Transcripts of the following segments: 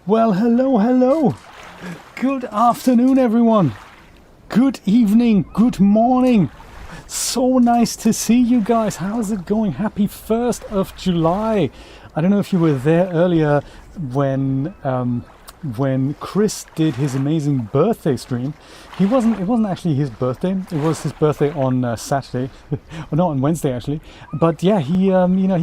Well, hello, hello. Good afternoon, everyone. Good evening, good morning. So nice to see you guys. How's it going? Happy 1st of July. I don't know if you were there earlier when Chris did his amazing birthday stream. It wasn't actually his birthday. It was his birthday on Saturday, or not on Wednesday actually. But yeah, he he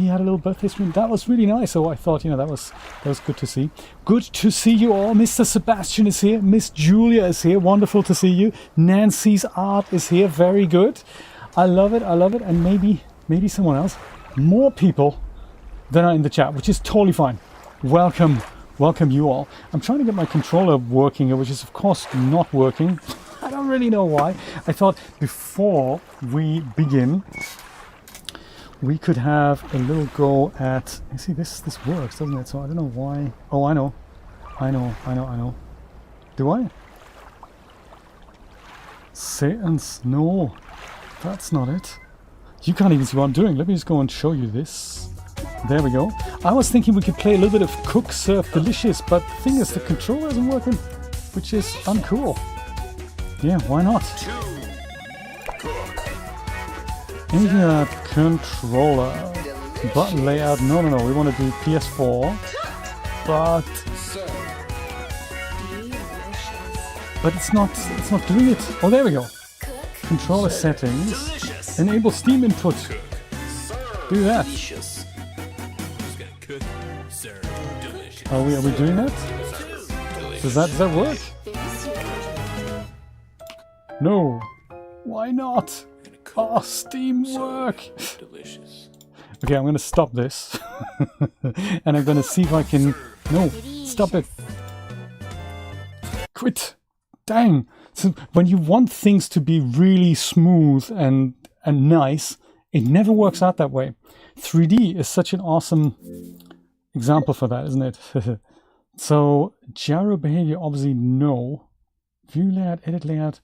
had a little birthday stream. That was really nice. So I thought, that was good to see. Good to see you all. Mr. Sebastian is here. Miss Julia is here. Wonderful to see you. Nancy's art is here. Very good. I love it. And maybe someone else. More people than are in the chat, which is totally fine. Welcome you all. I'm trying to get my controller working, which is of course not working. I don't really know why. I thought before we begin, we could have a little go at, you see this works, doesn't it? So I don't know why. Oh, I know. Do I? Satan's, no, that's not it. You can't even see what I'm doing. Let me just go and show you this. There we go. I was thinking we could play a little bit of Cook, Serve, Delicious, but the thing is the controller isn't working, which is uncool. Yeah, why not? In here, controller, button layout. No, we want to do PS4, but it's not doing it. Oh, there we go. Controller settings, enable Steam input. Do that. Are we doing that? Does that work? No. Why not? Oh, Steam work. Okay, I'm going to stop this. And I'm going to see if I can... No, stop it. Quit. Dang. So when you want things to be really smooth and nice, it never works out that way. 3D is such an awesome example for that, isn't it? So gyro behavior, obviously no. View layout, edit layout.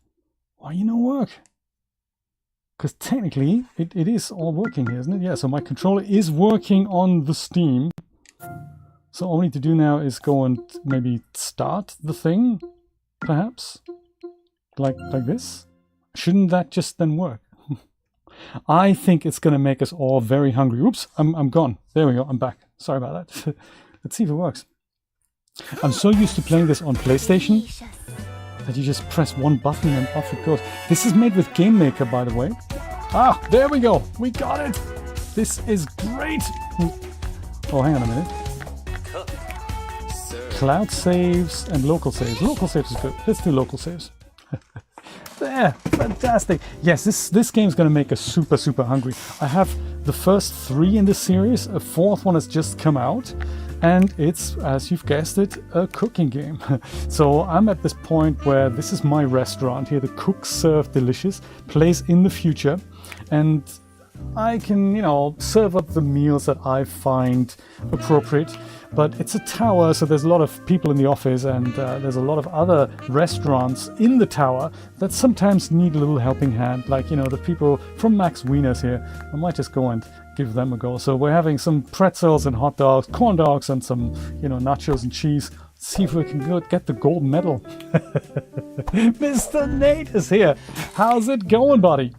Why no work? Because technically it is all working here, isn't it? Yeah, so my controller is working on the Steam. So all we need to do now is go and maybe start the thing, perhaps, like this. Shouldn't that just then work? I think it's going to make us all very hungry. Oops, I'm gone. There we go, I'm back. Sorry about that. Let's see if it works. I'm so used to playing this on PlayStation that you just press one button and off it goes. This is made with Game Maker, by the way. Ah, there we go. We got it. This is great. Oh, hang on a minute. Cloud saves and local saves. Local saves is good. Let's do local saves. There, fantastic. Yes, this game's going to make us super hungry. I have the first 3 in the series. A 4th one has just come out. And it's, as you've guessed it, a cooking game. So I'm at this point where this is my restaurant here. The Cook, Serve, Delicious plays in the future. And I can, serve up the meals that I find appropriate. But it's a tower, so there's a lot of people in the office, and there's a lot of other restaurants in the tower that sometimes need a little helping hand. Like, the people from Max Wiener's here. I might just go and give them a go. So we're having some pretzels and hot dogs, corn dogs, and some, nachos and cheese. Let's see if we can get the gold medal. Mr. Nate is here. How's it going, buddy?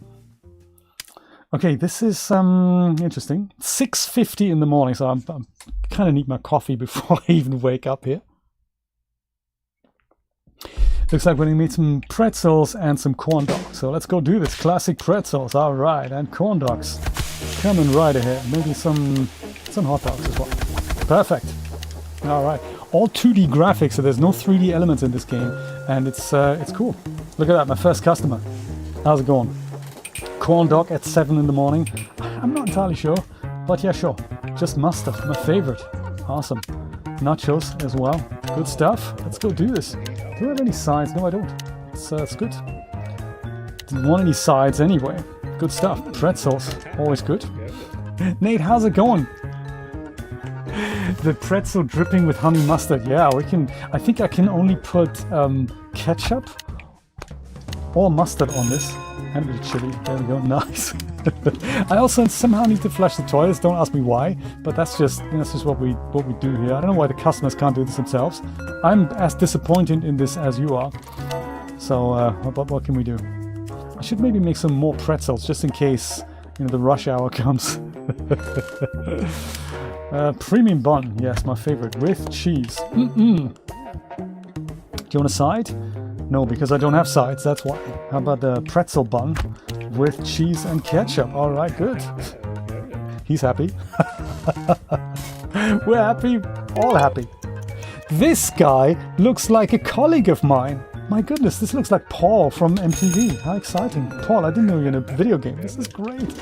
Okay, this is interesting. 6:50 in the morning, so I'm kind of need my coffee before I even wake up here. Looks like we're going to need some pretzels and some corn dogs. So let's go do this. Classic pretzels, all right, and corn dogs. Coming right ahead. Maybe some hot dogs as well. Perfect. All right. All 2D graphics, so there's no 3D elements in this game, and it's cool. Look at that, my first customer. How's it going? Corn dog at 7 in the morning. I'm not entirely sure, but yeah, sure. Just mustard, my favorite. Awesome. Nachos as well. Good stuff. Let's go do this. Do I have any sides? No, I don't. It's good. Didn't want any sides anyway. Good stuff. Pretzels, always good. Nate, how's it going? The pretzel dripping with honey mustard. Yeah, we can. I think I can only put ketchup or mustard on this. And a bit of chili. There we go. Nice. I also somehow need to flush the toilets. Don't ask me why, but that's just what we do here. I don't know why the customers can't do this themselves. I'm as disappointed in this as you are. So what can we do? I should maybe make some more pretzels just in case the rush hour comes. Premium bun, yes, my favorite, with cheese. Do you want a side? No, because I don't have sides, that's why. How about a pretzel bun with cheese and ketchup? All right, good. He's happy. We're happy, all happy. This guy looks like a colleague of mine. My goodness, this looks like Paul from MTV. How exciting. Paul, I didn't know you were in a video game. This is great.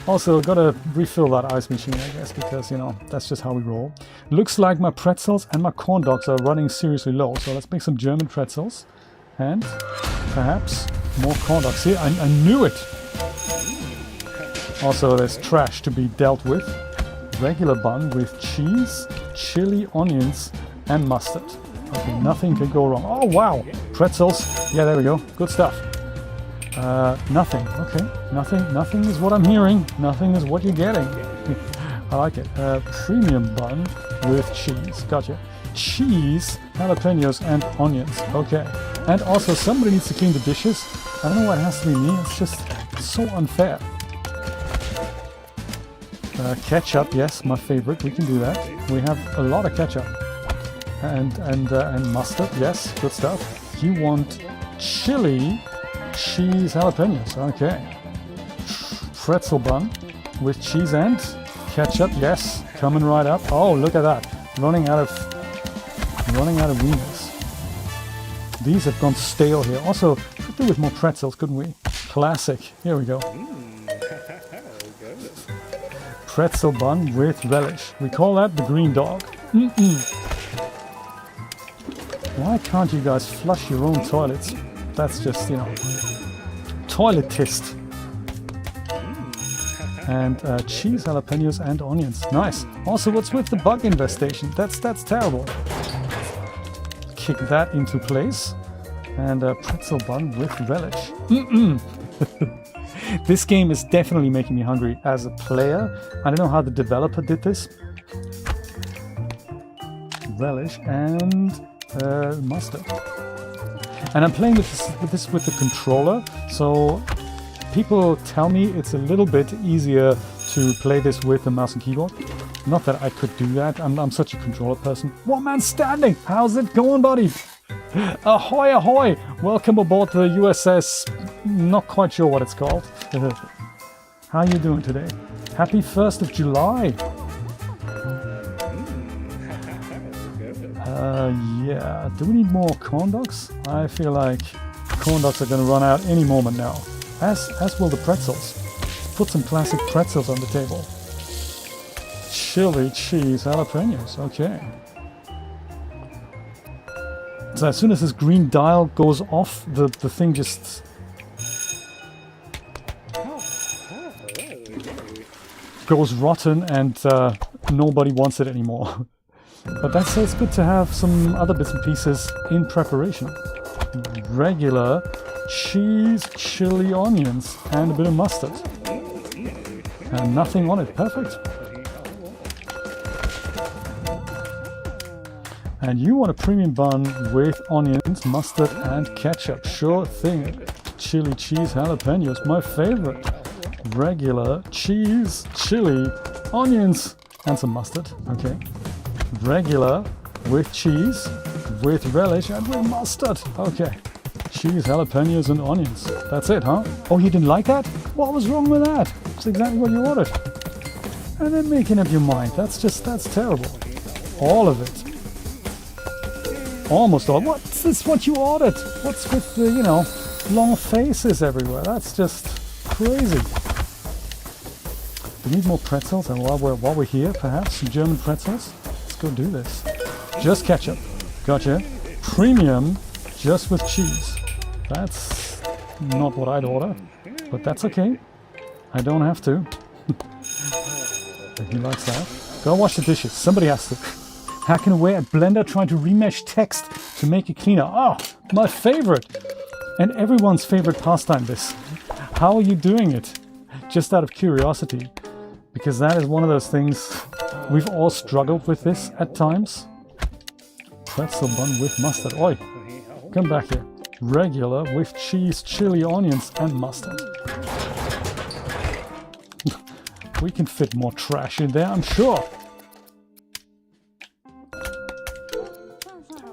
Also, gotta refill that ice machine, I guess, because, that's just how we roll. Looks like my pretzels and my corn dogs are running seriously low. So let's make some German pretzels. And perhaps more corn dogs. See, I knew it. Also, there's trash to be dealt with. Regular bun with cheese, chili, onions, and mustard. Okay, nothing can go wrong. Oh, wow. Pretzels. Yeah, there we go. Good stuff. Nothing. Okay. Nothing is what I'm hearing. Nothing is what you're getting. I like it. Premium bun with cheese. Gotcha. Cheese, jalapenos, and onions. Okay. And also, somebody needs to clean the dishes. I don't know why it has to be me. It's just so unfair. Ketchup, yes, my favorite. We can do that. We have a lot of ketchup. And mustard, yes, good stuff. You want chili, cheese, jalapenos. Okay. Pretzel bun with cheese and ketchup, yes, coming right up. Oh, look at that. Running out of wieners. These have gone stale here. Also, could do with more pretzels, couldn't we? Classic. Here we go. Pretzel bun with relish. We call that the green dog. Why can't you guys flush your own toilets? That's just, toiletist. And cheese, jalapenos, and onions. Nice. Also, what's with the bug infestation? That's terrible. Kick that into place. And a pretzel bun with relish. This game is definitely making me hungry as a player. I don't know how the developer did this. Relish and mustard. And I'm playing with this with the controller, so people tell me it's a little bit easier to play this with a mouse and keyboard. Not that I could do that. I'm such a controller person. One man standing. How's it going, buddy? Ahoy, ahoy! Welcome aboard the USS. Not quite sure what it's called. How are you doing today? Happy 1st of July. Yeah. Do we need more corn dogs? I feel like corn dogs are going to run out any moment now. As will the pretzels. Put some classic pretzels on the table. Chili, cheese, jalapenos. Okay. So as soon as this green dial goes off, the thing just goes rotten and nobody wants it anymore. But that's it's good to have some other bits and pieces in preparation. Regular cheese, chili, onions, and a bit of mustard. And nothing on it. Perfect. And you want a premium bun with onions, mustard, and ketchup. Sure thing. Chili, cheese, jalapenos, my favorite. Regular cheese, chili, onions, and some mustard. Okay. Regular with cheese, with relish, and with mustard. Okay. Cheese, jalapenos, and onions. That's it, huh? Oh, you didn't like that? What was wrong with that? It's exactly what you ordered. And then making up your mind. That's terrible. All of it. Almost all. What's this what you ordered? What's with the, long faces everywhere? That's just crazy. We need more pretzels, and while we're here, perhaps some German pretzels. Let's go do this. Just ketchup. Gotcha. Premium, just with cheese. That's not what I'd order, but that's okay. I don't have to. He likes that. Go wash the dishes. Somebody has to. Hacking away at Blender trying to remesh text to make it cleaner. Oh, my favorite. And everyone's favorite pastime, this. How are you doing it? Just out of curiosity. Because that is one of those things, we've all struggled with this at times. Pretzel bun with mustard. Oi, come back here. Regular with cheese, chili, onions and mustard. We can fit more trash in there, I'm sure.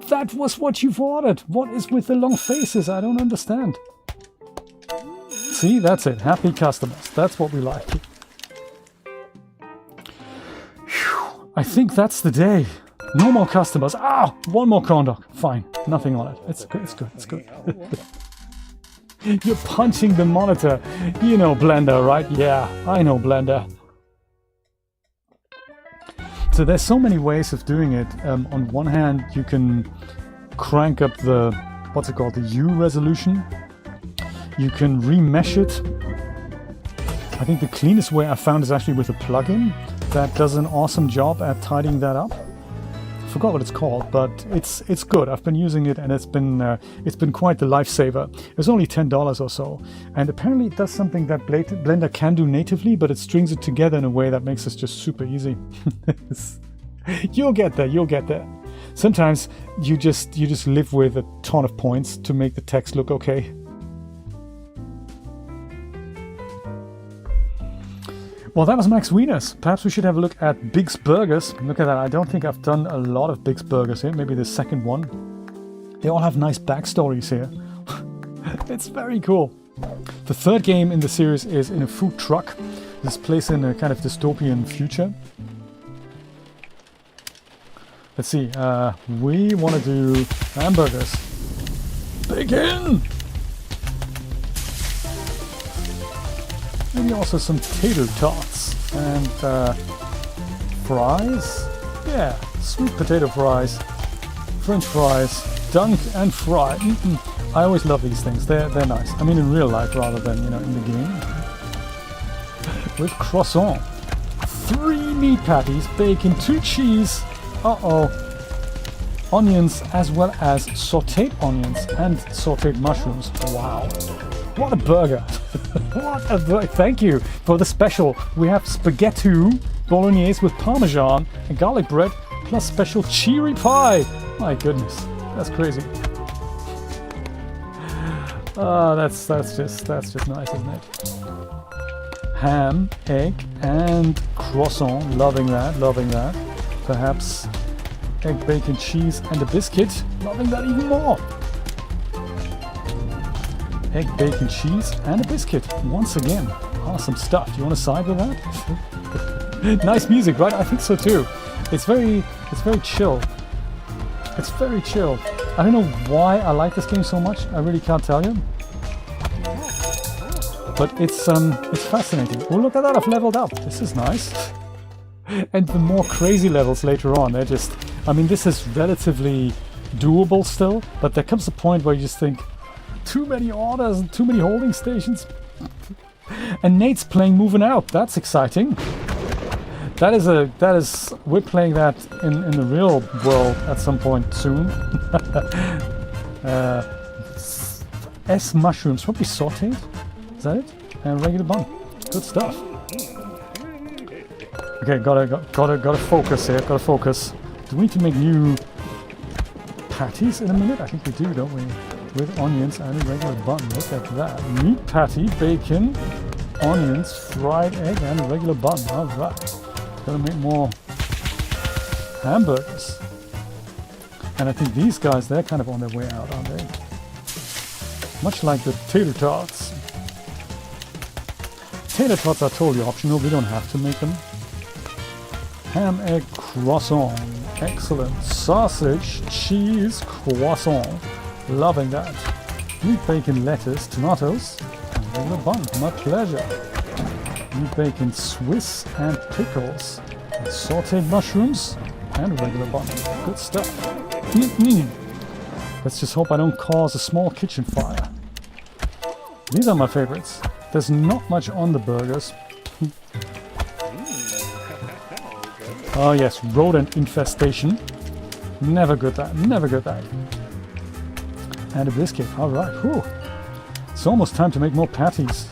That was what you've ordered. What is with the long faces? I don't understand. See, that's it. Happy customers. That's what we like. Whew. I think that's the day. No more customers. Ah, one more corn dog. Fine. Nothing on it. It's good. It's good. It's good. You're punching the monitor. You know Blender, right? Yeah, I know Blender. So there's so many ways of doing it. On one hand, you can crank up the, what's it called, the U resolution. You can remesh it. I think the cleanest way I found is actually with a plugin that does an awesome job at tidying that up. I forgot what it's called, but it's good. I've been using it and it's been quite the lifesaver. It was only $10 or so, and apparently it does something that Blender can do natively, but it strings it together in a way that makes it just super easy. You'll get there. You'll get there. Sometimes you just live with a ton of points to make the text look okay. Well, that was Max Wieners. Perhaps we should have a look at Big's Burgers. Look at that. I don't think I've done a lot of Big's Burgers here. Maybe the second one. They all have nice backstories here. It's very cool. The third game in the series is in a food truck. This place in a kind of dystopian future. Let's see. We want to do hamburgers. Bacon! Maybe also some tater tots and fries. Yeah, sweet potato fries, French fries, dunk and fry. I always love these things. They're nice. I mean, in real life rather than in the game. With croissant, 3 meat patties, bacon, 2 cheese. Onions as well as sautéed onions and sautéed mushrooms. Wow. What a burger! What a burger! Thank you for the special. We have spaghetti bolognese with parmesan and garlic bread, plus special cherry pie. My goodness, that's crazy. That's just nice, isn't it? Ham, egg, and croissant. Loving that. Loving that. Perhaps egg, bacon, cheese, and a biscuit. Loving that even more. Egg, bacon, cheese, and a biscuit. Once again, awesome stuff. Do you want to side with that? Nice music, right? I think so too. It's very chill. It's very chill. I don't know why I like this game so much. I really can't tell you. But it's fascinating. Oh, look at that! I've leveled up. This is nice. And the more crazy levels later on, they're just. I mean, this is relatively doable still, but there comes a point where you just think. Too many orders and too many holding stations. And Nate's playing Moving Out. That's exciting. We're playing that in the real world at some point soon. S mushrooms, probably sauteed. Is that it? And regular bun. Good stuff. Okay, gotta focus here. Gotta focus. Do we need to make new patties in a minute? I think we do, don't we? With onions and a regular bun. Look at that. Meat patty, bacon, onions, fried egg, and a regular bun. Alright. Gotta make more hamburgers. And I think these guys, they're kind of on their way out, aren't they? Much like the tater tots. Tater tots are totally optional. We don't have to make them. Ham, egg, croissant. Excellent. Sausage, cheese, croissant. Loving that. Meat, bacon, lettuce, tomatoes, and regular bun. My pleasure. Meat, bacon, Swiss, and pickles. And sauteed mushrooms, and regular bun. Good stuff. Let's just hope I don't cause a small kitchen fire. These are my favorites. There's not much on the burgers. Oh yes, rodent infestation. Never good that. Never good that. And a biscuit. Alright. It's almost time to make more patties.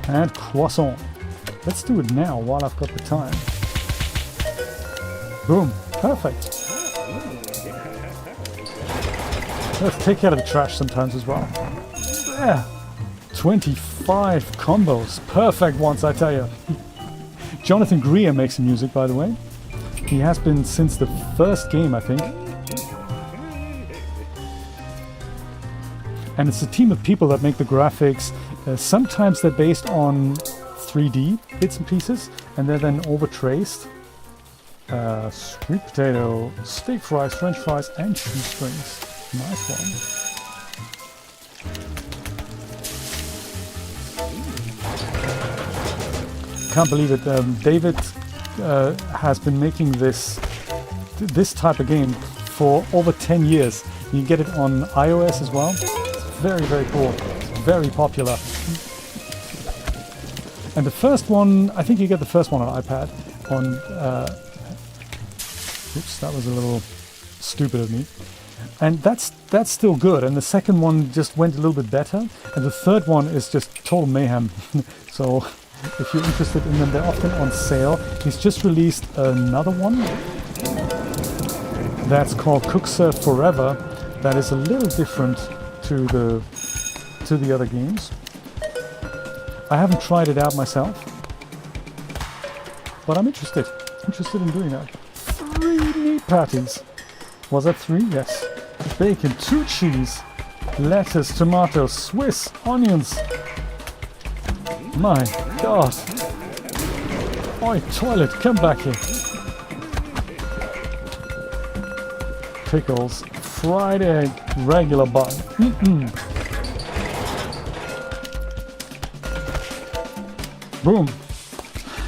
And croissant. Let's do it now while I've got the time. Boom. Perfect. Let's take out of the trash sometimes as well. There. 25 combos. Perfect ones, I tell you. Jonathan Greer makes the music, by the way. He has been since the first game, I think. And it's a team of people that make the graphics. Sometimes they're based on 3D bits and pieces, and they're then overtraced. Sweet potato, steak fries, french fries, and cheese strings. Nice one. Can't believe it. David has been making this type of game for over 10 years. You get it on iOS as well. It's very, very cool. It's very popular. And the first one, I think you get the first one on iPad. Oops, that was a little stupid of me. And that's still good. And the second one just went a little bit better. And the third one is just total mayhem. So if you're interested in them, they're often on sale. He's just released another one that's called Cook Serve Forever. That is a little different to the other games. I haven't tried it out myself, but I'm interested in doing that. 3 meat patties. Was that 3? Yes. Bacon, 2 cheese, lettuce, tomato, Swiss, onions. My God. Oi, toilet, come back here. Pickles, fried egg, regular bun. Boom.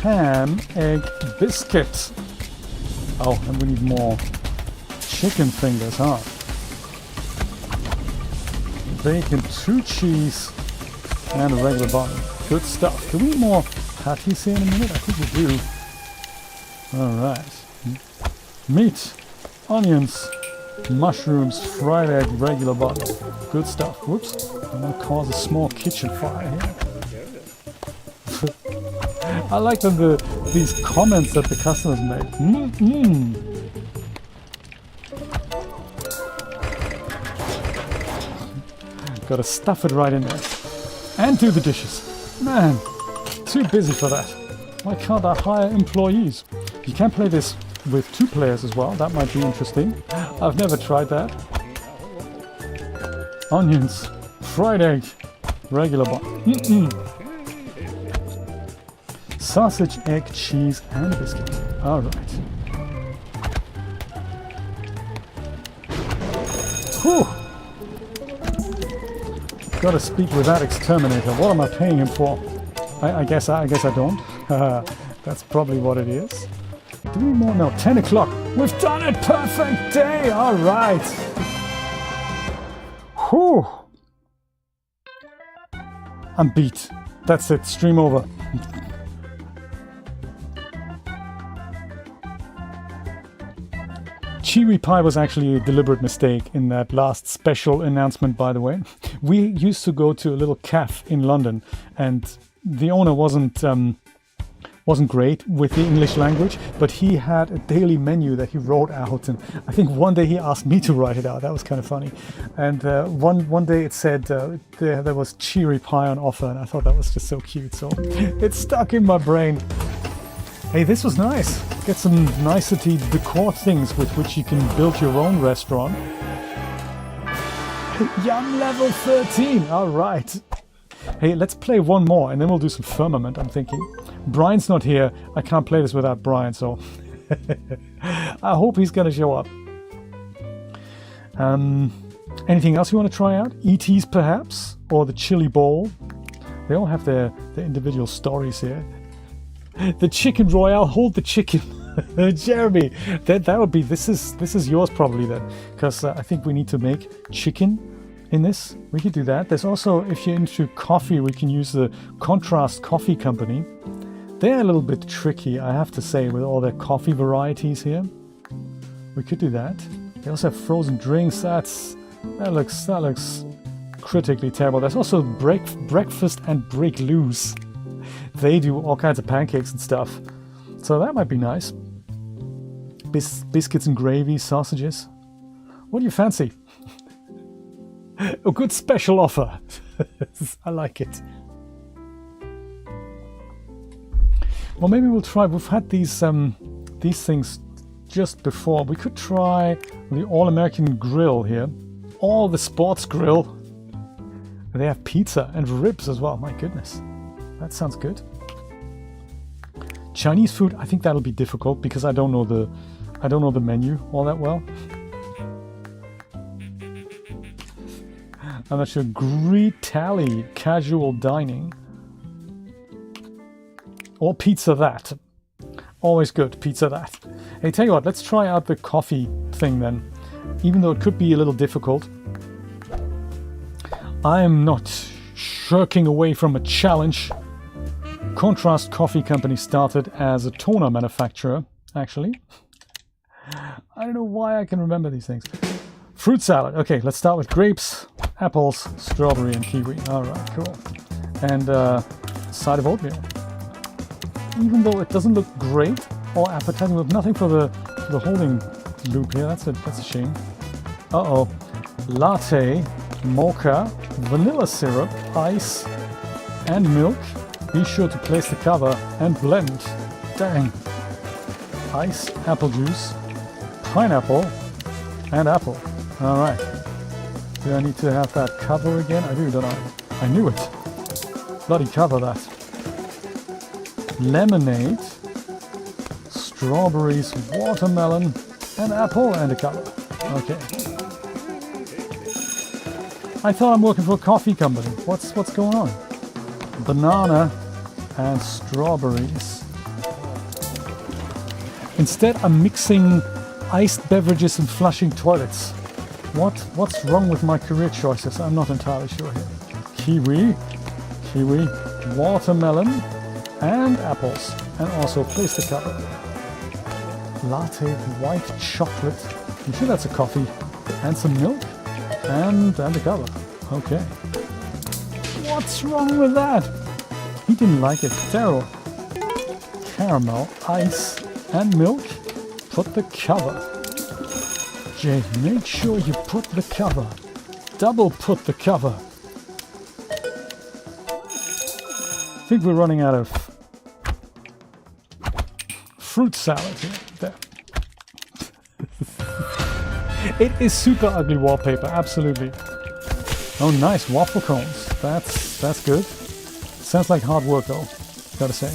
Ham, egg, biscuit. Oh, and we need more chicken fingers, huh? Bacon, 2 cheese, and a regular bun. Good stuff. Do we need more patties here in a minute? I think we do. Alright. Meat, onions, mushrooms, fried egg, regular bun. Good stuff. Whoops. I'm going to cause a small kitchen fire here. I like these comments that the customers make. Gotta stuff it right in there. And do the dishes. Man, too busy for that. Why can't I hire employees? You can play this with 2 players as well. That might be interesting. I've never tried that. Onions, fried egg, regular bun. Sausage, egg, cheese, and a biscuit. All right. Whew. Gotta speak with that exterminator. What am I paying him for? I guess I don't. That's probably what it is. Do we more? No, 10 o'clock. We've done it! Perfect day! All right. Whew. I'm beat. That's it. Stream over. Cheery pie was actually a deliberate mistake in that last special announcement, by the way. We used to go to a little cafe in London, and the owner wasn't great with the English language, but he had a daily menu that he wrote out, and I think one day he asked me to write it out. That was kind of funny. And one day it said there was cheery pie on offer, and I thought that was just so cute, so it stuck in my brain. Hey, this was nice. Get some nicety decor things with which you can build your own restaurant. Yum level 13. All right. Hey, let's play one more and then we'll do some Firmament, I'm thinking. Brian's not here. I can't play this without Brian, so I hope he's going to show up. Anything else you want to try out? ETs perhaps? Or the Chili Bowl? They all have their individual stories here. The Chicken Royale, hold the chicken. Jeremy, that would be, this is yours probably then, because I think we need to make chicken in this. We could do that. There's also, if you're into coffee, we can use the Contrast Coffee Company. They're a little bit tricky, I have to say, with all their coffee varieties here. We could do that. They also have frozen drinks. That looks critically terrible. There's also breakfast and break loose. They do all kinds of pancakes and stuff. So that might be nice. Biscuits and gravy, sausages. What do you fancy? A good special offer. I like it. Well, maybe we'll try. We've had these things just before. We could try the All-American Grill here. All the sports grill. They have pizza and ribs as well. My goodness. That sounds good. Chinese food, I think that'll be difficult because I don't know the menu all that well. I'm not sure. Greet Tally, casual dining. Or pizza that. Always good, pizza that. Hey, tell you what, let's try out the coffee thing then. Even though it could be a little difficult. I am not shirking away from a challenge. Contrast Coffee Company started as a toner manufacturer, actually. I don't know why I can remember these things. Fruit salad. Okay, let's start with grapes, apples, strawberry, and kiwi. Alright, cool. And side of oatmeal. Even though it doesn't look great or appetizing, with nothing for the holding loop here. That's a shame. Uh-oh. Latte, mocha, vanilla syrup, ice, and milk. Be sure to place the cover and blend. Dang. Ice, apple juice, pineapple, and apple. Alright. Do I need to have that cover again? I do, don't I? I knew it. Bloody cover that. Lemonade, strawberries, watermelon, and apple, and a cover. Okay. I thought I'm working for a coffee company. What's going on? Banana and strawberries. Instead, I'm mixing iced beverages and flushing toilets. What's wrong with my career choices? I'm not entirely sure here. Kiwi, watermelon, and apples. And also place the cover. Latte white chocolate. I'm sure that's a coffee. And some milk. And the cover. Okay. What's wrong with that? He didn't like it. Terrible. Caramel, ice, and milk. Put the cover. Jade, make sure you put the cover. Double put the cover. I think we're running out of fruit salad here. There. It is super ugly wallpaper, absolutely. Oh, nice waffle cones. That's good. Sounds like hard work though, gotta say.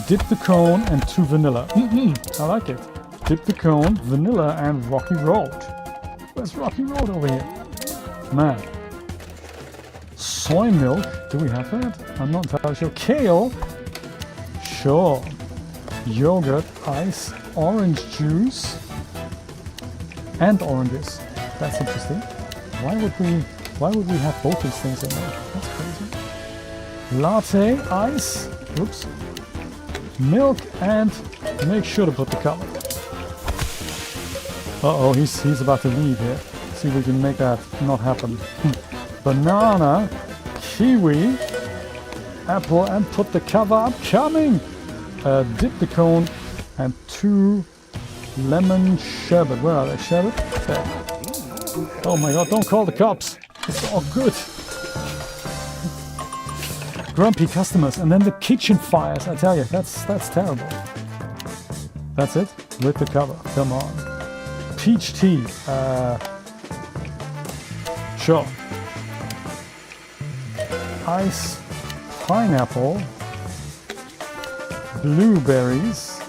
Dip the cone and 2 vanilla. I like it. Dip the cone, vanilla, and Rocky Road. Where's Rocky Road over here? Man. Soy milk. Do we have that? I'm not entirely sure. Kale. Sure. Yogurt, ice, orange juice, and oranges. That's interesting. Why would we have both these things in there? That's crazy. Latte, ice, oops, milk, and make sure to put the cover. Uh-oh, he's about to leave here. See if we can make that not happen. Banana, kiwi, apple, and put the cover up. Coming! Dip the cone and 2 lemon sherbet. Where are they? Sherbet? There. Oh my god, don't call the cops. It's all good. Grumpy customers. And then the kitchen fires. I tell you, that's terrible. That's it? With the cover. Come on. Peach tea. Sure. Ice. Pineapple. Blueberries,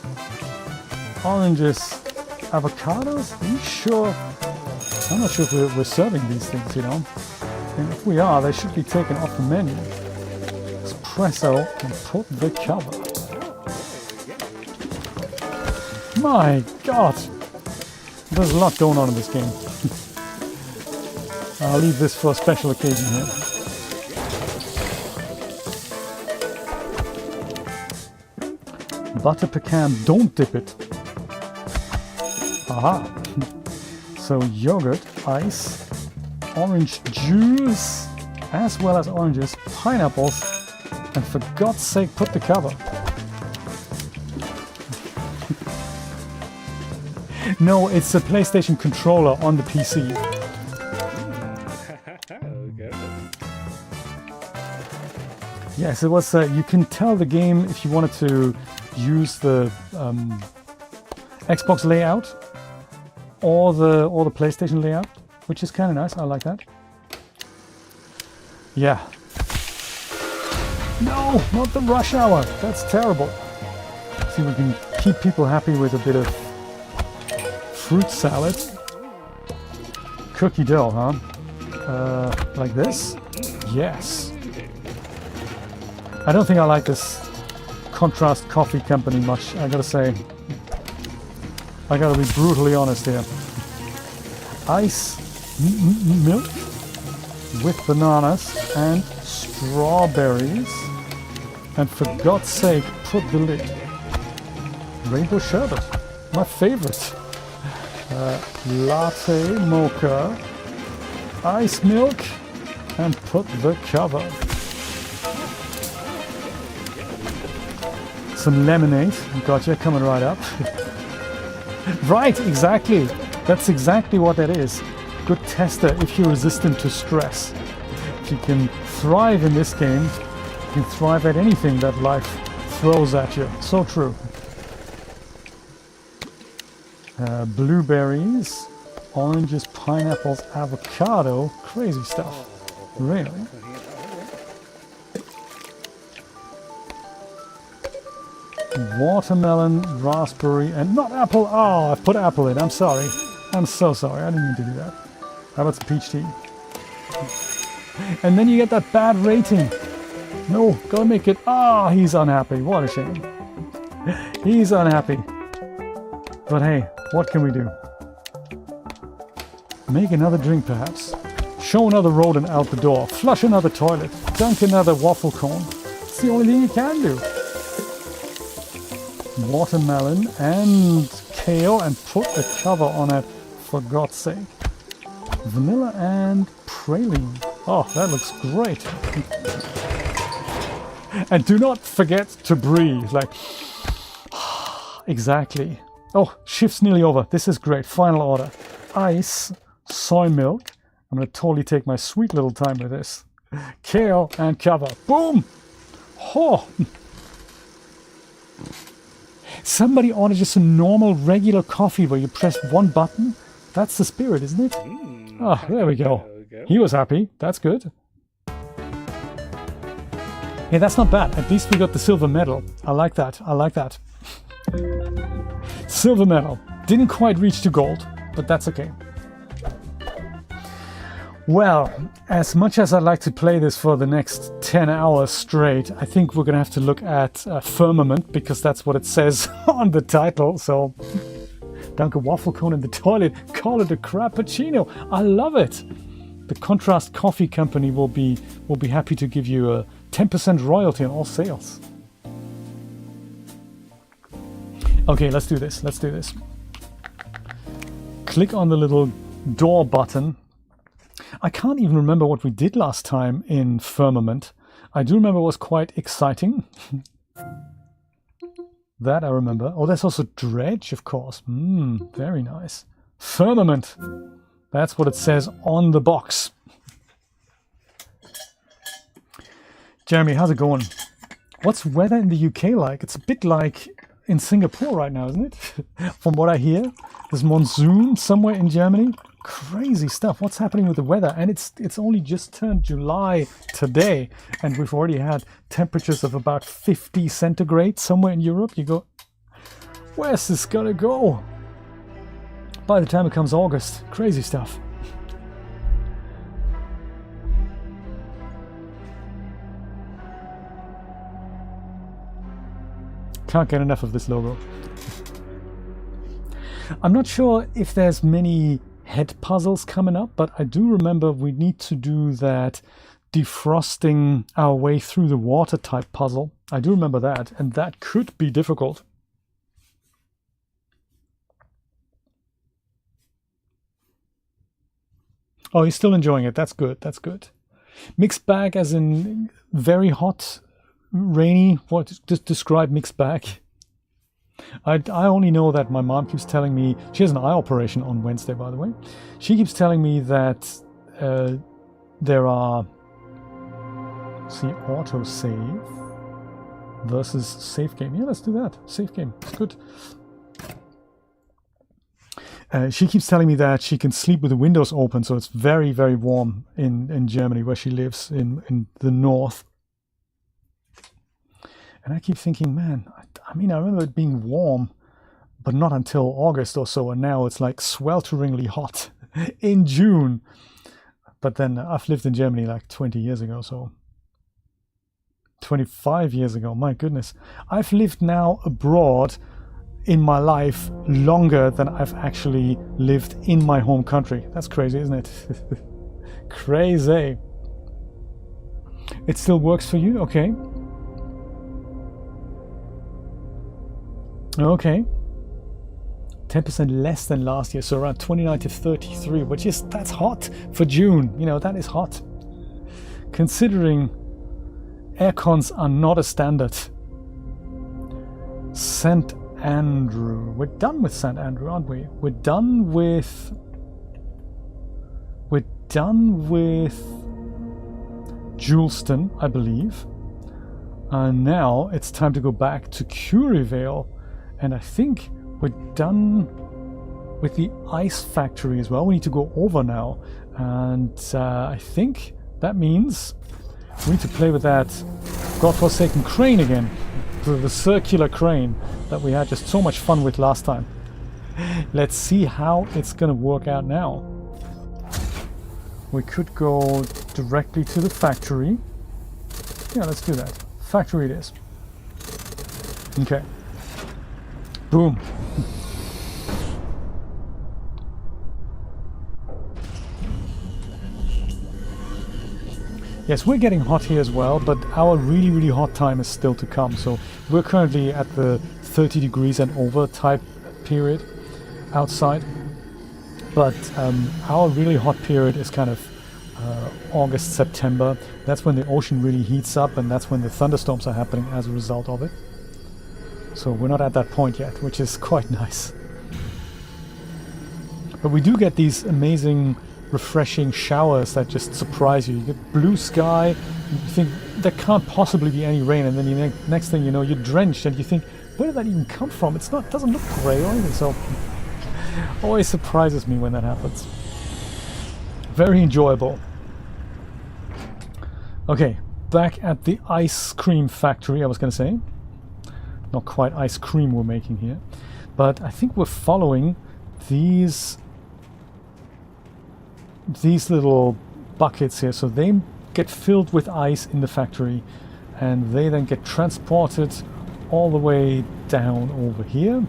oranges, avocados? Are you sure? I'm not sure if we're serving these things, you know. And if we are, they should be taken off the menu. Espresso and put the cover. My god! There's a lot going on in this game. I'll leave this for a special occasion here. Butter pecan, don't dip it. Aha. So yogurt, ice, orange juice, as well as oranges, pineapples, and for God's sake, put the cover. No, it's a PlayStation controller on the PC. Okay. Yes, it was. You can tell the game if you wanted to use the Xbox layout or the PlayStation layout, which is kind of nice. I like that. Yeah. No, not the rush hour. That's terrible. See, we can keep people happy with a bit of fruit salad. Cookie dough, huh? Like this? Yes. I don't think I like this Contrast Coffee Company much, I gotta say. I gotta be brutally honest here. Ice milk with bananas and strawberries. And for God's sake, put the lid. Rainbow sherbet, my favorite. Latte mocha, ice milk, and put the cover. Some lemonade, gotcha, coming right up. Right, exactly. That's exactly what that is. Good tester if you're resistant to stress. If you can thrive in this game, you can thrive at anything that life throws at you. So true. Blueberries, oranges, pineapples, avocado, crazy stuff. Really? Watermelon, raspberry, and not apple. Oh, I've put apple in. I'm sorry. I'm so sorry. I didn't mean to do that. How about some peach tea? And then you get that bad rating. No, gotta make it. Ah, he's unhappy. What a shame. He's unhappy. But hey, what can we do? Make another drink, perhaps. Show another rodent out the door. Flush another toilet. Dunk another waffle cone. It's the only thing you can do. Watermelon and kale, and put a cover on it, for God's sake. Vanilla and praline. Oh, that looks great. And do not forget to breathe. Like, exactly. Oh, shift's nearly over. This is great. Final order. Ice, soy milk. I'm going to totally take my sweet little time with this. Kale and cover. Boom! Oh! Somebody ordered just a normal, regular coffee where you press one button. That's the spirit, isn't it? Ah, there we go. He was happy. That's good. Hey, that's not bad. At least we got the silver medal. I like that. I like that. Silver medal. Didn't quite reach to gold, but that's okay. Well, as much as I'd like to play this for the next 10 hours straight, I think we're going to have to look at Firmament, because that's what it says on the title. So, dunk a waffle cone in the toilet, call it a crappuccino. I love it. The Contrast Coffee Company will be happy to give you a 10% royalty on all sales. Okay, let's do this. Let's do this. Click on the little door button. I can't even remember what we did last time in Firmament. I do remember it was quite exciting. That I remember. Oh, there's also Dredge, of course. Very nice. Firmament. That's what it says on the box. Jeremy, how's it going? What's weather in the UK like? It's a bit like in Singapore right now, isn't it? From what I hear, there's monsoon somewhere in Germany. Crazy stuff. What's happening with the weather? And it's only just turned July today, and we've already had temperatures of about 50 centigrade somewhere in Europe. You go, where's this gonna go? By the time it comes August, crazy stuff. Can't get enough of this logo. I'm not sure if there's many head puzzles coming up, but I do remember we need to do that defrosting our way through the water type puzzle. I do remember that, and that could be difficult. Oh, you're still enjoying it. That's good. That's good. Mixed bag as in very hot, rainy. What? Just describe mixed bag. I only know that my mom keeps telling me, she has an eye operation on Wednesday, by the way. She keeps telling me that there are, see, auto save versus save game. Yeah, let's do that. Save game. It's good. She keeps telling me that she can sleep with the windows open, so it's very, very warm in Germany, where she lives in the north. And I keep thinking, man, I mean, I remember it being warm, but not until August or so, and now it's like swelteringly hot in June. But then I've lived in Germany like 20 years ago, so 25 years ago, my goodness. I've lived now abroad in my life longer than I've actually lived in my home country. That's crazy, isn't it? Crazy. It still works for you? Okay. Okay. 10% less than last year, so around 29 to 33, which is, that's hot for June. You know, that is hot. Considering aircons are not a standard. St. Andrew. We're done with St. Andrew, aren't we? We're done with Juleston, I believe. And now it's time to go back to Curryvale. And I think we're done with the ice factory as well. We need to go over now. And I think that means we need to play with that godforsaken crane again. The circular crane that we had just so much fun with last time. Let's see how it's going to work out now. We could go directly to the factory. Yeah, let's do that. Factory it is. Okay. Boom. Yes, we're getting hot here as well, but our really, really hot time is still to come. So we're currently at the 30 degrees and over type period outside. But our really hot period is kind of August, September. That's when the ocean really heats up, and that's when the thunderstorms are happening as a result of it. So we're not at that point yet, which is quite nice. But we do get these amazing, refreshing showers that just surprise you. You get blue sky, you think there can't possibly be any rain, and then you next thing you know, you're drenched, and you think, where did that even come from? It's not, doesn't look grey or anything. So always surprises me when that happens. Very enjoyable. Okay, back at the ice cream factory, I was going to say. Not quite ice cream we're making here, but I think we're following these little buckets here. So they get filled with ice in the factory, and they then get transported all the way down over here.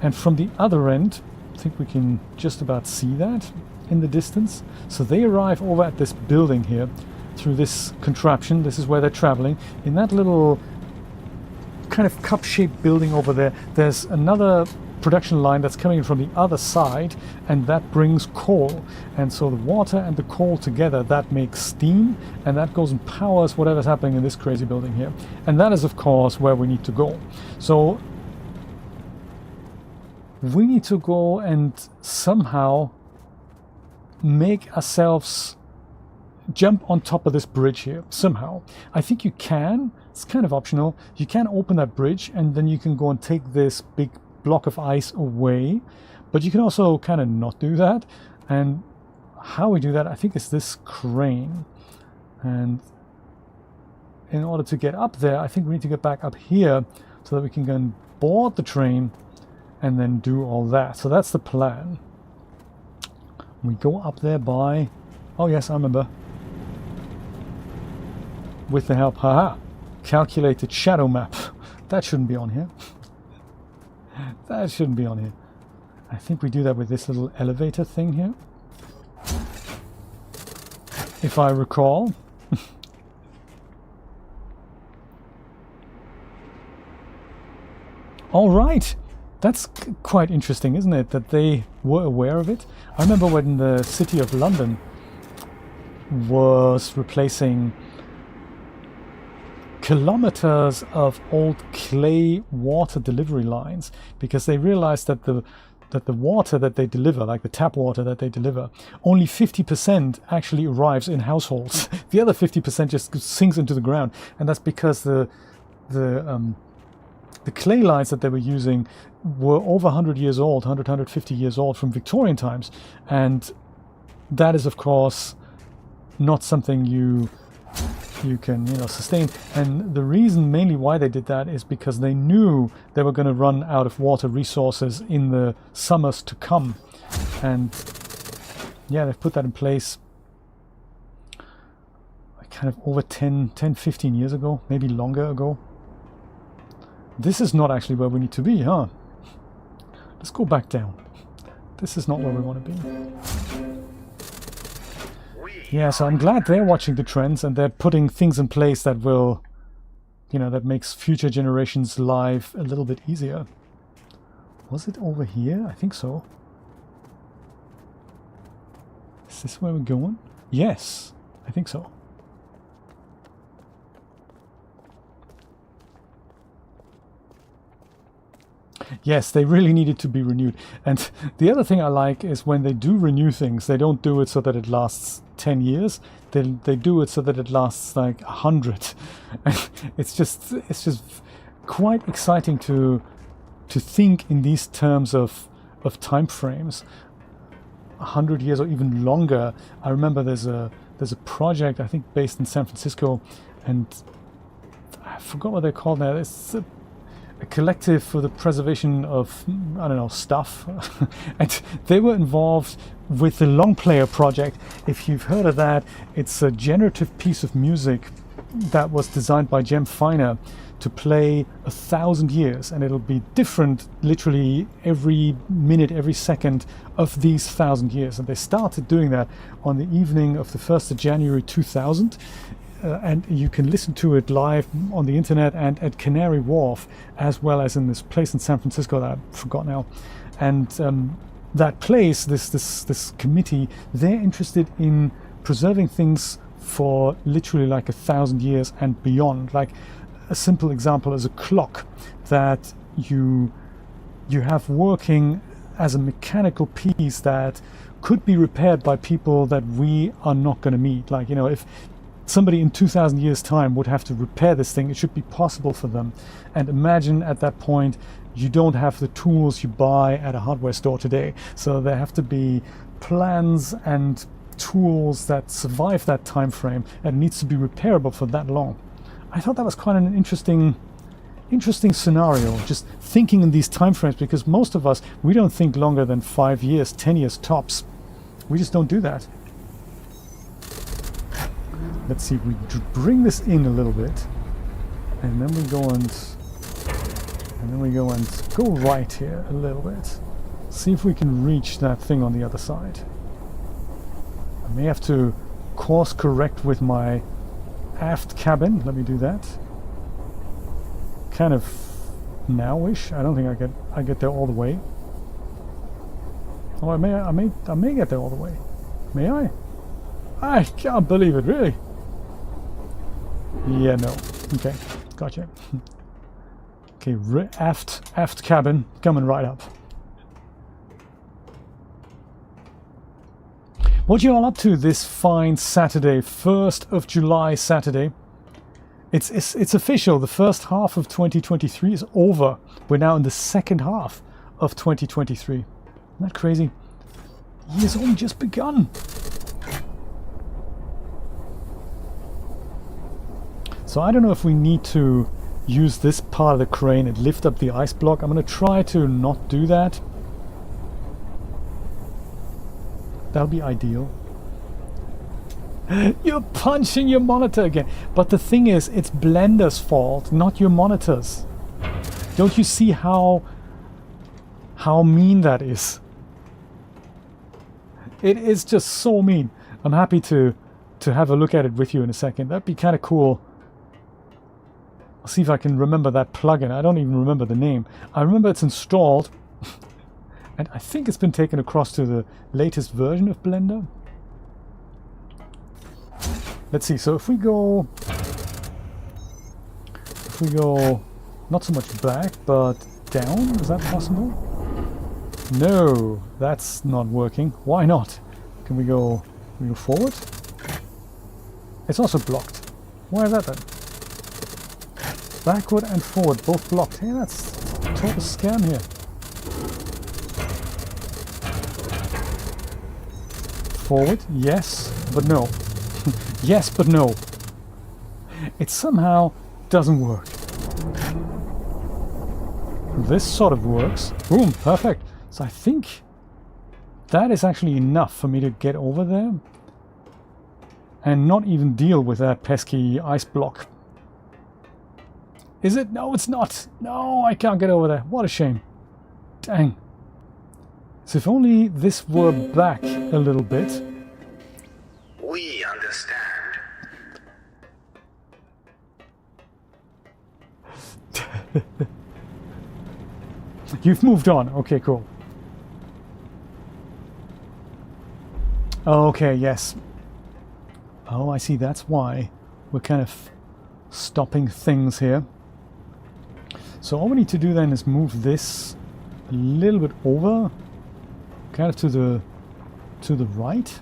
And from the other end, I think we can just about see that in the distance. So they arrive over at this building here through this contraption. This is where they're traveling. In that little kind of cup-shaped building over there, there's another production line that's coming in from the other side, and that brings coal. And so the water and the coal together, that makes steam, and that goes and powers whatever's happening in this crazy building here. And that is, of course, where we need to go. So we need to go and somehow make ourselves jump on top of this bridge here somehow. I think you can. It's kind of optional. You can open that bridge, and then you can go and take this big block of ice away, but you can also kind of not do that. And how we do that, I think, is this crane. And in order to get up there, I think we need to get back up here so that we can go and board the train and then do all that. So that's the plan. We go up there by, oh yes, I remember, with the help, haha, calculated shadow map. That shouldn't be on here. That shouldn't be on here. I think we do that with this little elevator thing here, if I recall. All right, that's quite interesting, isn't it? That they were aware of it. I remember when the city of London was replacing kilometers of old clay water delivery lines because they realized that the water that they deliver, like the tap water that they deliver, only 50% actually arrives in households. The other 50% just sinks into the ground, and that's because the clay lines that they were using were over 100 years old, 150 years old from Victorian times, and that is of course not something you can sustain. And the reason mainly why they did that is because they knew they were going to run out of water resources in the summers to come. And yeah, they've put that in place kind of over 10-15 years ago, maybe longer ago. This is not actually where we need to be, huh? Let's go back down. This is not where we want to be. Yeah, so I'm glad they're watching the trends and they're putting things in place that will, that makes future generations' life a little bit easier. Was it over here? I think so. Is this where we're going? Yes, I think so. Yes, they really needed to be renewed. And the other thing I like is when they do renew things, they don't do it so that it lasts 10 years. They do it so that it lasts like 100. It's just quite exciting to think in these terms of time frames. 100 years or even longer. I remember there's a project, I think based in San Francisco, and I forgot what they're called now. It's a collective for the preservation of, I don't know, stuff. And they were involved with the Long Player project. If you've heard of that, it's a generative piece of music that was designed by Jem Finer to play 1,000 years, and it'll be different literally every minute, every second of these 1,000 years. And they started doing that on the evening of the 1st of January 2000. And you can listen to it live on the internet and at Canary Wharf, as well as in this place in San Francisco that I forgot now. And that place, this committee, they're interested in preserving things for literally like 1,000 years and beyond. Like a simple example is a clock that you have working as a mechanical piece that could be repaired by people that we are not going to meet. Like, if somebody in 2,000 years time would have to repair this thing, it should be possible for them. And imagine at that point, you don't have the tools you buy at a hardware store today. So there have to be plans and tools that survive that time frame, and it needs to be repairable for that long. I thought that was quite an interesting scenario, just thinking in these time frames, because most of us, we don't think longer than 5 years, 10 years tops. We just don't do that. Let's see if we bring this in a little bit, and then we go and go right here a little bit. See if we can reach that thing on the other side. I may have to course correct with my aft cabin. Let me do that. Kind of now-ish. I don't think I get there all the way. Oh, I may get there all the way. May I? I can't believe it, really. Yeah, no. Okay, gotcha. Okay, aft cabin coming right up. What you all up to this fine Saturday, 1st of July Saturday? It's official. The first half of 2023 is over. We're now in the second half of 2023. Isn't that crazy? Year's only just begun. So I don't know if we need to use this part of the crane and lift up the ice block. I'm going to try to not do that. That'll be ideal. You're punching your monitor again. But the thing is, it's Blender's fault, not your monitor's. Don't you see how mean that is? It is just so mean. I'm happy to have a look at it with you in a second. That'd be kind of cool. I'll see if I can remember that plugin. I don't even remember the name. I remember it's installed. And I think it's been taken across to the latest version of Blender. Let's see, so if we go not so much back, but down, is that possible? No, that's not working. Why not? Can we go forward? It's also blocked. Why is that then? Backward and forward, both blocked. Hey, that's a total scam here. Forward, yes, but no. Yes, but no. It somehow doesn't work. This sort of works. Boom, perfect. So I think that is actually enough for me to get over there and not even deal with that pesky ice block. Is it? No, it's not. No, I can't get over there. What a shame. Dang. So if only this were back a little bit. We understand. You've moved on. Okay, cool. Okay, yes. Oh, I see. That's why we're kind of stopping things here. So all we need to do then is move this a little bit over, kind of to the right.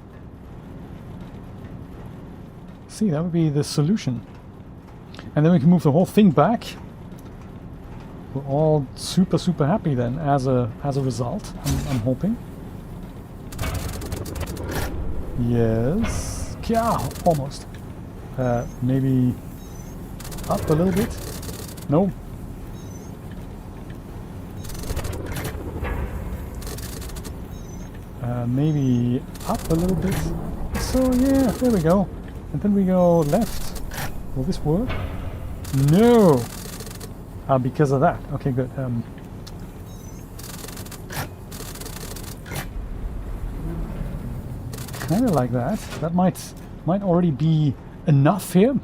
See, that would be the solution. And then we can move the whole thing back. We're all super, super happy then as a result, I'm hoping. Yes. Yeah, almost. Maybe up a little bit? No. Maybe up a little bit. So yeah, there we go. And then we go left. Will this work? No! Because of that. Okay, good. Kind of like that. That might already be enough here.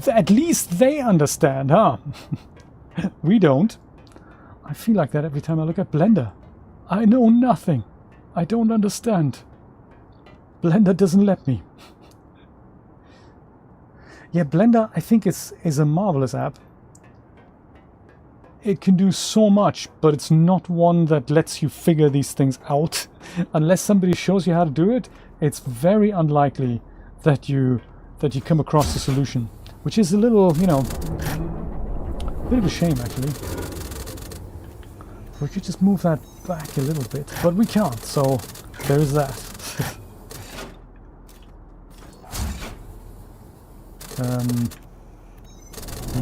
At least they understand, huh? We don't. I feel like that every time I look at Blender. I know nothing. I don't understand. Blender doesn't let me. Yeah, Blender, I think is a marvelous app. It can do so much, but it's not one that lets you figure these things out. Unless somebody shows you how to do it, it's very unlikely that you come across a solution. Which is a little, you know, a bit of a shame actually. We could just move that back a little bit, but we can't, so there is that.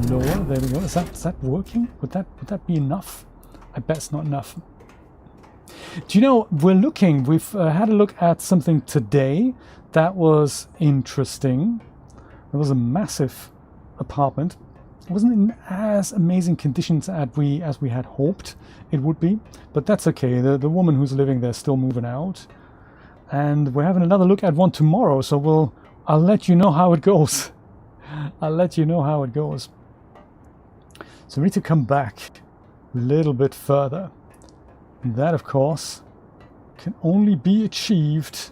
Lower, there we go. Is that working? Would that be enough? I bet it's not enough. Do you know, we've had a look at something today that was interesting. It was a massive apartment. It wasn't in as amazing conditions as we had hoped it would be, but that's okay. The woman who's living there is still moving out, and we're having another look at one tomorrow. So I'll let you know how it goes. I'll let you know how it goes. So we need to come back a little bit further, and that, of course, can only be achieved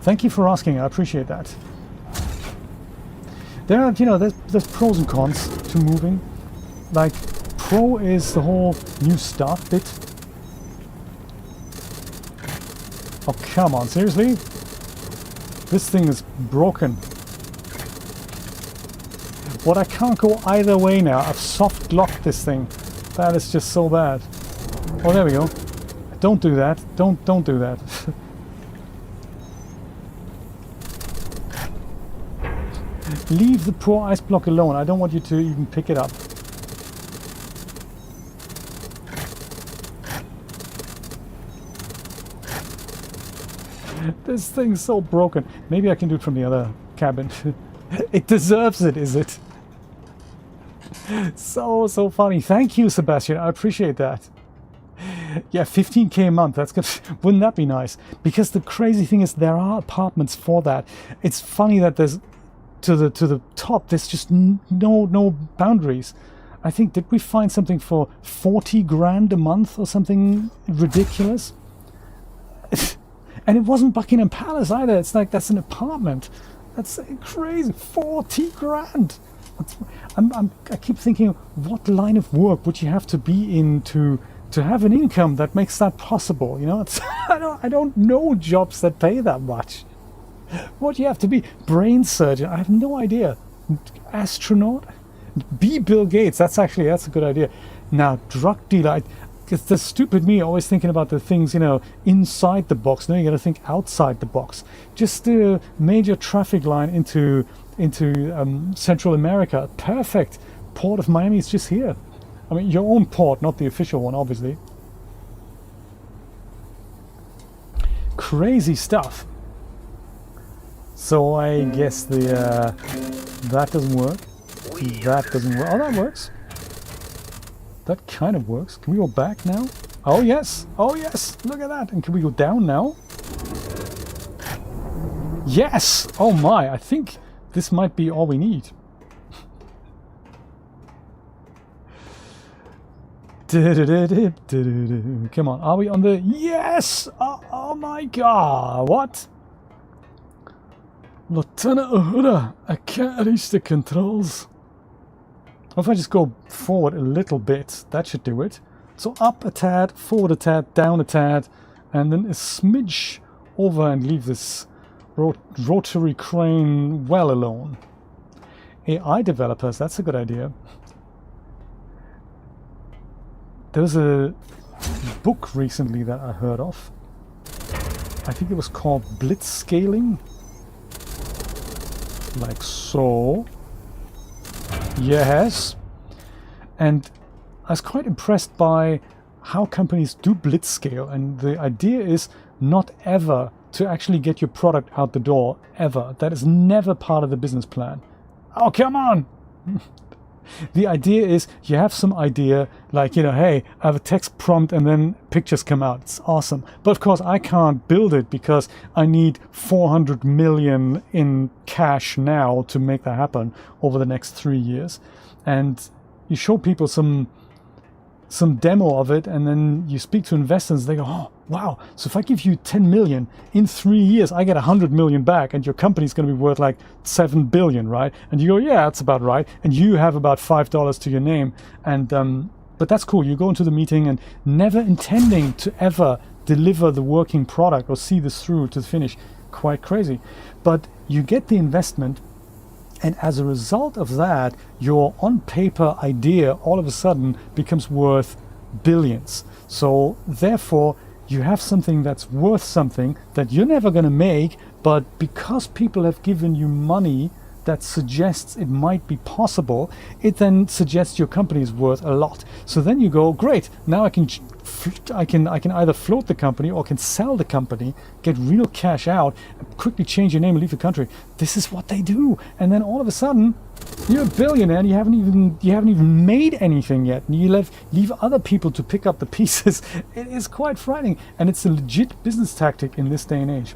Thank you for asking. I appreciate that. There are, you know, there's pros and cons to moving. Like, pro is the whole new start bit. Oh, come on, seriously? This thing is broken. What, I can't go either way now. I've soft locked this thing. That is just so bad. Oh, there we go. Don't do that. Don't do that. Leave the poor ice block alone. I don't want you to even pick it up. This thing's so broken. Maybe I can do it from the other cabin. It deserves it, is it? So funny. Thank you, Sebastian. I appreciate that. Yeah, 15K a month. That's good. Wouldn't that be nice? Because the crazy thing is, there are apartments for that. It's funny that there's to the top. There's just no boundaries. I think, did we find something for 40 grand a month or something ridiculous? And it wasn't Buckingham Palace either. It's like, that's an apartment. That's crazy. 40 grand. I keep thinking, what line of work would you have to be in to have an income that makes that possible? You know, it's I don't know jobs that pay that much. What do you have to be? Brain surgeon? I have no idea. Astronaut? Be Bill Gates. That's a good idea. Now, drug dealer. It's the stupid me always thinking about the things, you know, inside the box. No, you got to think outside the box. Just a major traffic line into Central America. Perfect. Port of Miami is just here. I mean, your own port, not the official one, obviously. Crazy stuff. So I guess that doesn't work. That doesn't work. Oh, that works. That kind of works. Can we go back now? Oh yes! Oh yes! Look at that! And can we go down now? Yes! Oh my! I think this might be all we need. Come on, are we on the... Yes! Oh my god! What? Lieutenant Uhura, I can't reach the controls. If I just go forward a little bit, that should do it. So up a tad, forward a tad, down a tad, and then a smidge over and leave this rotary crane well alone. AI developers, that's a good idea. There was a book recently that I heard of. I think it was called Blitzscaling. Like so. Yes. And I was quite impressed by how companies do blitzscale. And the idea is not ever to actually get your product out the door, ever. That is never part of the business plan. Oh, come on! The idea is you have some idea, like, you know, hey, I have a text prompt and then pictures come out. It's awesome. But of course, I can't build it because I need 400 million in cash now to make that happen over the next 3 years. And you show people some demo of it, and then you speak to investors, they go, oh, wow, so if I give you 10 million, in 3 years, I get 100 million back, and your company's going to be worth like 7 billion, right? And you go, yeah, that's about right. And you have about $5 to your name. And, but that's cool. You go into the meeting and never intending to ever deliver the working product or see this through to the finish. Quite crazy. But you get the investment, and as a result of that, your on-paper idea all of a sudden becomes worth billions. So therefore, you have something that's worth something that you're never going to make, but because people have given you money that suggests it might be possible, it then suggests your company is worth a lot. So then you go, great, now I can either float the company or can sell the company, get real cash out, quickly change your name and leave the country. This is what they do. And then all of a sudden, you're a billionaire and you haven't even made anything yet. And you leave other people to pick up the pieces. It is quite frightening. And it's a legit business tactic in this day and age.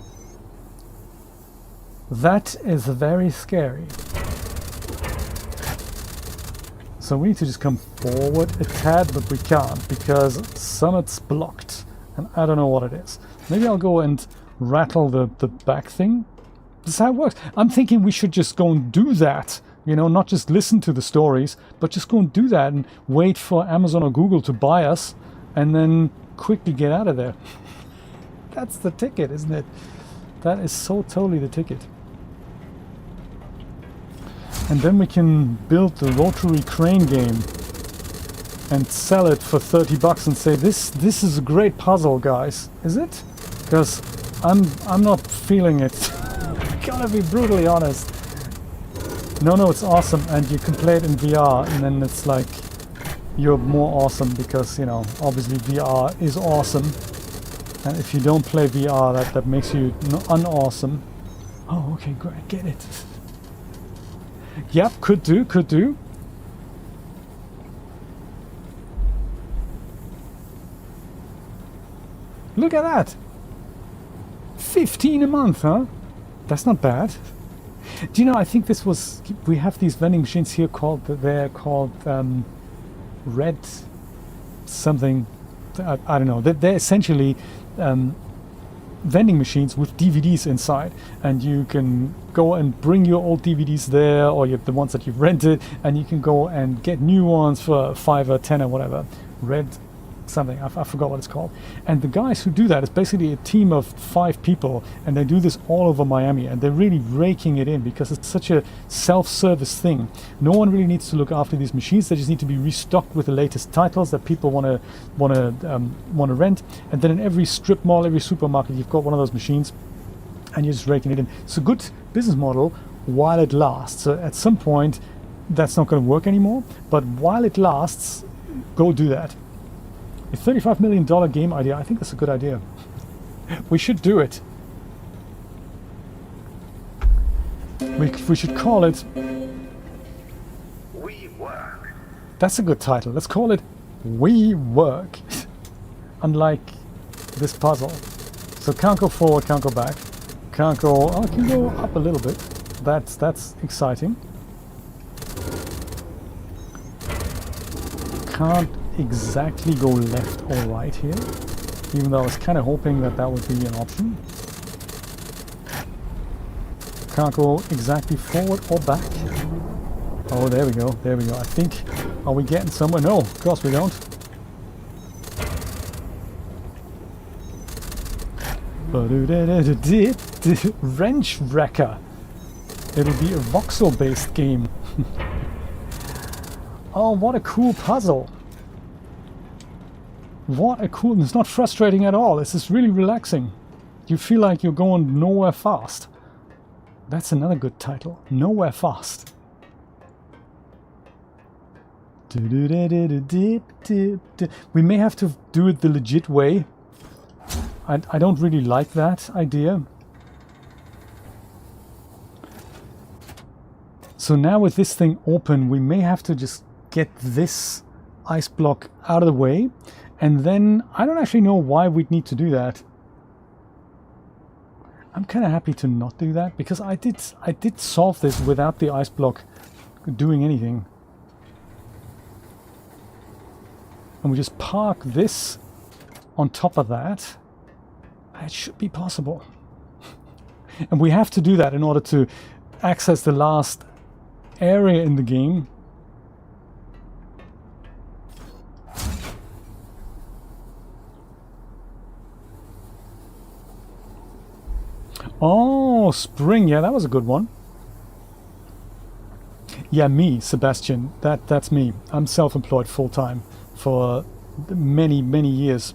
That is very scary. So we need to just come forward a tad, but we can't because Summit's blocked. And I don't know what it is. Maybe I'll go and rattle the back thing. This is how it works. I'm thinking we should just go and do that. You know, not just listen to the stories, but just go and do that and wait for Amazon or Google to buy us and then quickly get out of there. That's the ticket, isn't it? That is so totally the ticket. And then we can build the rotary crane game and sell it for 30 bucks and say, this is a great puzzle, guys. Is it? Because I'm not feeling it. Gotta be brutally honest. No, it's awesome, and you can play it in VR, and then it's like you're more awesome because, you know, obviously VR is awesome. And if you don't play VR, that makes you unawesome. Oh, okay, great, get it. Yep, could do. Look at that. 15 a month, huh? That's not bad. Do you know, I think this was... We have these vending machines here called... They're called Red... something... I don't know. They're essentially vending machines with DVDs inside. And you can go and bring your old DVDs there, or the ones that you've rented, and you can go and get new ones for 5 or 10 or whatever. Red... something, I forgot what it's called. And the guys who do that is basically a team of 5 people, and they do this all over Miami, and they're really raking it in because it's such a self-service thing. No one really needs to look after these machines. They just need to be restocked with the latest titles that people want to rent. And then in every strip mall, every supermarket, you've got one of those machines, and you're just raking it in. It's a good business model while it lasts. So at some point, that's not going to work anymore. But while it lasts, go do that. A $35 million game idea, I think that's a good idea. We should do it. We should call it... We work. That's a good title. Let's call it We Work. Unlike this puzzle. So can't go forward, can't go back. Can't go... Oh, I can go up a little bit. That's exciting. Can't exactly go left or right here, even though I was kind of hoping that that would be an option. Can't go exactly forward or back. Oh, there we go, there we go. I think, are we getting somewhere? No, of course we don't. Wrench Wrecker. It'll be a voxel based game. Oh, what a cool puzzle. What a cool... It's not frustrating at all. It's just really relaxing. You feel like you're going nowhere fast. That's another good title. Nowhere Fast. We may have to do it the legit way. I don't really like that idea. So now with this thing open, we may have to just get this ice block out of the way. And then, I don't actually know why we'd need to do that. I'm kind of happy to not do that, because I did solve this without the ice block doing anything. And we just park this on top of that. It should be possible. And we have to do that in order to access the last area in the game. Oh, spring. Yeah, that was a good one. Yeah, me, Sebastian. That's me. I'm self-employed full-time for many, many years.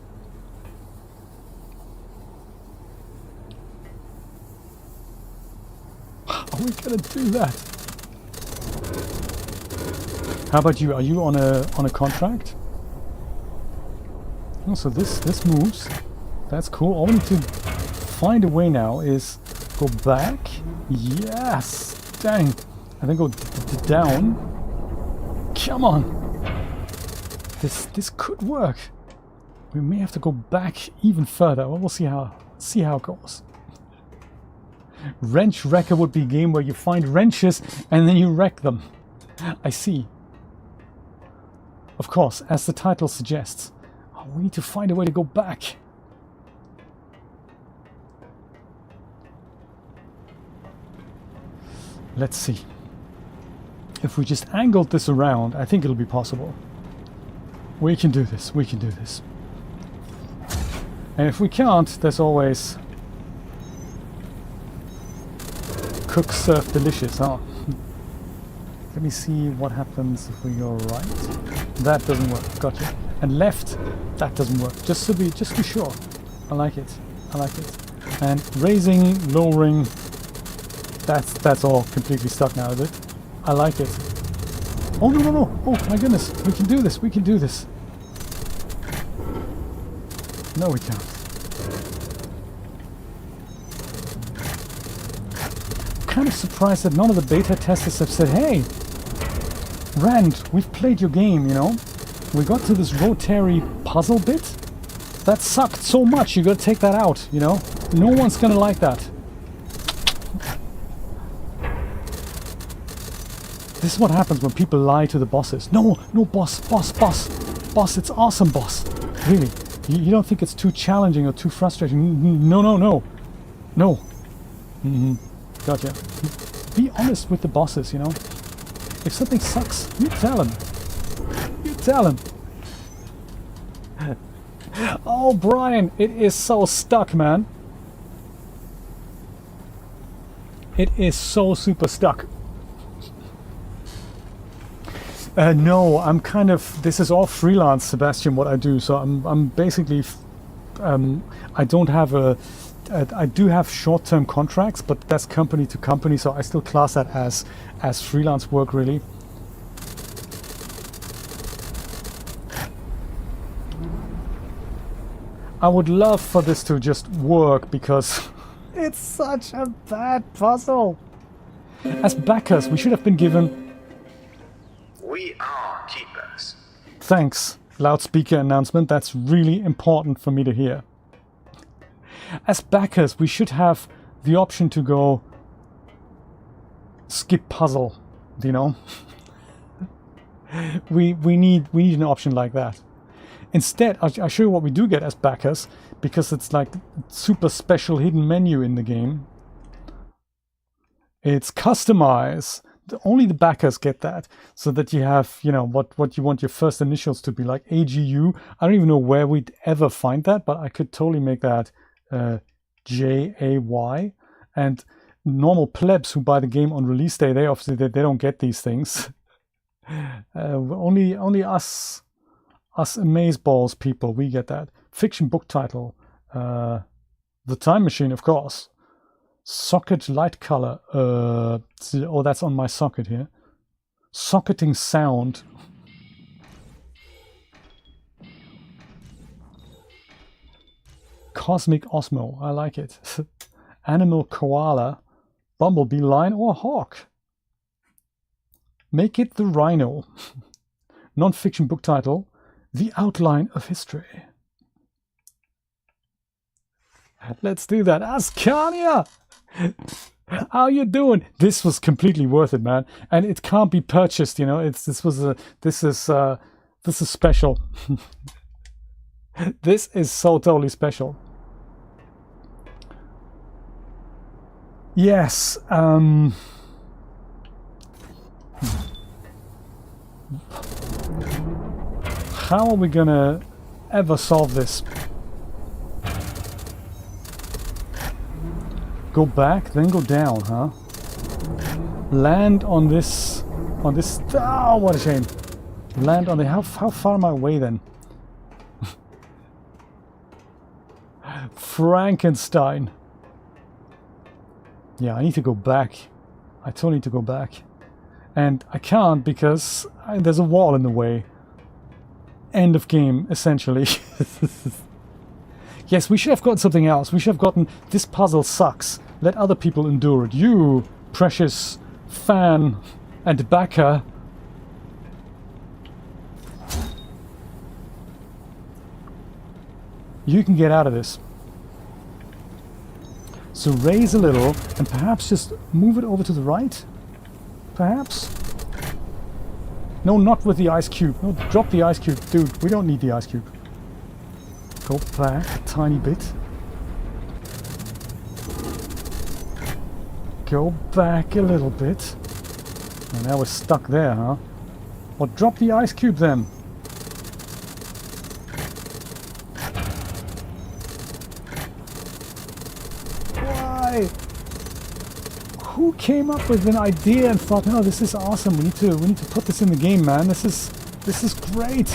Are we gonna do that? How about you? Are you on a contract? Oh, so this moves. That's cool. All we need to find a way now is go back. Yes! Dang. And then go down. Come on! This could work. We may have to go back even further. Well, we'll see how it goes. Wrench Wrecker would be a game where you find wrenches and then you wreck them. I see. Of course, as the title suggests. Oh, we need to find a way to go back. Let's see. If we just angled this around, I think it'll be possible. We can do this. We can do this. And if we can't, there's always cook, serve, delicious, huh? Let me see what happens if we go right. That doesn't work. Gotcha. And left, that doesn't work. Just to be sure. I like it. I like it. And raising, lowering. That's all completely stuck now, is it? I like it. Oh no no no! Oh my goodness! We can do this! We can do this! No, we can't. I'm kind of surprised that none of the beta testers have said, "Hey, Rand, we've played your game, you know. We got to this rotary puzzle bit, That sucked so much, you gotta take that out, you know? No one's gonna like that. This is what happens when people lie to the bosses. No, no, boss, it's awesome, boss. Really, you don't think it's too challenging or too frustrating? No. No. Gotcha. Be honest with the bosses, you know? If something sucks, you tell them. You tell them. Oh, Brian, it is so stuck, man. It is so super stuck. No, I'm kind of... This is all freelance, Sebastian, what I do. So I'm basically... I don't have a... I do have short-term contracts, but that's company to company, so I still class that as freelance work, really. I would love for this to just work, because it's such a bad puzzle. As backers, we should have been given... We are keepers. Thanks, loudspeaker announcement. That's really important for me to hear. As backers, we should have the option to go skip puzzle, you know? we need an option like that. Instead, I'll show you what we do get as backers, because it's like super special hidden menu in the game. It's customize. Only the backers get that, so that you have, you know, what you want your first initials to be, like AGU. I don't even know where we'd ever find that, but I could totally make that JAY. And normal plebs who buy the game on release day, they obviously they don't get these things. Only us amazeballs people, we get that. Fiction book title, The Time Machine, of course. Socket light color. Oh, that's on my socket here. Socketing sound. Cosmic Osmo. I like it. Animal koala. Bumblebee, lion, or hawk. Make it the rhino. Non-fiction book title. The Outline of History. Let's do that. Ascania! How you doing? This was completely worth it, man, and it can't be purchased. You know, this is special. This is so totally special. Yes. How are we gonna ever solve this? Go back, then go down, huh? Land on this... Oh, what a shame. Land on the... How far am I away then? Frankenstein. Yeah, I need to go back. I totally need to go back. And I can't because there's a wall in the way. End of game, essentially. Yes, we should have gotten something else. We should have gotten, this puzzle sucks. Let other people endure it. You, precious fan and backer. You can get out of this. So raise a little and perhaps just move it over to the right. Perhaps? No, not with the ice cube. No, drop the ice cube. Dude, we don't need the ice cube. Go back a tiny bit. Go back a little bit. And now we're stuck there, huh? Well, drop the ice cube then. Why? Who came up with an idea and thought, no, this is awesome. We need to put this in the game, man. This is great.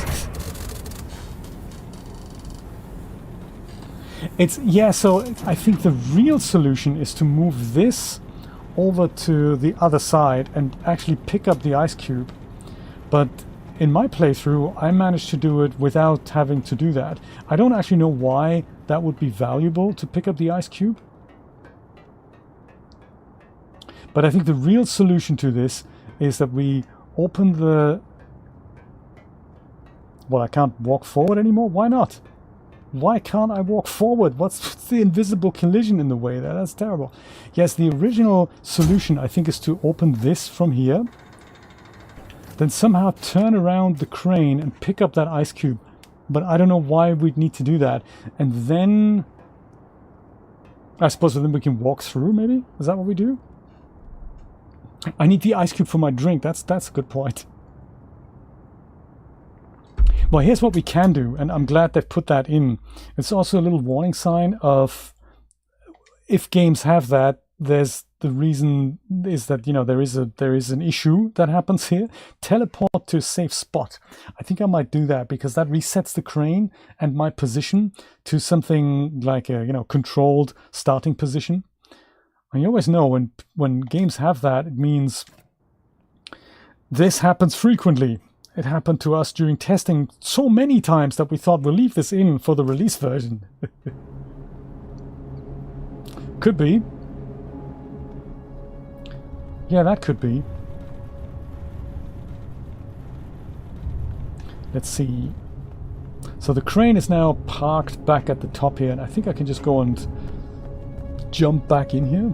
So I think the real solution is to move this over to the other side and actually pick up the ice cube. But in my playthrough, I managed to do it without having to do that. I don't actually know why that would be valuable to pick up the ice cube. But I think the real solution to this is that we open the... Well, I can't walk forward anymore? Why not? Why can't I walk forward? What's the invisible collision in the way there? That's terrible. Yes, the original solution, I think, is to open this from here. Then somehow turn around the crane and pick up that ice cube. But I don't know why we'd need to do that. And then... I suppose then we can walk through, maybe? Is that what we do? I need the ice cube for my drink. That's a good point. Well, here's what we can do, and I'm glad they've put that in. It's also a little warning sign of if games have that, there's the reason is that, you know, there is an issue that happens here. Teleport to a safe spot. I think I might do that because that resets the crane and my position to something like a, you know, controlled starting position. And you always know when games have that, it means this happens frequently. It happened to us during testing so many times that we thought we'll leave this in for the release version. Could be. Yeah, that could be. Let's see. So the crane is now parked back at the top here, and I think I can just go and jump back in here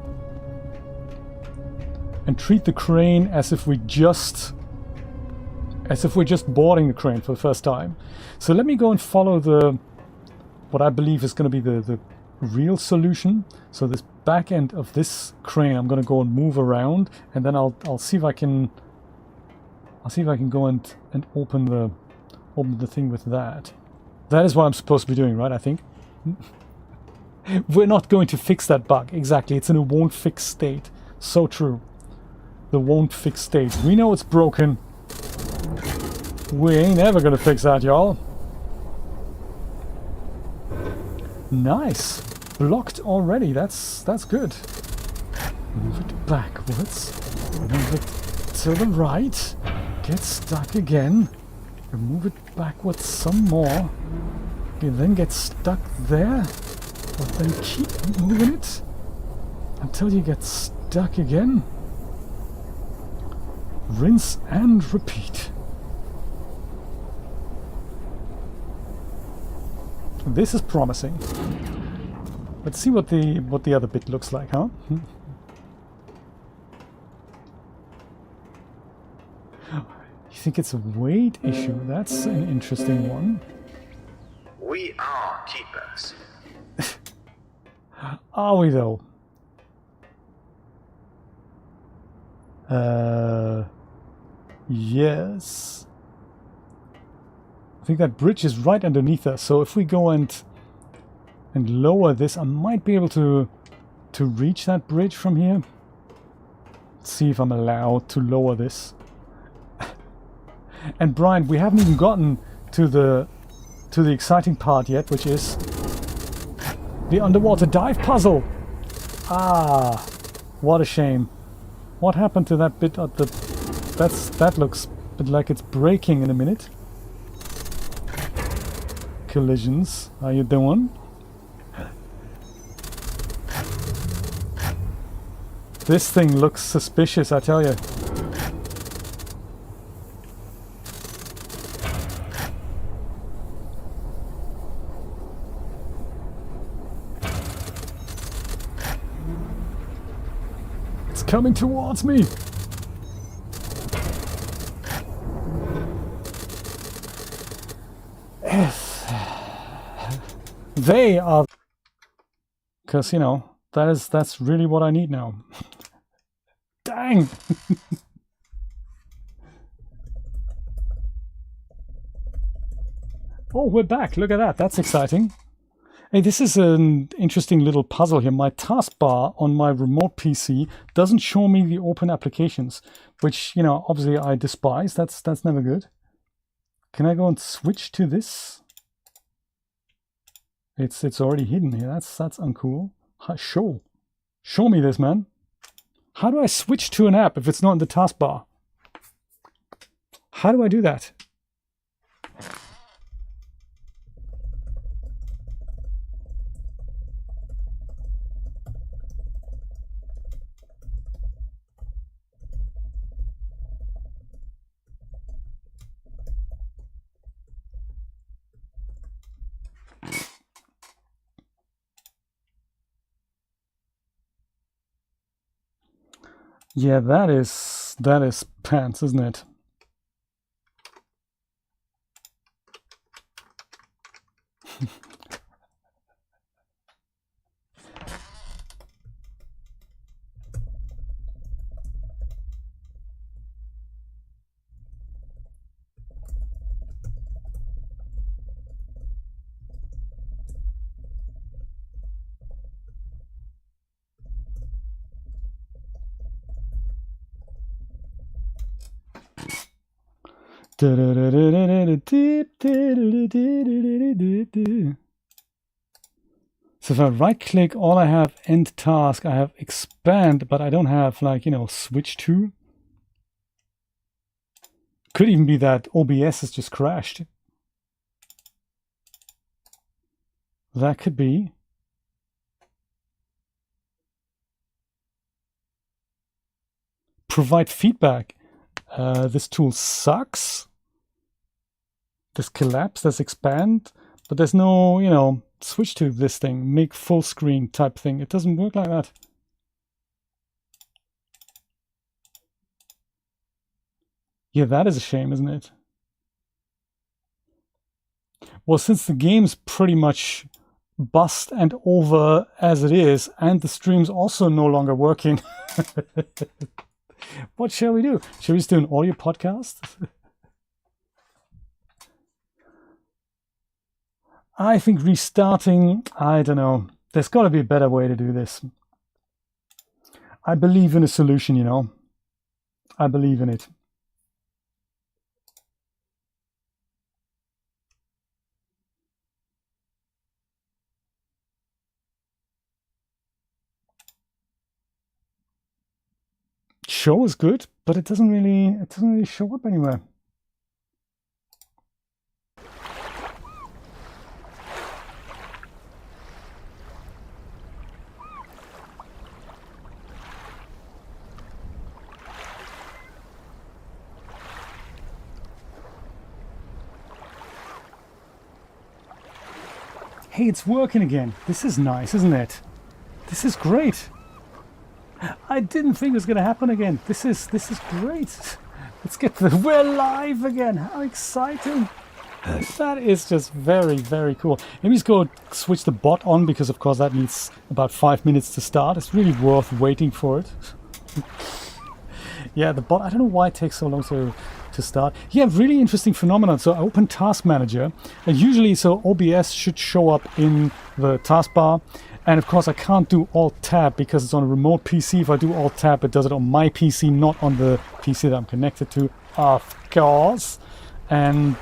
and treat the crane as if we're just boarding the crane for the first time. So let me go and follow what I believe is going to be the real solution. So this back end of this crane, I'm going to go and move around, and then I'll see if I can go and open the thing with that. That is what I'm supposed to be doing, right? I think. We're not going to fix that bug. Exactly. It's in a won't fix state. So true. The won't fix state. We know it's broken. We ain't ever gonna fix that, y'all. Nice. Blocked already. That's good. Move it backwards. Move it to the right. Get stuck again. Move it backwards some more. You then get stuck there. But then keep moving it until you get stuck again. Rinse and repeat. This is promising. Let's see what the other bit looks like, huh? You think it's a weight issue? That's an interesting one. We are keepers. Are we though? Yes. I think that bridge is right underneath us, so if we go and lower this, I might be able to reach that bridge from here. Let's see if I'm allowed to lower this. And Brian, we haven't even gotten to the exciting part yet, which is the underwater dive puzzle. Ah, what a shame. What happened to that bit at the... That looks a bit like it's breaking in a minute. Collisions, how you doing? This thing looks suspicious, I tell you. It's coming towards me. They are, because you know that's really what I need now. Dang. Oh, we're back. Look at that. That's exciting. Hey, this is an interesting little puzzle here. My taskbar on my remote PC doesn't show me the open applications, which, you know, obviously I despise. That's never good. Can I go and switch to this? It's already hidden here. That's uncool. Show me this, man. How do I switch to an app if it's not in the taskbar? How do I do that? Yeah, that is pants, isn't it? So if I right click, all I have end task, I have expand, but I don't have like, switch to. Could even be that OBS has just crashed. That could be. Provide feedback. This tool sucks. This collapse, this expand, but there's no, switch to this thing, make full screen type thing. It doesn't work like that. Yeah, that is a shame, isn't it? Well, since the game's pretty much bust and over as it is, and the stream's also no longer working, what shall we do? Shall we just do an audio podcast? I think restarting, I don't know. There's got to be a better way to do this. I believe in a solution, I believe in it. Show is good, but it doesn't really show up anywhere. Hey, it's working again. This is nice, isn't it? This is great. I didn't think it was going to happen again. This is great. Let's get we're live again. How exciting. That is just very, very cool. Let me just go switch the bot on, because of course that needs about 5 minutes to start. It's really worth waiting for it. Yeah, the bot, I don't know why it takes so long to start. Yeah, really interesting phenomenon. So I open Task Manager, and usually OBS should show up in the taskbar. And of course I can't do Alt-Tab because it's on a remote PC. If I do Alt-Tab, it does it on my PC, not on the PC that I'm connected to, of course. And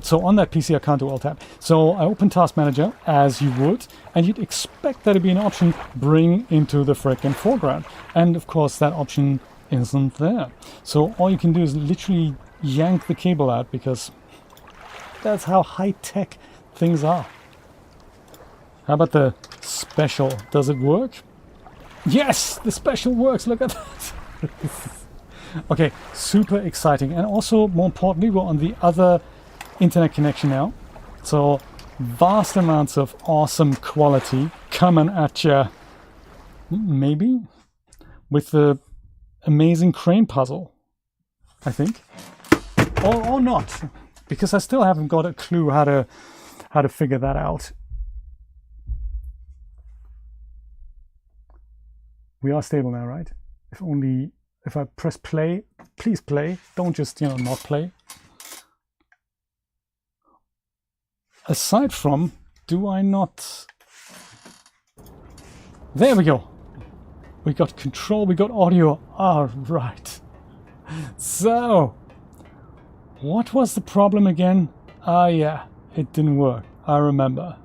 so on that PC I can't do Alt-Tab. So I open Task Manager, as you would, and you'd expect that to be an option, bring into the frickin' foreground. And of course that option isn't there. So all you can do is literally yank the cable out, because that's how high-tech things are. How about the special? Does it work? Yes, the special works. Look at that. Okay, super exciting. And also, more importantly, we're on the other internet connection now. So vast amounts of awesome quality coming at you. Maybe with the amazing crane puzzle, I think. Or not, because I still haven't got a clue how to figure that out. We are stable now, right? If I press play, please play. Don't just, not play. Aside from, do I not? There we go. We got control, we got audio. All right. So, what was the problem again? Ah, yeah, it didn't work. I remember.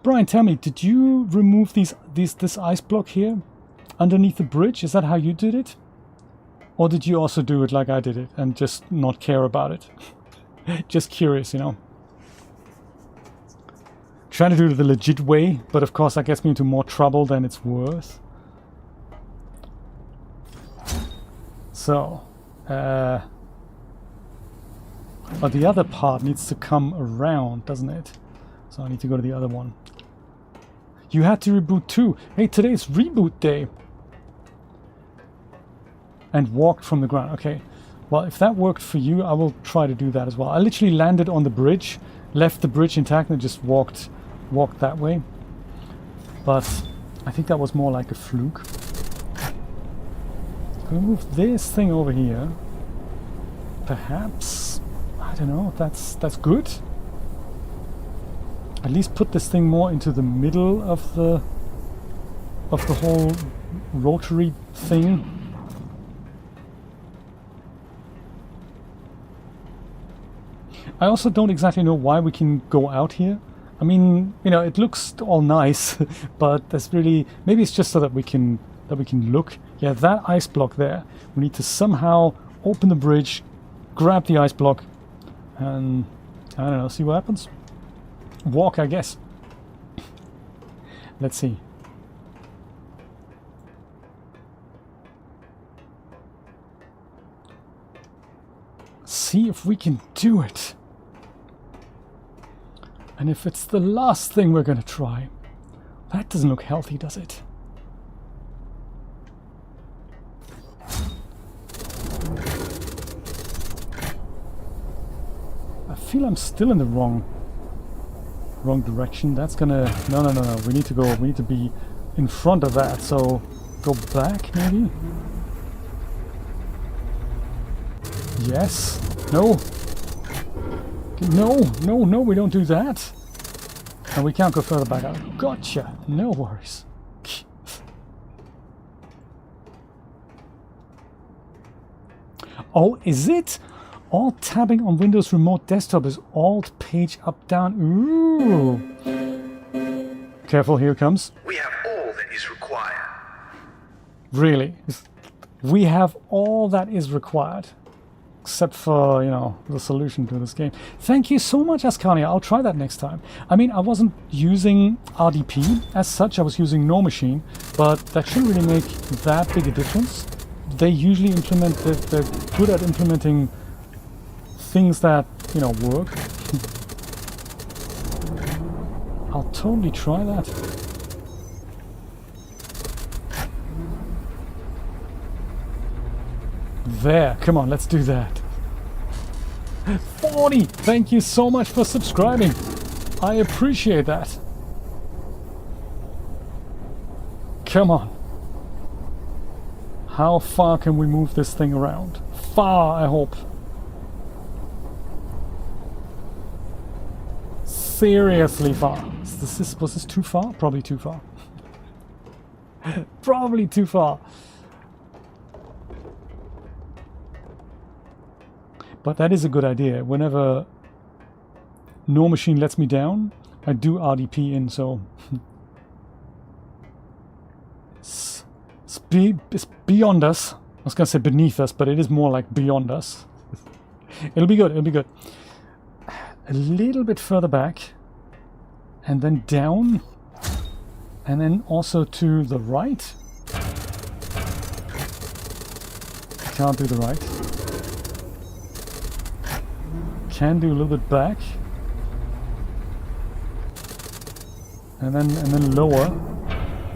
Brian, tell me, did you remove this ice block here underneath the bridge? Is that how you did it? Or did you also do it like I did it and just not care about it? Just curious, Trying to do it the legit way, but of course that gets me into more trouble than it's worth. So, but the other part needs to come around, doesn't it? So I need to go to the other one. You had to reboot too. Hey, today's reboot day. And walked from the ground. Okay. Well, if that worked for you, I will try to do that as well. I literally landed on the bridge, left the bridge intact, and just walked that way. But I think that was more like a fluke. I'm gonna move this thing over here. Perhaps, I don't know, that's good. At least put this thing more into the middle of the whole rotary thing. I also don't exactly know why we can go out here. I mean, you know, it looks all nice, but there's really, maybe it's just so that we can look. Yeah, that ice block there. We need to somehow open the bridge, grab the ice block, and I don't know, see what happens. Walk, I guess. Let's see. See if we can do it. And if it's the last thing we're gonna try, that doesn't look healthy, does it? I feel I'm still in the wrong direction. That's gonna... No. We need to go... We need to be in front of that. So go back, maybe? Yes. No. No, we don't do that. And we can't go further back out. Gotcha. No worries. Oh, is it? Alt tabbing on Windows Remote Desktop is Alt page up down. Ooh. Careful, here it comes. We have all that is required. Really? We have all that is required. Except for, you know, the solution to this game. Thank you so much, Ascania. I'll try that next time. I mean, I wasn't using RDP as such. I was using No Machine, but that shouldn't really make that big a difference. They usually implement... They're good at implementing things that, you know, work. I'll totally try that. There, come on, let's do that. 40! Thank you so much for subscribing. I appreciate that. Come on. How far can we move this thing around? Far, I hope. Seriously far. Was this too far? Probably too far. Probably too far. But that is a good idea. Whenever No Machine lets me down, I do RDP in, so... it's beyond us. I was going to say beneath us, but it is more like beyond us. It'll be good, it'll be good. A little bit further back. And then down. And then also to the right. Can't do the right. Can do a little bit back. And then lower.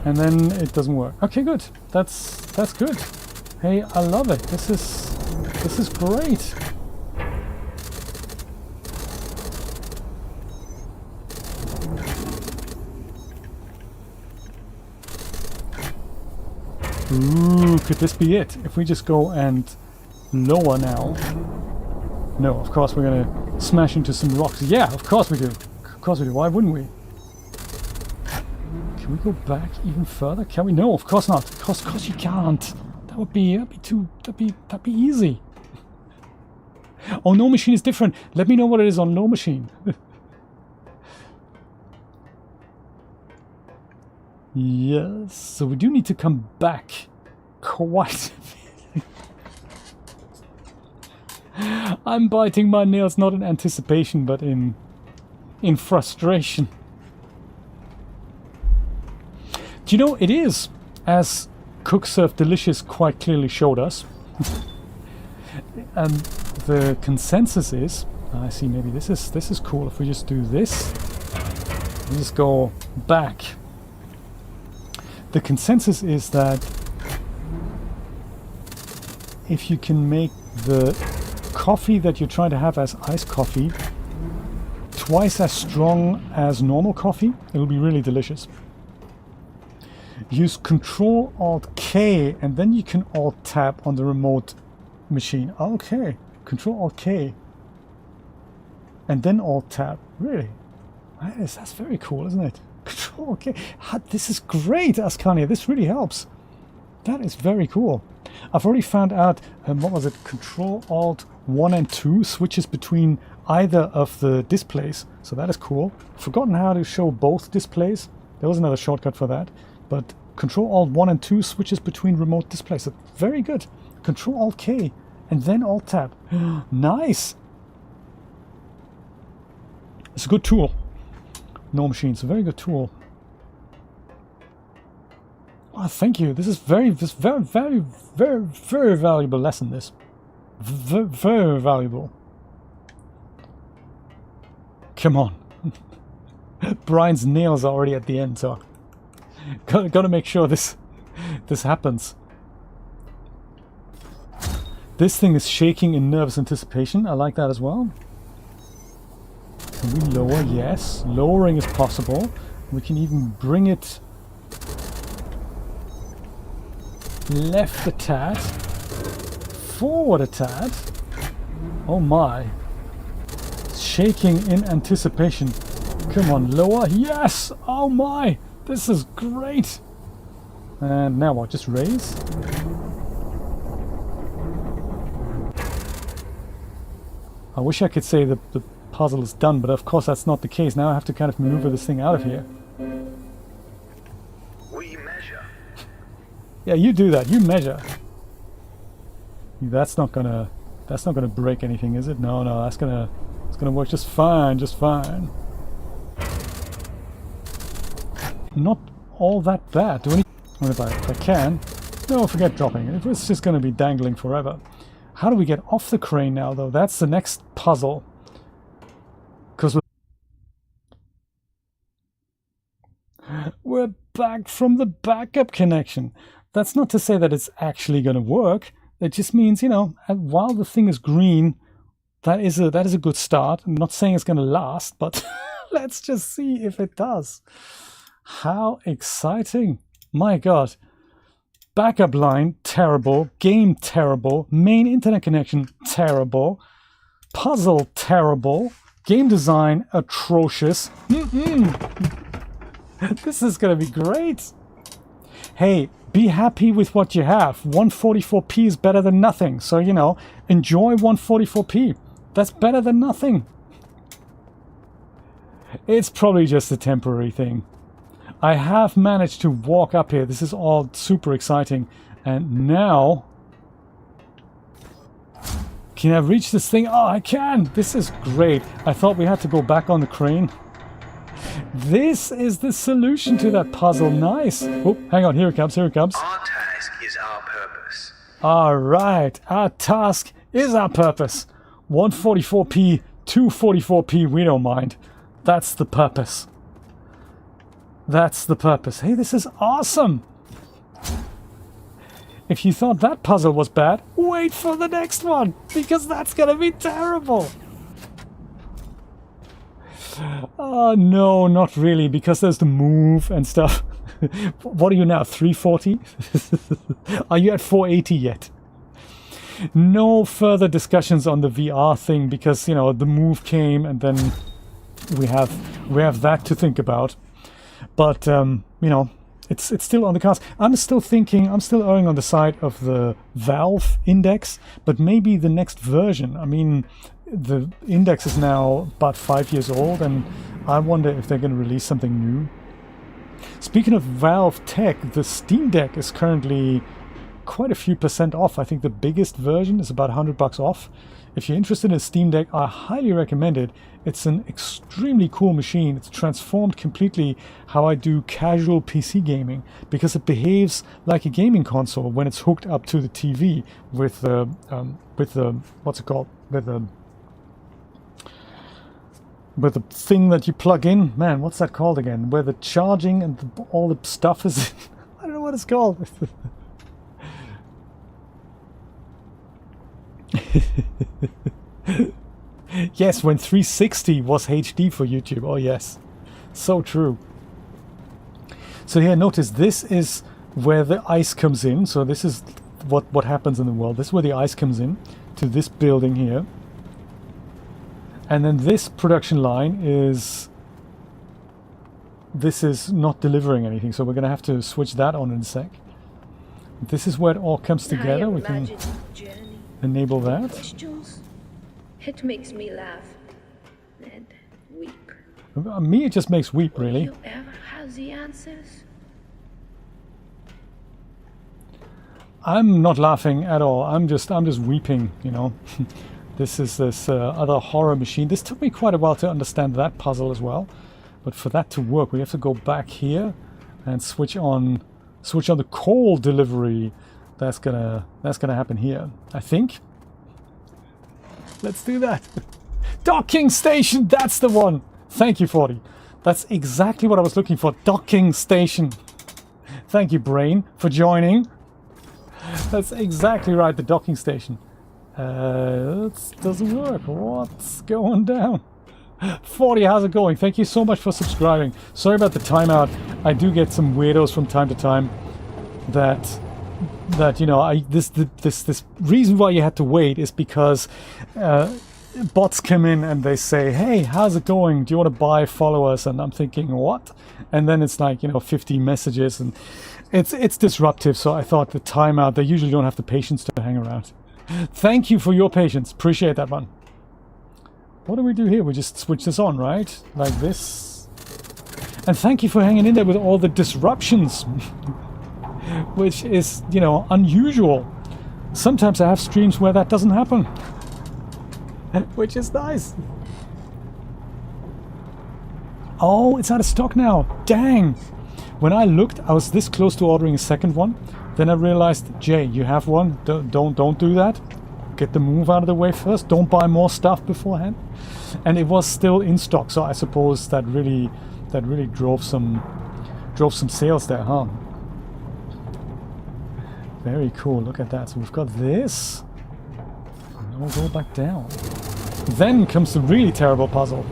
And then it doesn't work. Okay, good. That's good. Hey, I love it. This is great. Ooh, could this be it? If we just go and lower now. No, of course we're gonna smash into some rocks. Yeah, of course we do. Of course we do. Why wouldn't we? Can we go back even further? Can we? No, of course not. Of course you can't. That'd be easy. Oh, No Machine is different. Let me know what it is on No Machine. Yes, so we do need to come back quite a bit. I'm biting my nails not in anticipation, but in frustration. Do you know, it is, as Cook Serve Delicious quite clearly showed us, and the consensus is, I see, maybe this is cool if we just do this, we just go back The consensus is that if you can make the coffee that you're trying to have as iced coffee twice as strong as normal coffee, it'll be really delicious. Use Control Alt K and then you can Alt Tab on the remote machine. Okay, Control Alt K and then Alt Tab. Really? That's very cool, isn't it? Control Alt K. This is great, Ascania. This really helps. That is very cool. I've already found out, what was it? Control Alt 1 and 2 switches between either of the displays. So that is cool. I've forgotten how to show both displays. There was another shortcut for that. But Control Alt 1 and 2 switches between remote displays. So very good. Control Alt K and then Alt Tab. Nice. It's a good tool. No Machine's a very good tool. Oh, thank you. This is very valuable lesson. This very valuable. Come on. Brian's nails are already at the end, so gotta make sure this happens. This thing is shaking in nervous anticipation. I like that as well. Can we lower? Yes. Lowering is possible. We can even bring it left a tad, forward a tad. Oh my. Shaking in anticipation. Come on, lower. Yes! Oh my! This is great! And now what? Just raise? I wish I could say the puzzle is done, but of course that's not the case. Now I have to kind of maneuver this thing out of here. We measure. Yeah, you do that. You measure. That's not gonna break anything, is it? No, it's gonna work just fine, just fine. Not all that bad. Do I need, if I can. No, forget dropping it. It's just gonna be dangling forever. How do we get off the crane now, though? That's the next puzzle. Because we're back from the backup connection. That's not to say that it's actually going to work. It just means, you know, while the thing is green, that is a good start. I'm not saying it's going to last, but let's just see if it does. How exciting. My God. Backup line, terrible. Game, terrible. Main internet connection, terrible. Puzzle, terrible. Game design, atrocious. This is going to be great. Hey, be happy with what you have. 144p is better than nothing. So, you know, enjoy 144p. That's better than nothing. It's probably just a temporary thing. I have managed to walk up here. This is all super exciting. And now... Can I reach this thing? Oh, I can! This is great. I thought we had to go back on the crane. This is the solution to that puzzle. Nice. Oh, hang on. Here it comes. Here it comes. Our task is our purpose. All right. Our task is our purpose. 144p, 244p, we don't mind. That's the purpose. That's the purpose. Hey, this is awesome. If you thought that puzzle was bad, wait for the next one, because that's going to be terrible. Oh, no, not really, because there's the move and stuff. What are you now, 340? Are you at 480 yet? No further discussions on the VR thing, because, you know, the move came and then we have that to think about. But, you know, it's still on the cards. I'm still erring on the side of the Valve index, but maybe the next version. I mean, the index is now about 5 years old, and I wonder if they're going to release something new. Speaking of Valve tech, the Steam Deck is currently quite a few % off. I think the biggest version is about $100 off. If you're interested in a Steam Deck, I highly recommend it. It's an extremely cool machine. It's transformed completely how I do casual PC gaming, because it behaves like a gaming console when it's hooked up to the TV with the what's it called, with the thing that you plug in. Man, what's that called again? Where the charging and all the stuff is. what it's called. Yes, when 360 was HD for YouTube. Oh yes, so true. So here, notice this is where the ice comes in. So this is what happens in the world. This is where the ice comes in to this building here. And then this production line is... This is not delivering anything, so we're going to have to switch that on in a sec. This is where it all comes together. We can enable that. Questions? It makes me laugh and weep. Me, it just makes weep, really. You ever have the answers? I'm not laughing at all. I'm just weeping, you know. This is this other horror machine. This took me quite a while to understand that puzzle as well. But for that to work, we have to go back here and switch on the coal delivery. That's gonna happen here, I think. Let's do that. Docking station, that's the one. Thank you, 40. That's exactly what I was looking for. Docking station. Thank you, brain, for joining. That's exactly right, the docking station. That doesn't work. What's going down? 40, how's it going? Thank you so much for subscribing. Sorry about the timeout. I do get some weirdos from time to time that you know, this reason why you had to wait is because bots come in and they say, hey, how's it going? Do you want to buy, follow us? And I'm thinking, what? And then it's like, you know, 50 messages, and it's disruptive. So I thought the timeout, they usually don't have the patience to hang around. Thank you for your patience. Appreciate that one. What do we do here? We just switch this on, right? Like this. And thank you for hanging in there with all the disruptions. Which is, you know, unusual. Sometimes I have streams where that doesn't happen. Which is nice. Oh, it's out of stock now. Dang. When I looked, I was this close to ordering a second one. Then I realized, Jay, you have one. Don't do that. Get the move out of the way first. Don't buy more stuff beforehand. And it was still in stock, so I suppose that really drove some sales there, huh? Very cool. Look at that. So we've got this. And we'll go back down. Then comes the really terrible puzzle.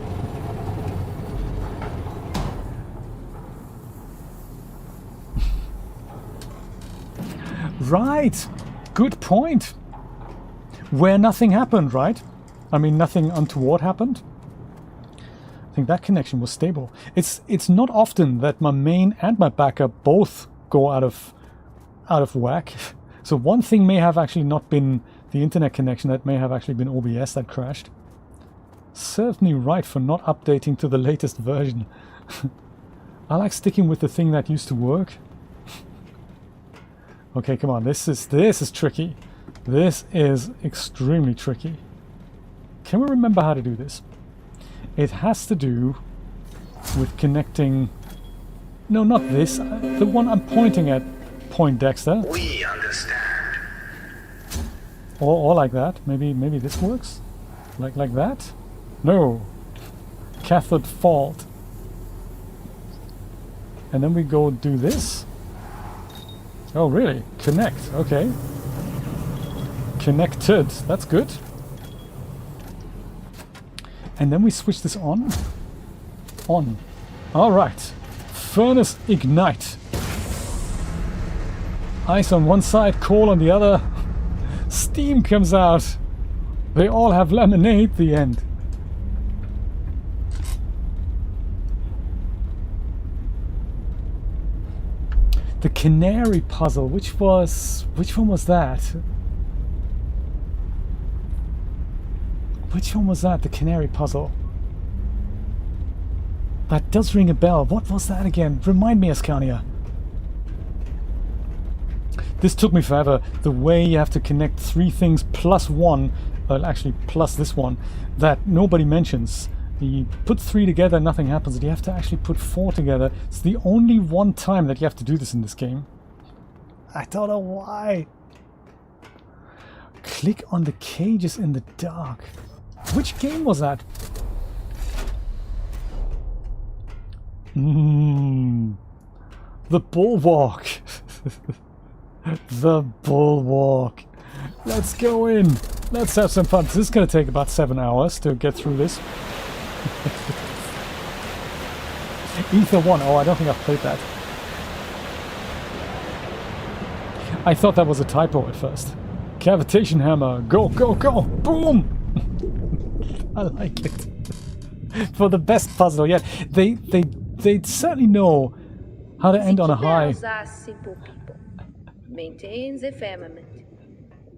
Right. Good point. Where nothing happened, right? I mean, nothing untoward happened. I think that connection was stable. It's not often that my main and my backup both go out of whack. So one thing may have actually not been the internet connection, that may have actually been OBS that crashed. Served me right for not updating to the latest version. I like sticking with the thing that used to work. Okay, come on, this is tricky. This is extremely tricky. Can we remember how to do this? It has to do with connecting... No, not this. The one I'm pointing at. Point Dexter. We understand. Or like that. Maybe this works? Like that? No. Cathode fault. And then we go do this. Oh, really? Connect. Okay. Connected. That's good. And then we switch this on. On. All right. Furnace ignite. Ice on one side, coal on the other. Steam comes out. They all have lemonade at the end. The canary puzzle, which one was that? Which one was that, the canary puzzle? That does ring a bell. What was that again? Remind me, Ascania. This took me forever. The way you have to connect 3 things plus 1, actually plus this one, that nobody mentions. You put 3 together, nothing happens. And you have to actually put 4 together. It's the only one time that you have to do this in this game. I don't know why. Click on the cages in the dark. Which game was that? The Bulwark. The bulwark. Let's go in. Let's have some fun. This is going to take about 7 hours to get through this. Ether 1. Oh, I don't think I've played that. I thought that was a typo at first. Cavitation hammer. Go, go, go. Boom. I like it. For the best puzzle yet. They certainly know how to end on a high. Are simple people. Maintain the firmament.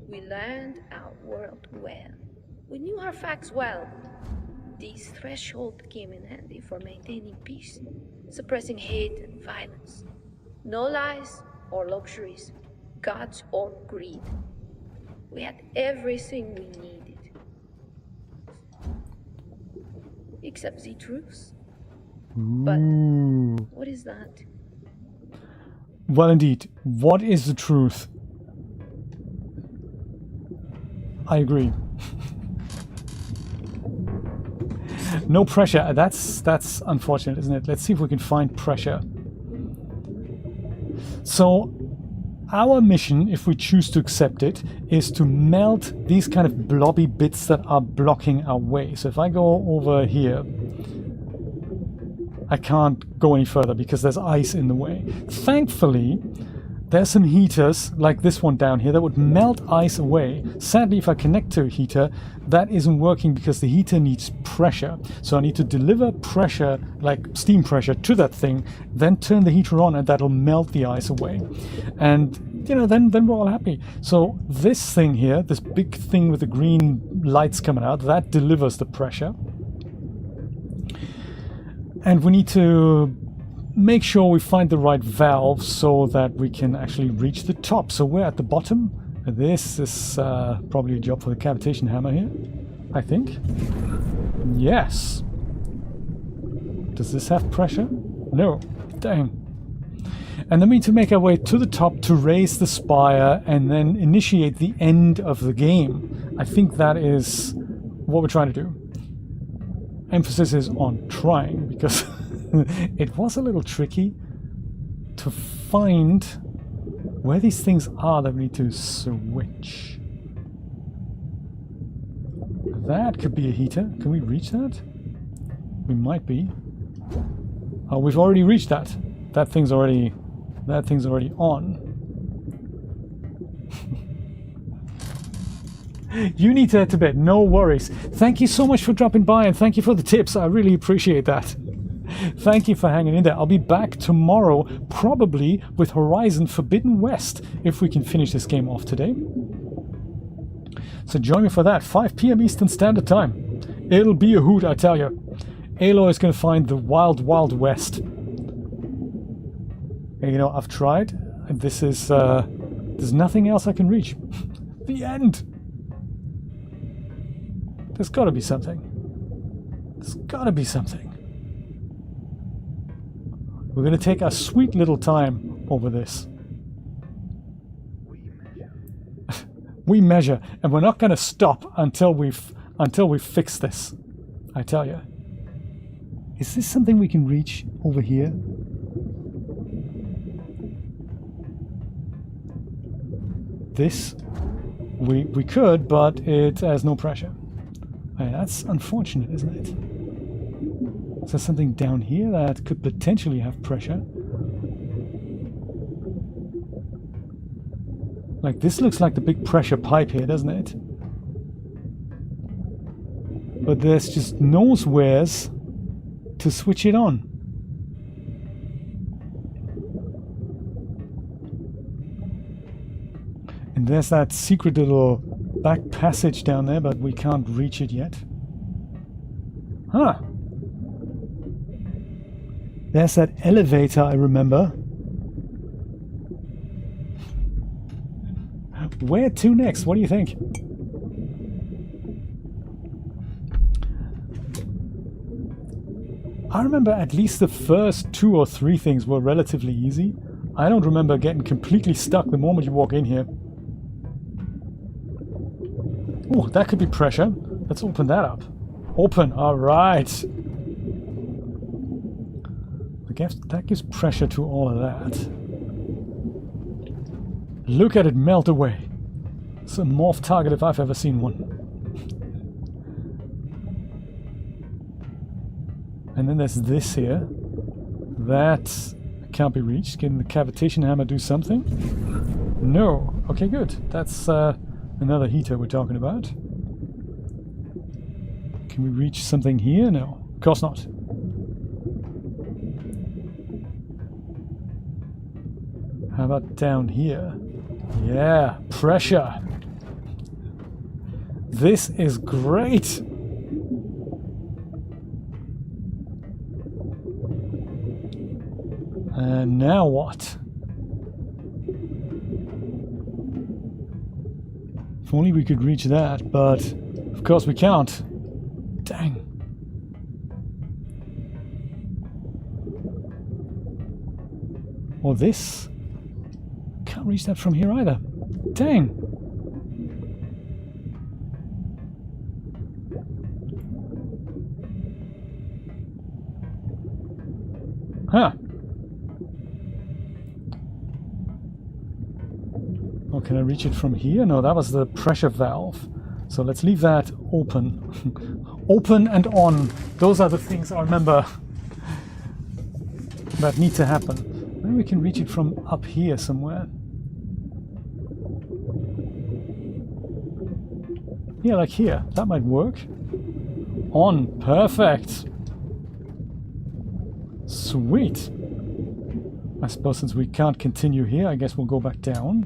We learned our world well. We knew our facts well. These thresholds came in handy for maintaining peace, suppressing hate and violence. No lies or luxuries, gods or greed. We had everything we needed. Except the truth. But what is that? Well, indeed. What is the truth? I agree. No pressure. That's unfortunate, isn't it? Let's see if we can find pressure. So, our mission, if we choose to accept it, is to melt these kind of blobby bits that are blocking our way. So if I go over here, I can't go any further because there's ice in the way. Thankfully, there's some heaters, like this one down here, that would melt ice away. Sadly, if I connect to a heater, that isn't working because the heater needs pressure. So I need to deliver pressure, like steam pressure, to that thing, then turn the heater on, and that'll melt the ice away. And, you know, then we're all happy. So this thing here, this big thing with the green lights coming out, that delivers the pressure. And we need to make sure we find the right valve so that we can actually reach the top. So we're at the bottom. This is probably a job for the cavitation hammer here, I think. Yes. Does this have pressure? No. Dang. And then we need to make our way to the top to raise the spire and then initiate the end of the game. I think that is what we're trying to do. Emphasis is on trying, because it was a little tricky to find where these things are that we need to switch. That could be a heater. Can we reach that? We might be. Oh, we've already reached that. That thing's already on. You need to head to bed, no worries. Thank you so much for dropping by, and thank you for the tips. I really appreciate that. Thank you for hanging in there. I'll be back tomorrow, probably with Horizon Forbidden West, if we can finish this game off today. So join me for that, 5 p.m. Eastern Standard Time. It'll be a hoot, I tell you. Aloy is going to find the wild, wild west. And, you know, I've tried. This is, there's nothing else I can reach. The end. There's got to be something. There's got to be something. We're going to take our sweet little time over this. We measure, and we're not going to stop until we've fixed this. I tell you. Is this something we can reach over here? This we could, but it has no pressure. That's unfortunate, isn't it? Is there something down here that could potentially have pressure? Like, this looks like the big pressure pipe here, doesn't it? But there's just nowheres to switch it on. And there's that secret little back passage down there, but we can't reach it yet. Huh. There's that elevator, I remember. Where to next? What do you think? I remember at least the first 2 or 3 things were relatively easy. I don't remember getting completely stuck the moment you walk in here. Oh, that could be pressure. Let's open that up. Open, alright. I guess that gives pressure to all of that. Look at it melt away. It's a morph target if I've ever seen one. And then there's this here. That can't be reached. Can the cavitation hammer do something? No. Okay, good. That's another heater we're talking about. Can we reach something here? No. Of course not. How about down here? Yeah, pressure. This is great. And now what? If only we could reach that, but of course we can't. Dang. Or this? Can't reach that from here either. Dang. Huh. Oh, can I reach it from here? No, that was the pressure valve. So let's leave that open. Open and on. Those are the things I remember that need to happen. Maybe we can reach it from up here somewhere. Yeah, like here. That might work. On. Perfect. Sweet. I suppose since we can't continue here, I guess we'll go back down.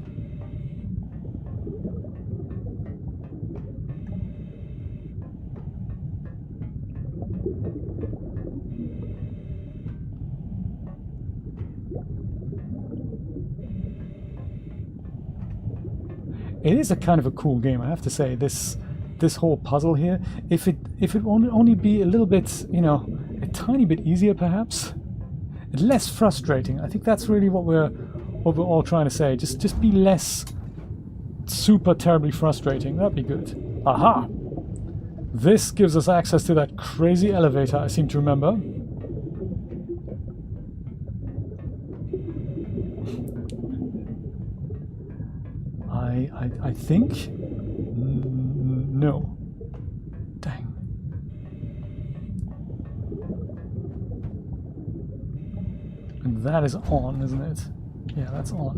It is a kind of a cool game, I have to say. This whole puzzle here, if it only be a little bit, you know, a tiny bit easier perhaps, less frustrating. I think that's really what we're all trying to say. Just be less super terribly frustrating. That'd be good. Aha! This gives us access to that crazy elevator I seem to remember. I think? No. Dang. And that is on, isn't it? Yeah, that's on.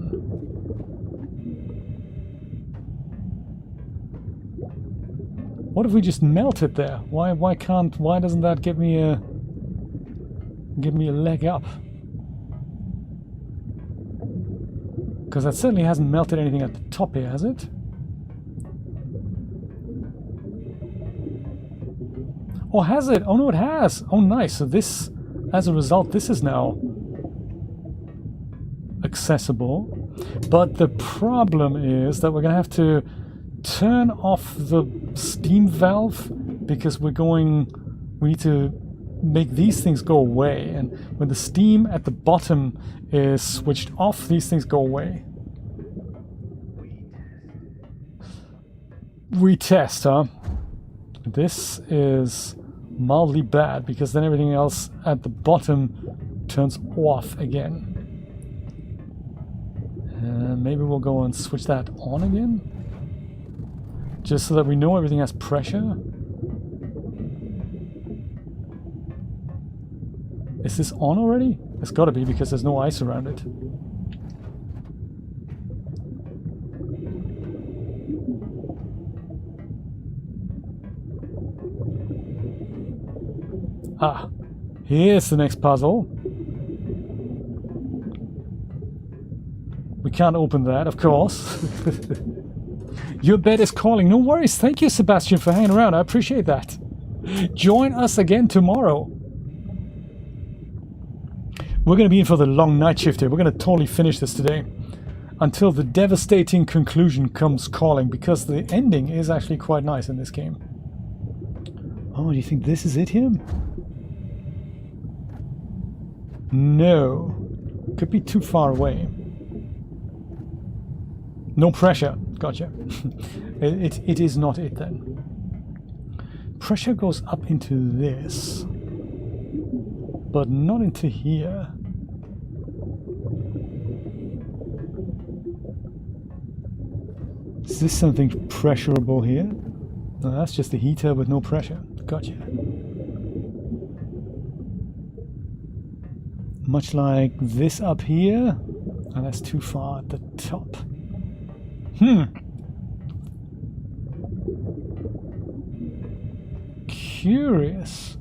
What if we just melt it there? Why doesn't that give me a leg up? Because that certainly hasn't melted anything at the top here, has it? Oh, has it? Oh no, it has! Oh nice, so this, as a result, this is now accessible. But the problem is that we're going to have to turn off the steam valve because we need to make these things go away, and when the steam at the bottom is switched off, these things go away. Retest, huh? This is mildly bad because then everything else at the bottom turns off again. And maybe we'll go and switch that on again, just so that we know everything has pressure. Is this on already? It's got to be because there's no ice around it. Ah, here's the next puzzle. We can't open that, of course. Your bed is calling. No worries. Thank you, Sebastian, for hanging around. I appreciate that. Join us again tomorrow. We're going to be in for the long night shift here. We're going to totally finish this today until the devastating conclusion comes calling, because the ending is actually quite nice in this game. Oh, do you think this is it here? No. Could be too far away. No pressure. Gotcha. It is not it then. Pressure goes up into this, but not into here. Is this something pressurable here? No, that's just a heater with no pressure. Gotcha. Much like this up here. Oh, that's too far at the top. Curious.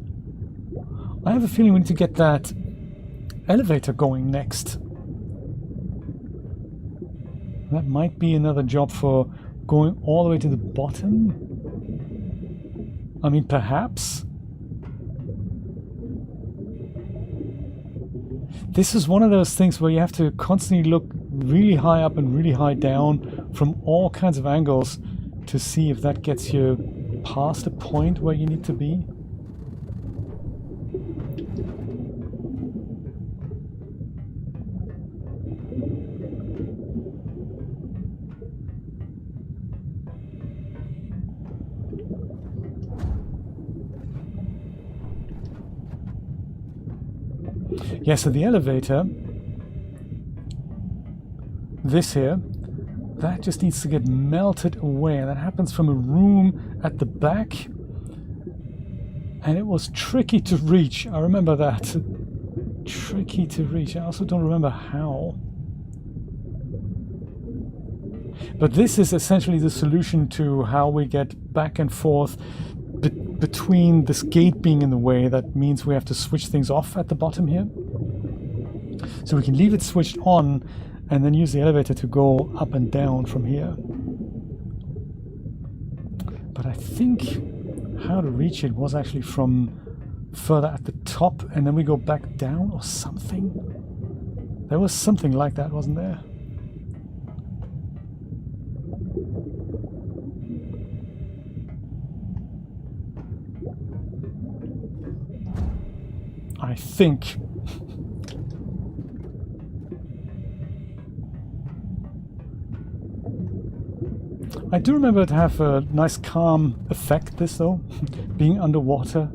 I have a feeling we need to get that elevator going next. That might be another job for going all the way to the bottom. I mean, perhaps. This is one of those things where you have to constantly look really high up and really high down from all kinds of angles to see if that gets you past a point where you need to be. Yeah, so the elevator, this here, that just needs to get melted away. And that happens from a room at the back. And it was tricky to reach. I remember that. Tricky to reach. I also don't remember how. But this is essentially the solution to how we get back and forth between this gate being in the way. That means we have to switch things off at the bottom here. So we can leave it switched on and then use the elevator to go up and down from here. But I think how to reach it was actually from further at the top and then we go back down or something. There was something like that, wasn't there? I think. I do remember it to have a nice calm effect, this though, being underwater.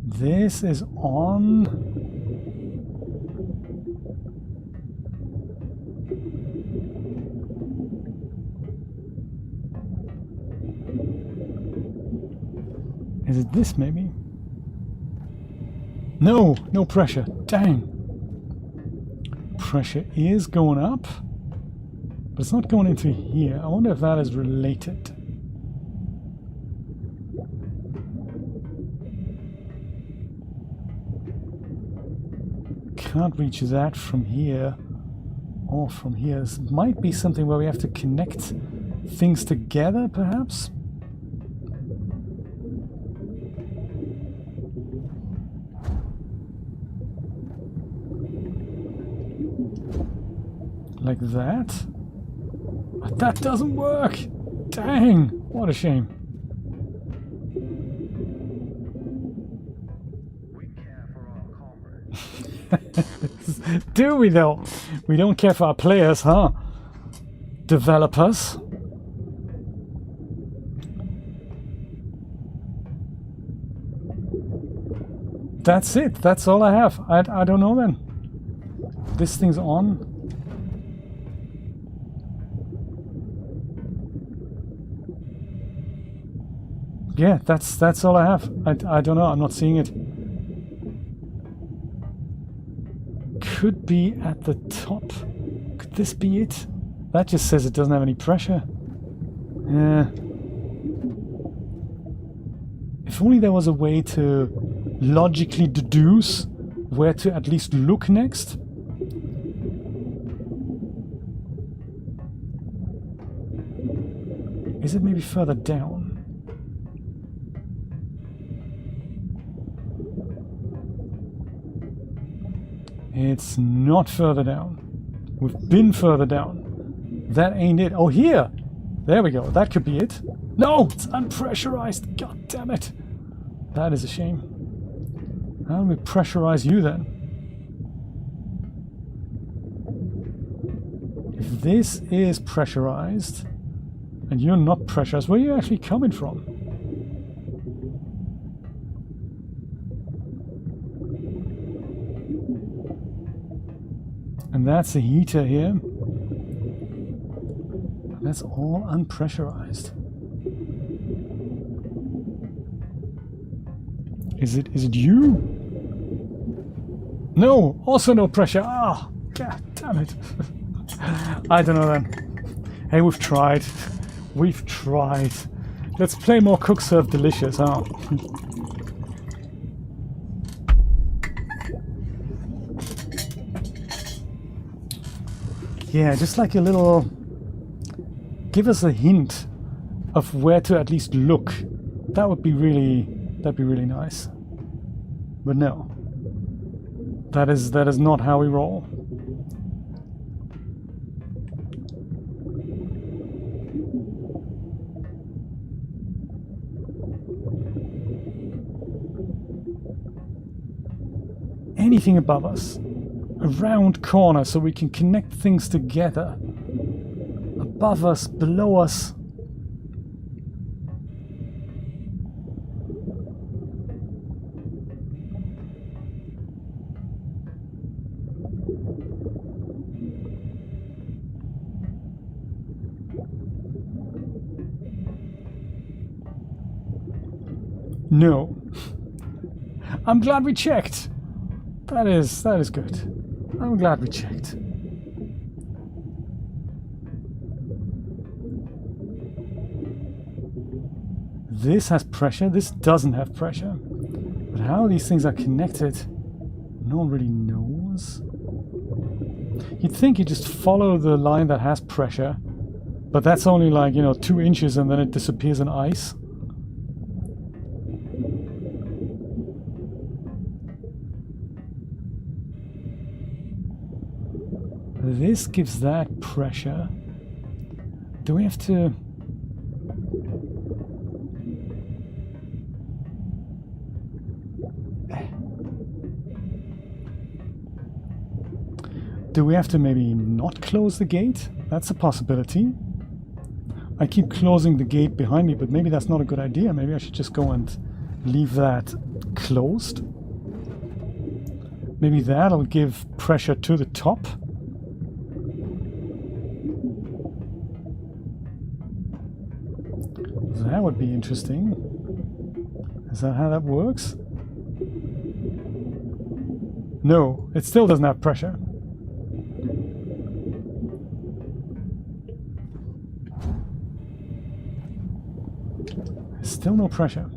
This is on. Is it this maybe? No, no pressure. Dang. Pressure is going up, but it's not going into here. I wonder if that is related. Can't reach that from here or from here. This might be something where we have to connect things together, perhaps. Like that. But that doesn't work. Dang, what a shame. We care for our comrades. Do we though? We don't care for our players, huh? Developers. That's it. That's all I have. I don't know then. This thing's on. Yeah, that's all I have. I don't know. I'm not seeing it. Could be at the top. Could this be it? That just says it doesn't have any pressure. Yeah. If only there was a way to logically deduce where to at least look next. Is it maybe further down? It's not further down. We've been further down. That ain't it. Oh, here! There we go. That could be it. No! It's unpressurized. God damn it. That is a shame. How do we pressurize you then? If this is pressurized, and you're not pressurized, where are you actually coming from? And that's the heater here. That's all unpressurized. Is it you? No, also no pressure. Ah, god damn it. I don't know then. Hey, we've tried. We've tried. Let's play more Cook Serve Delicious, huh? Yeah, just like a little... Give us a hint of where to at least look. That would be really... That'd be really nice. But no. That is not how we roll. Anything above us. A round corner so we can connect things together. Above us, below us. No. I'm glad we checked. That is good. I'm glad we checked. This has pressure, this doesn't have pressure. But how these things are connected, no one really knows. You'd think you just follow the line that has pressure, but that's only like, 2 inches and then it disappears in ice. This gives that pressure. Do we have to... Do we have to maybe not close the gate? That's a possibility. I keep closing the gate behind me, but maybe that's not a good idea. Maybe I should just go and leave that closed. Maybe that'll give pressure to the top. That would be interesting. Is that how that works? No, it still doesn't have pressure. Still no pressure.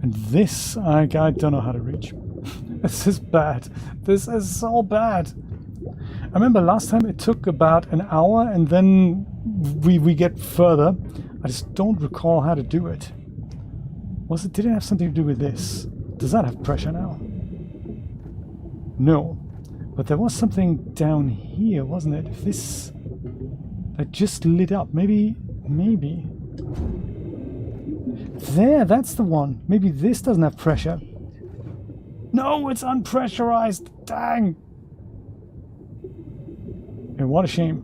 And this, I don't know how to reach. This is bad. This is so bad. I remember last time it took about an hour and then we get further. I just don't recall how to do it. Did it have something to do with this? Does that have pressure now? No. But there was something down here, wasn't it? If this... That just lit up. Maybe... There, that's the one. Maybe this doesn't have pressure. No, it's unpressurized. Dang. Yeah, what a shame.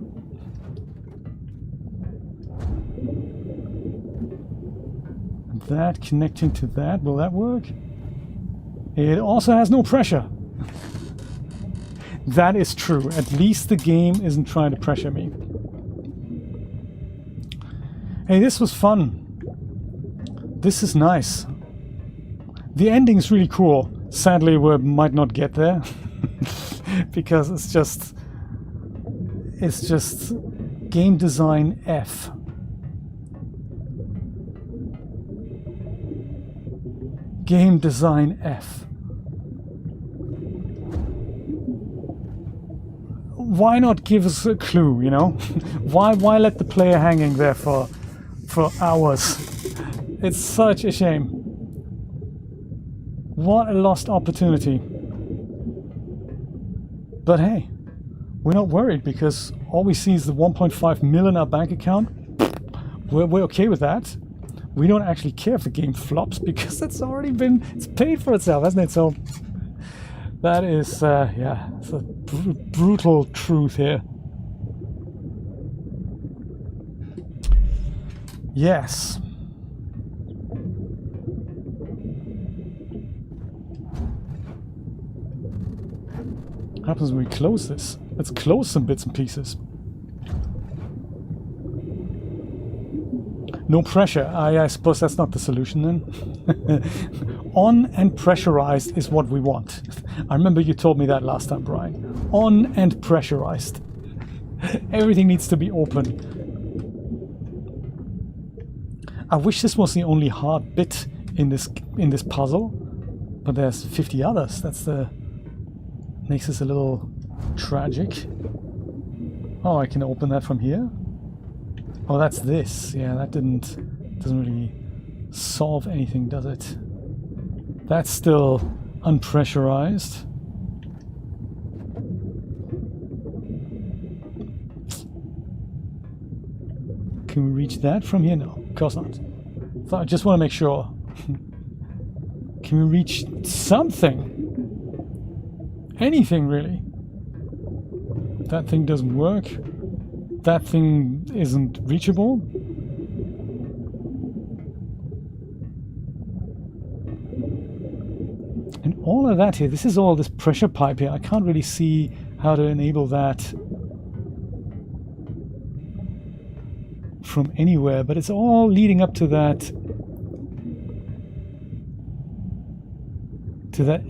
That connecting to that, will that work? It also has no pressure. That is true. At least the game isn't trying to pressure me. Hey, this was fun. This is nice. The ending is really cool. Sadly, we might not get there. Because it's just game design F. Game design F. Why not give us a clue, Why let the player hanging there for hours? It's such a shame. What a lost opportunity. But hey, we're not worried because all we see is the 1.5 mil in our bank account. We're okay with that. We don't actually care if the game flops because it's paid for itself, hasn't it? So that is, yeah, it's a brutal truth here. Yes. What happens when we close this? Let's close some bits and pieces. No pressure. I suppose that's not the solution then. On and pressurized is what we want. I remember you told me that last time, Brian. On and pressurized. Everything needs to be open. I wish this was the only hard bit in this puzzle, but there's 50 others. That's the makes this a little tragic. Oh, I can open that from here. Oh, that's this. Yeah, that doesn't really solve anything, does it? That's still unpressurized. Can we reach that from here? No, of course not. So I just want to make sure. Can we reach something? Anything, really? That thing doesn't work. That thing isn't reachable. And all of that here, this is all this pressure pipe here. I can't really see how to enable that from anywhere, but it's all leading up to that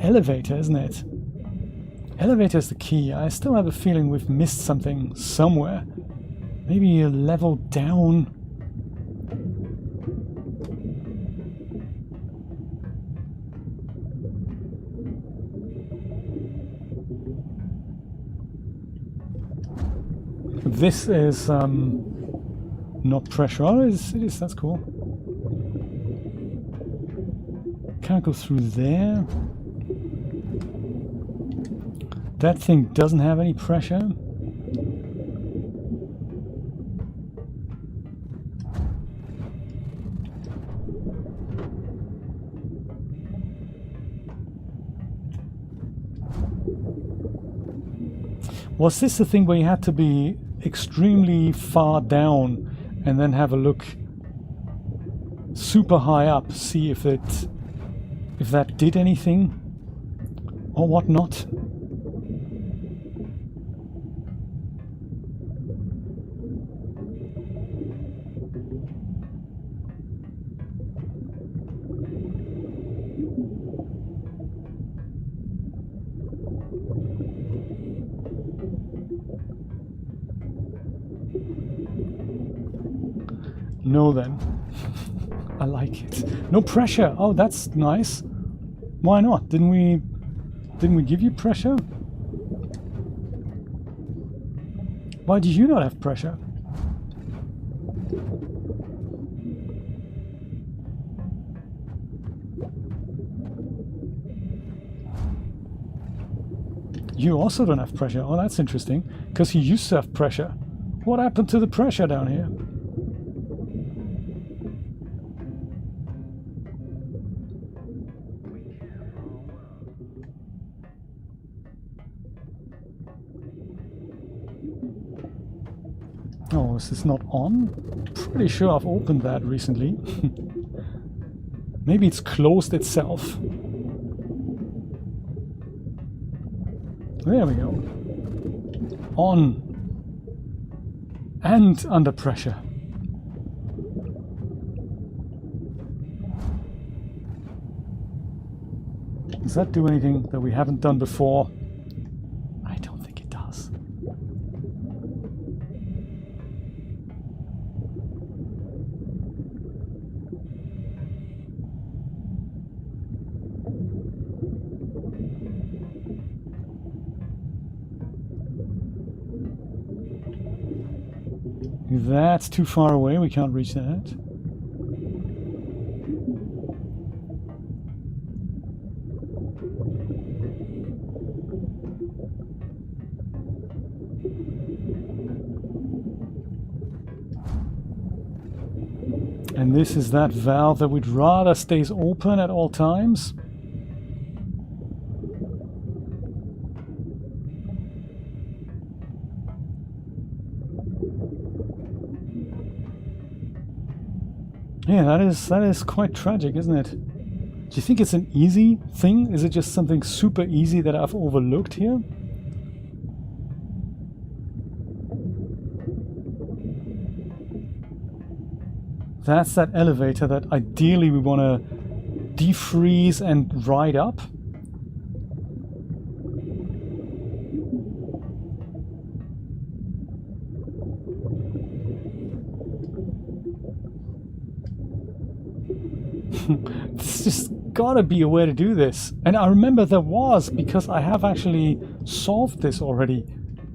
elevator, isn't it? Elevator is the key. I still have a feeling we've missed something somewhere. Maybe a level down. This is not pressure. Oh, it is. That's cool. Can't go through there. That thing doesn't have any pressure. Was this the thing where you had to be extremely far down and then have a look super high up, see if that did anything or whatnot? No, then. I like it. No pressure. Oh, that's nice. Why not? Didn't we give you pressure? Why do you not have pressure? You also don't have pressure. Oh, that's interesting. Because you used to have pressure. What happened to the pressure down here? Oh, is this not on? Pretty sure I've opened that recently. Maybe it's closed itself. There we go. On. And under pressure. Does that do anything that we haven't done before? I don't think it does. That's too far away, we can't reach that. And this is that valve that we'd rather stays open at all times. Yeah, that is quite tragic, isn't it? Do you think it's an easy thing? Is it just something super easy that I've overlooked here? That's that elevator that ideally we want to defreeze and ride up. There's just gotta be a way to do this. And I remember there was, because I have actually solved this already.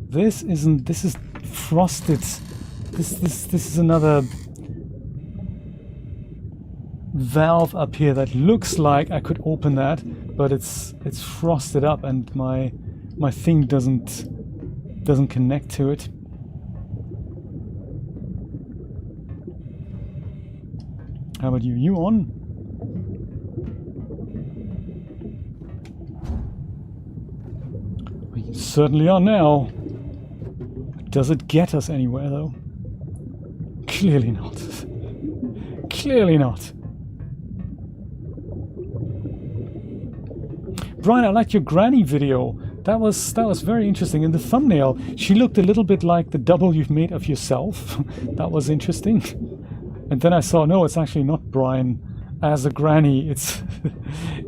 This is frosted. This is another valve up here that looks like I could open that, but it's frosted up and my thing doesn't connect to it. How about you? You on? We certainly are now. Does it get us anywhere though? Clearly not. Clearly not. Brian, I liked your granny video. That was very interesting. In the thumbnail, she looked a little bit like the double you've made of yourself. That was interesting. And then I saw, no, it's actually not Brian as a granny. It's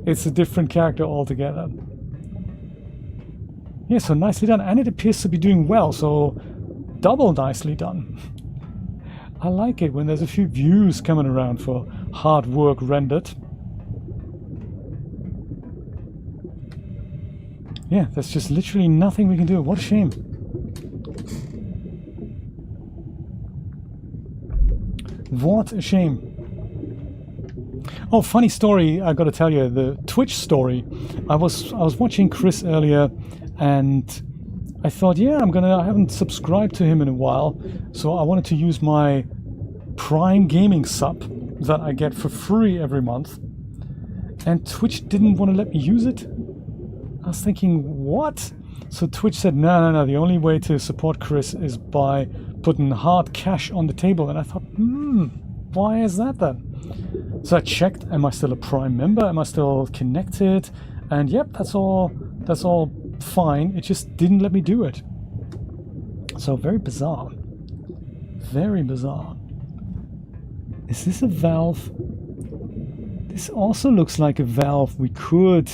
it's a different character altogether. Yeah, so nicely done. And it appears to be doing well, so double nicely done. I like it when there's a few views coming around for hard work rendered. Yeah, there's just literally nothing we can do. What a shame. What a shame. Oh, funny story, I gotta tell you, the Twitch story. I was watching Chris earlier and I thought, yeah, I haven't subscribed to him in a while, so I wanted to use my Prime Gaming sub that I get for free every month. And Twitch didn't want to let me use it. I was thinking, what? So Twitch said, no, the only way to support Chris is by putting hard cash on the table. And I thought, why is that then? So I checked, am I still a Prime member? Am I still connected? And yep, that's all fine. It just didn't let me do it. So very bizarre. Very bizarre. Is this a valve? This also looks like a valve we could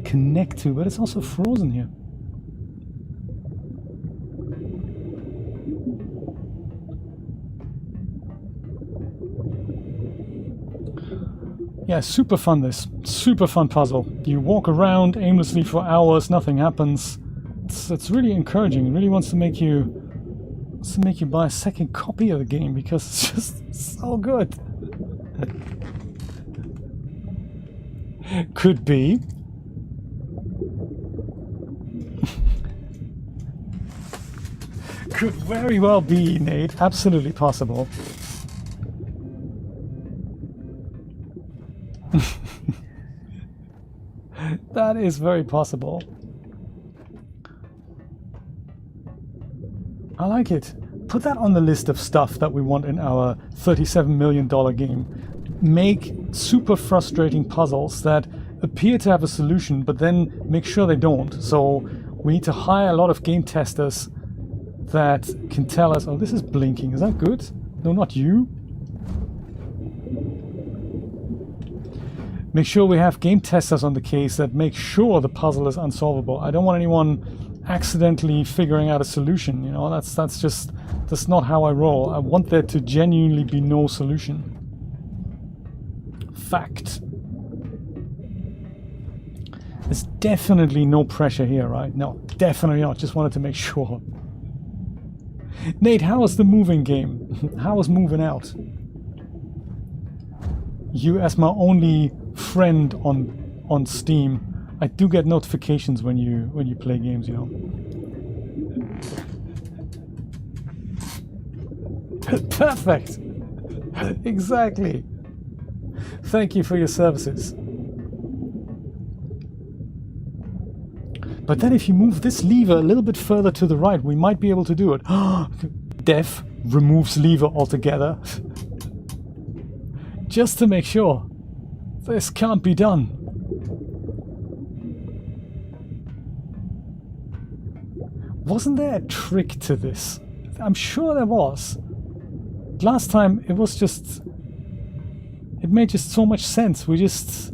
connect to, but it's also frozen here. Yeah, super fun this. Super fun puzzle. You walk around aimlessly for hours, nothing happens. It's really encouraging. It really wants to make you buy a second copy of the game because it's just so good. Could be. Could very well be, Nate. Absolutely possible. That is very possible. I like it. Put that on the list of stuff that we want in our $37 million game. Make super frustrating puzzles that appear to have a solution, but then make sure they don't. So we need to hire a lot of game testers that can tell us, oh, this is blinking. Is that good? No, not you. Make sure we have game testers on the case that make sure the puzzle is unsolvable. I don't want anyone accidentally figuring out a solution. You know, that's not how I roll. I want there to genuinely be no solution. Fact. There's definitely no pressure here, right? No, definitely not. Just wanted to make sure. Nate, how is the moving game? How is moving out? You as my only friend on Steam, I do get notifications when you play games, you know. Perfect. Exactly. Thank you for your services. But then if you move this lever a little bit further to the right, we might be able to do it. Dev removes lever altogether. Just to make sure. This can't be done. Wasn't there a trick to this? I'm sure there was. last time it was just, it made just so much sense. We just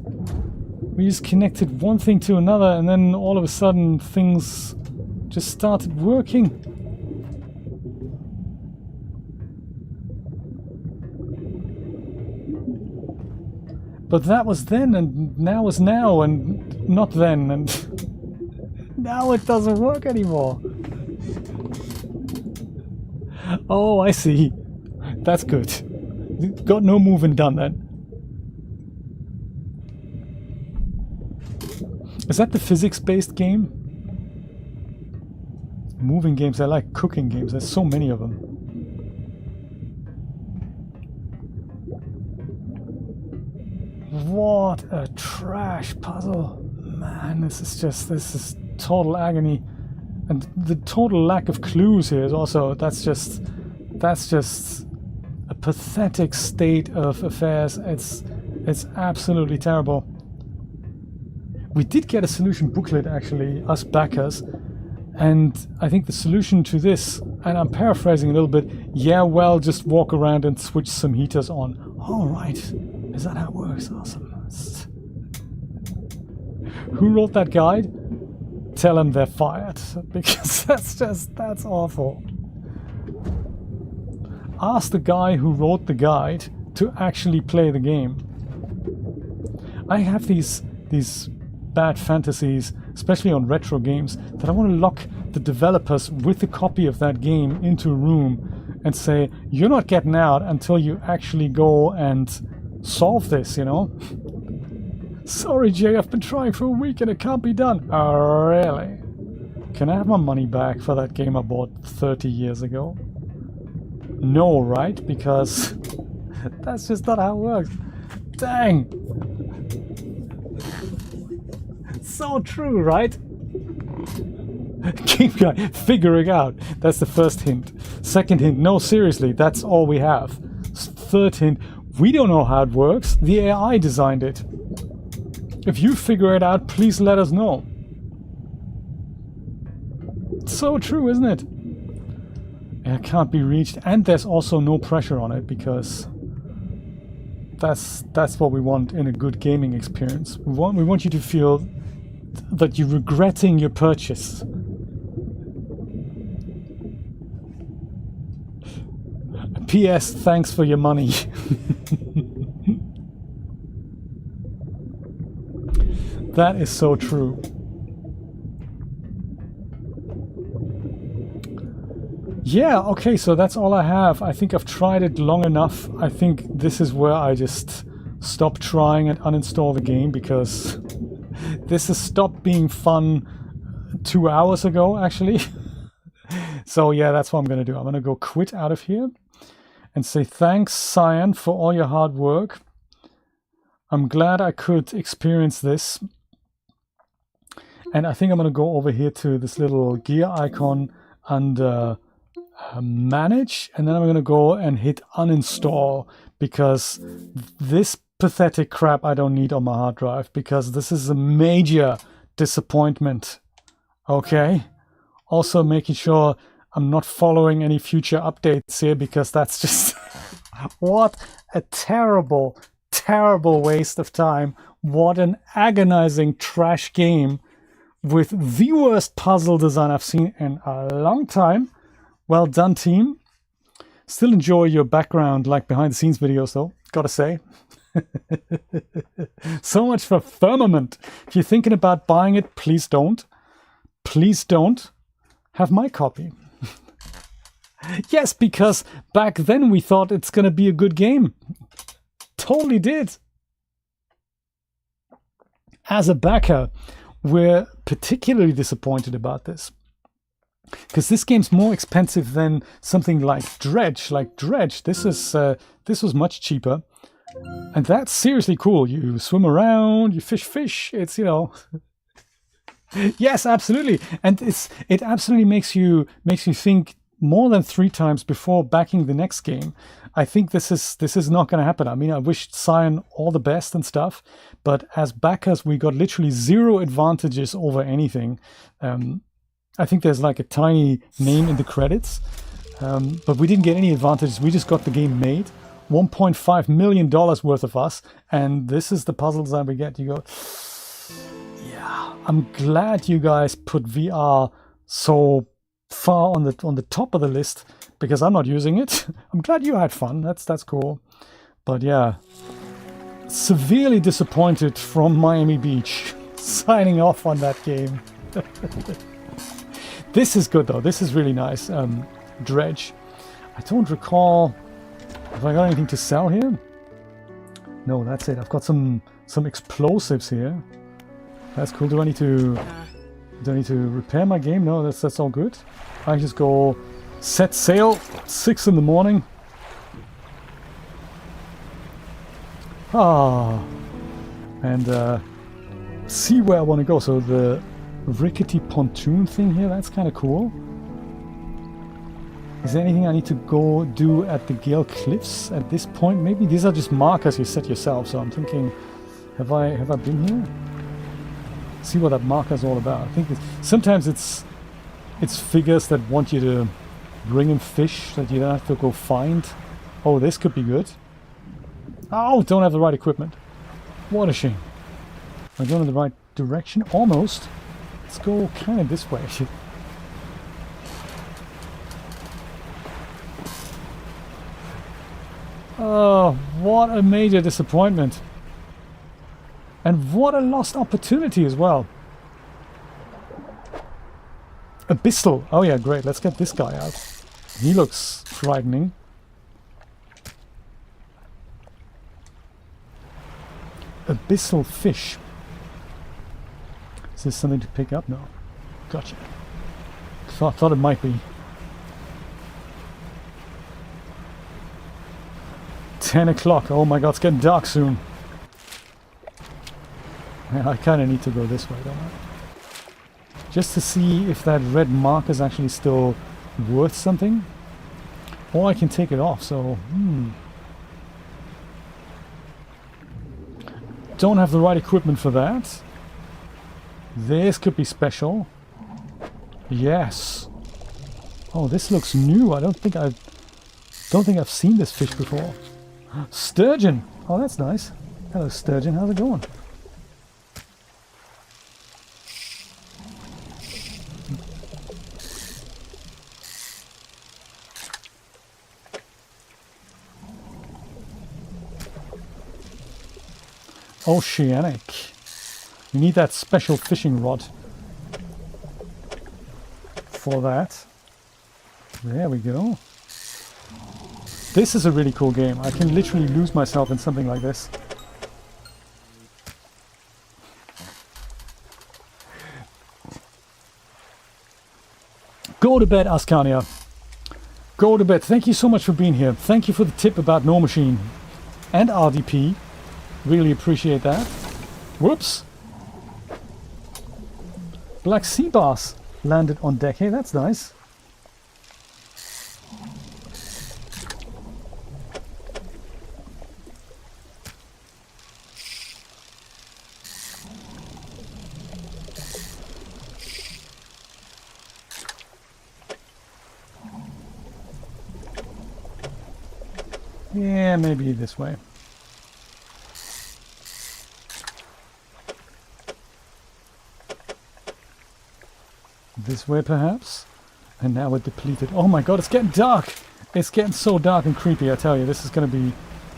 connected one thing to another, and then all of a sudden things just started working. But that was then, and now is now, and not then, and now it doesn't work anymore. Oh, I see. That's good. Got no moving done then. Is that the physics-based game? Moving games, I like cooking games. There's so many of them. What a trash puzzle. Man, this is total agony. And the total lack of clues here is also, that's just a pathetic state of affairs. It's absolutely terrible. We did get a solution booklet, actually, us backers, and I think the solution to this, and I'm paraphrasing a little bit, yeah, well, just walk around and switch some heaters on. All right, is that how it works? Awesome. Who wrote that guide? Tell them they're fired, because that's awful. Ask the guy who wrote the guide to actually play the game. I have these bad fantasies, especially on retro games, that I want to lock the developers with a copy of that game into a room and say, you're not getting out until you actually go and solve this, you know? Sorry, Jay, I've been trying for a week and it can't be done. Oh, really? Can I have my money back for that game I bought 30 years ago? No, right? Because that's just not how it works. Dang! So true, right? Game guy figuring out. That's the first hint. Second hint, no, seriously, that's all we have. Third hint, we don't know how it works. The AI designed it. If you figure it out, please let us know. So true, isn't it? It can't be reached, and there's also no pressure on it, because that's what we want in a good gaming experience. We want you to feel that you're regretting your purchase. P.S. Thanks for your money. That is so true. Yeah, okay, so that's all I have. I think I've tried it long enough. I think this is where I just stop trying and uninstall the game, because this has stopped being fun 2 hours ago, actually. So yeah, that's what I'm going to do. I'm going to go quit out of here and say thanks, Cyan, for all your hard work. I'm glad I could experience this. And I think I'm going to go over here to this little gear icon and manage, and then I'm going to go and hit uninstall, because this pathetic crap I don't need on my hard drive, because this is a major disappointment. Okay? Also making sure I'm not following any future updates here, because that's just what a terrible, terrible waste of time. What an agonizing trash game with the worst puzzle design I've seen in a long time. Well done, team. Still enjoy your background, like behind the scenes videos, though, gotta say. So much for Firmament. If you're thinking about buying it, please don't. Please don't. Have my copy. Yes, because back then we thought it's gonna be a good game. Totally did. As a backer, we're particularly disappointed about this, because this game's more expensive than something like Dredge. This was much cheaper, and that's seriously cool. You swim around, you fish. It's, you know, yes, absolutely, and it absolutely makes you think more than 3 times before backing the next game. I think this is not going to happen. I mean, I wish Cyan all the best and stuff, but as backers, we got literally 0 advantages over anything. I think there's like a tiny name in the credits. But we didn't get any advantages. We just got the game made. $1.5 million worth of us. And this is the puzzle design we get. You go, yeah, I'm glad you guys put VR so far on the top of the list, because I'm not using it. I'm glad you had fun. That's cool. But yeah, severely disappointed from Miami Beach. Signing off on that game. This is good though. This is really nice. Dredge. I don't recall. Have I got anything to sell here? No, that's it. I've got some explosives here. That's cool. Do I need to repair my game? No, that's all good. I just go set sail 6 in the morning. And see where I want to go. So the rickety pontoon thing here, that's kind of cool. Is there anything I need to go do at the Gale Cliffs at this point? Maybe these are just markers you set yourself. So I'm thinking, have I been here? See what that marker is all about. I think sometimes it's figures that want you to bring in fish that you don't have to go find. Oh, this could be good. Oh, don't have the right equipment. What a shame. Am I going in the right direction? Almost. Let's go kind of this way. Oh, what a major disappointment. And what a lost opportunity as well. Abyssal. Oh yeah, great. Let's get this guy out. He looks frightening. Abyssal fish. Is this something to pick up? No. Gotcha. Thought it might be. 10 o'clock. Oh my god, it's getting dark soon. I kind of need to go this way, don't I? Just to see if that red mark is actually still worth something. Or I can take it off, so... Don't have the right equipment for that. This could be special. Yes. Oh, this looks new. I don't think I've seen this fish before. Sturgeon. Oh, that's nice. Hello, sturgeon. How's it going? Oceanic. You need that special fishing rod for that. There we go. This is a really cool game. I can literally lose myself in something like this. Go to bed, Ascania. Go to bed. Thank you so much for being here. Thank you for the tip about No Machine and RDP. Really appreciate that. Whoops. Black sea bass landed on deck. Hey, that's nice. Yeah, maybe this way. This way perhaps? And now we're depleted. Oh my god, it's getting dark! It's getting so dark and creepy, I tell you. This is going to be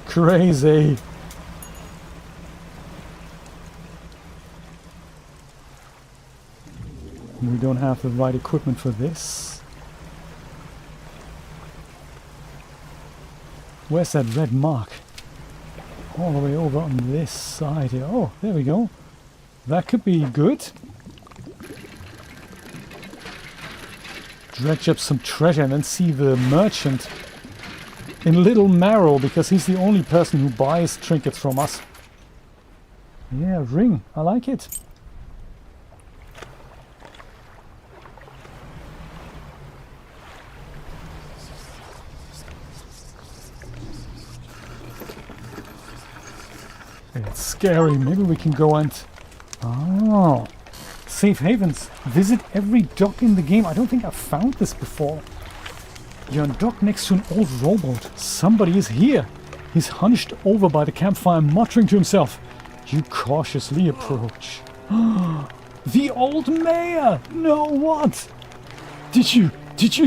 crazy. We don't have the right equipment for this. Where's that red mark? All the way over on this side here. Oh, there we go. That could be good. Dredge up some treasure and then see the merchant in Little Marrow, because he's the only person who buys trinkets from us. Yeah, ring. I like it. It's scary. Maybe we can go and... Oh... Safe havens. Visit every dock in the game. I don't think I've found this before. You're docked next to an old rowboat. Somebody is here. He's hunched over by the campfire, muttering to himself. You cautiously approach. The old mayor! No, what? Did you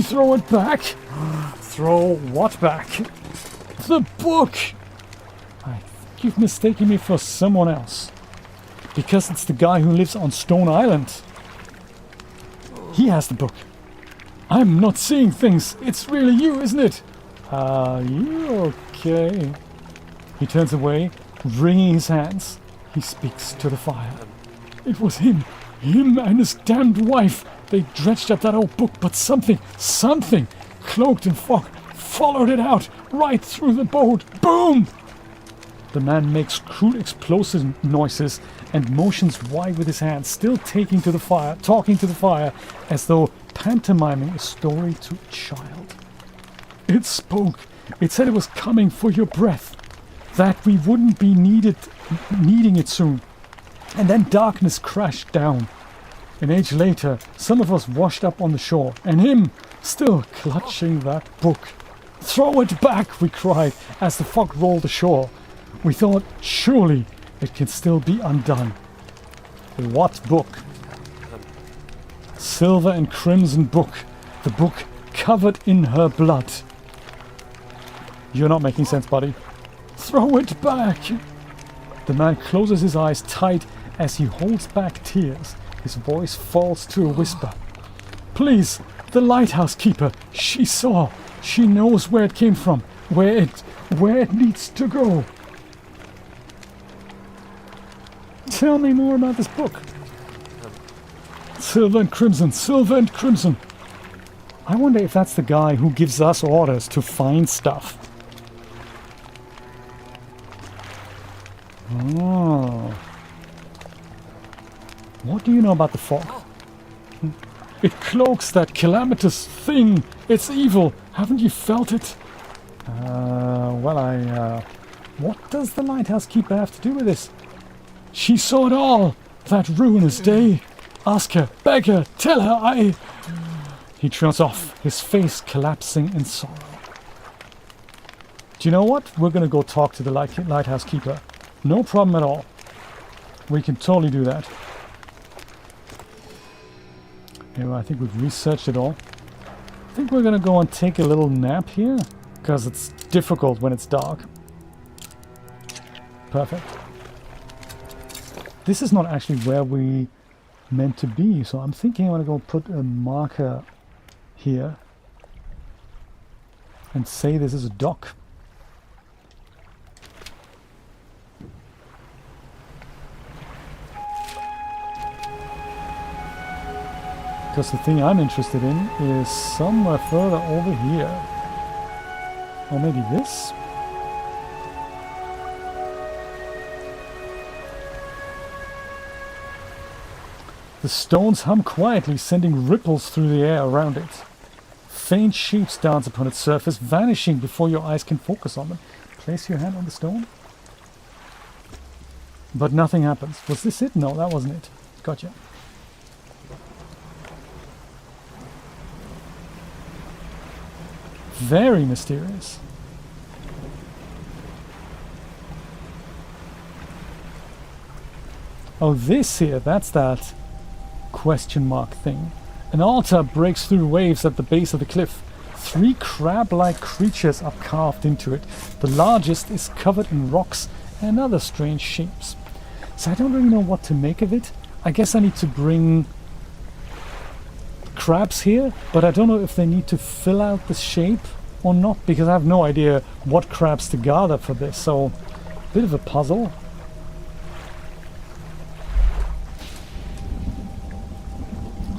throw it back? Throw what back? The book! I think you've mistaken me for someone else. Because it's the guy who lives on Stone Island. He has the book. I'm not seeing things. It's really you, isn't it? Are you okay? He turns away, wringing his hands. He speaks to the fire. It was him. Him and his damned wife. They dredged up that old book, but something, cloaked in fog, followed it out, right through the boat. Boom! The man makes crude explosive noises and motions wide with his hands, still talking to the fire, as though pantomiming a story to a child. It spoke. It said it was coming for your breath, that we wouldn't be needing it soon. And then darkness crashed down. An age later, some of us washed up on the shore, and him still clutching that book. Throw it back, we cried, as the fog rolled ashore. We thought, surely it can still be undone. What book? Silver and crimson book. The book covered in her blood. You're not making sense, buddy. Throw it back! The man closes his eyes tight as he holds back tears. His voice falls to a whisper. Please, the lighthouse keeper. She saw. She knows where it came from. Where it needs to go. Tell me more about this book. Silver and crimson. Silver and crimson. I wonder if that's the guy who gives us orders to find stuff. Oh. What do you know about the fog? It cloaks that calamitous thing. It's evil. Haven't you felt it? What does the lighthouse keeper have to do with this? She saw it all. That ruinous day. Ask her, beg her, tell her He trails off, his face collapsing in sorrow. Do you know what? We're going to go talk to the lighthouse keeper. No problem at all. We can totally do that. Anyway, I think we've researched it all. I think we're going to go and take a little nap here, because it's difficult when it's dark. Perfect. This is not actually where we meant to be, so I'm thinking I'm going to go put a marker here and say this is a dock. Because the thing I'm interested in is somewhere further over here. Or maybe this? The stones hum quietly, sending ripples through the air around it. Faint shapes dance upon its surface, vanishing before your eyes can focus on them. Place your hand on the stone. But nothing happens. Was this it? No, that wasn't it. Gotcha. Very mysterious. Oh, this here, that's that question mark thing. An altar breaks through waves at the base of the cliff. 3 crab-like creatures are carved into it. The largest is covered in rocks and other strange shapes. So I don't really know what to make of it. I guess I need to bring crabs here, but I don't know if they need to fill out the shape or not, because I have no idea what crabs to gather for this. So, a bit of a puzzle.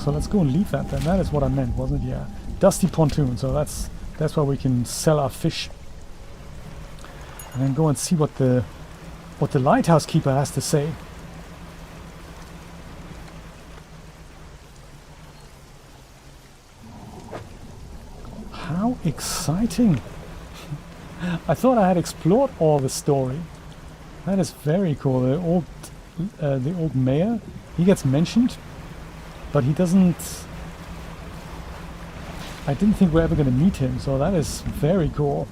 So let's go and leave that then. That is what I meant, wasn't it? Yeah. Dusty pontoon, so that's where we can sell our fish. And then go and see what the lighthouse keeper has to say. How exciting! I thought I had explored all the story. That is very cool. The old mayor, he gets mentioned, but he doesn't I didn't think we're ever going to meet him, so that is very cool.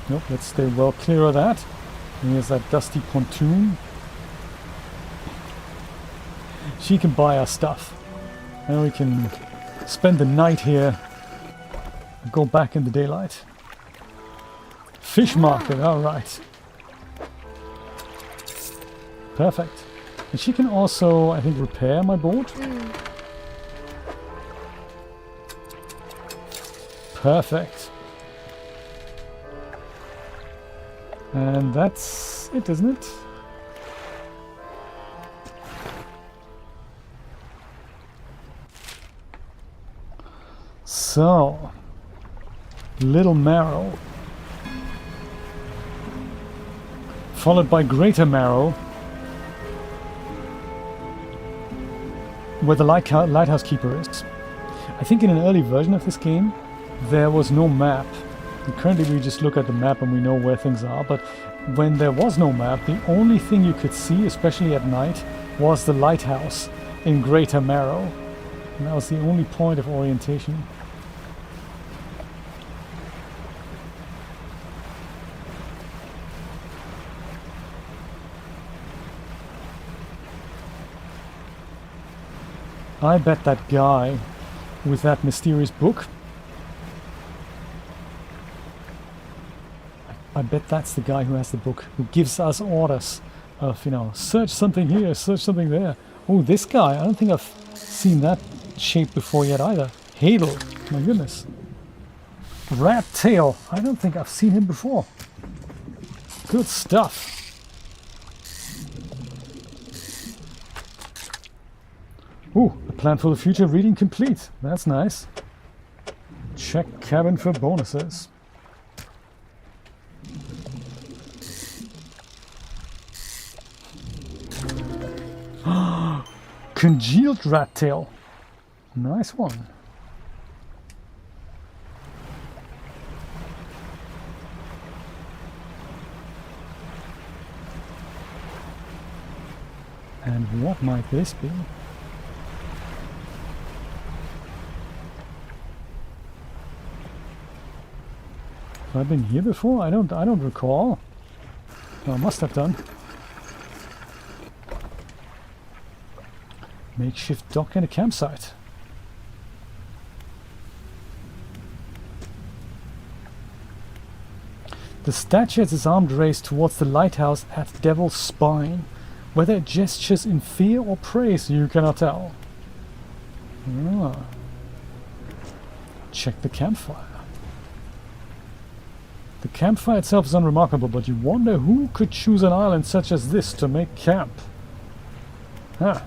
Nope, let's stay well clear of that. And here's that dusty pontoon. She can buy our stuff. And we can spend the night here and go back in the daylight. Fish market, alright. Perfect. And she can also, I think, repair my boat. Perfect. And that's it, isn't it? So, Little Marrow, followed by Greater Marrow, where the lighthouse keeper is. I think in an early version of this game, there was no map. And currently we just look at the map and we know where things are, but when there was no map, the only thing you could see, especially at night, was the lighthouse in Greater Marrow. And that was the only point of orientation. I bet that guy with that mysterious book, I bet that's the guy who has the book, who gives us orders of, you know, search something here, search something there. Oh, this guy, I don't think I've seen that shape before yet either. Hadel, my goodness. Rat tail, I don't think I've seen him before. Good stuff. Ooh, a plan for the future reading complete. That's nice. Check cabin for bonuses. Congealed rat tail. Nice one. And what might this be? Have I been here before? I don't recall. Oh, I must have done. Makeshift dock and a campsite. The statue has its arm raised towards the lighthouse at Devil's Spine. Whether it gestures in fear or praise, you cannot tell. Ah. Check the campfire. The campfire itself is unremarkable, but you wonder who could choose an island such as this to make camp. Huh.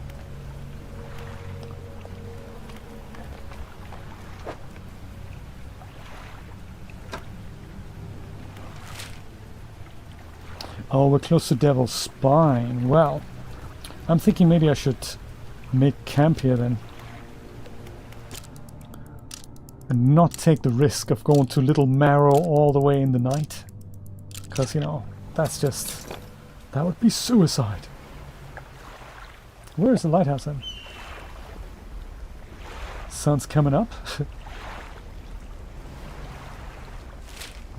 Oh, we're close to Devil's Spine. Well, I'm thinking maybe I should make camp here then. And not take the risk of going to Little Marrow all the way in the night. Because, you know, that's just... that would be suicide. Where is the lighthouse then? Sun's coming up.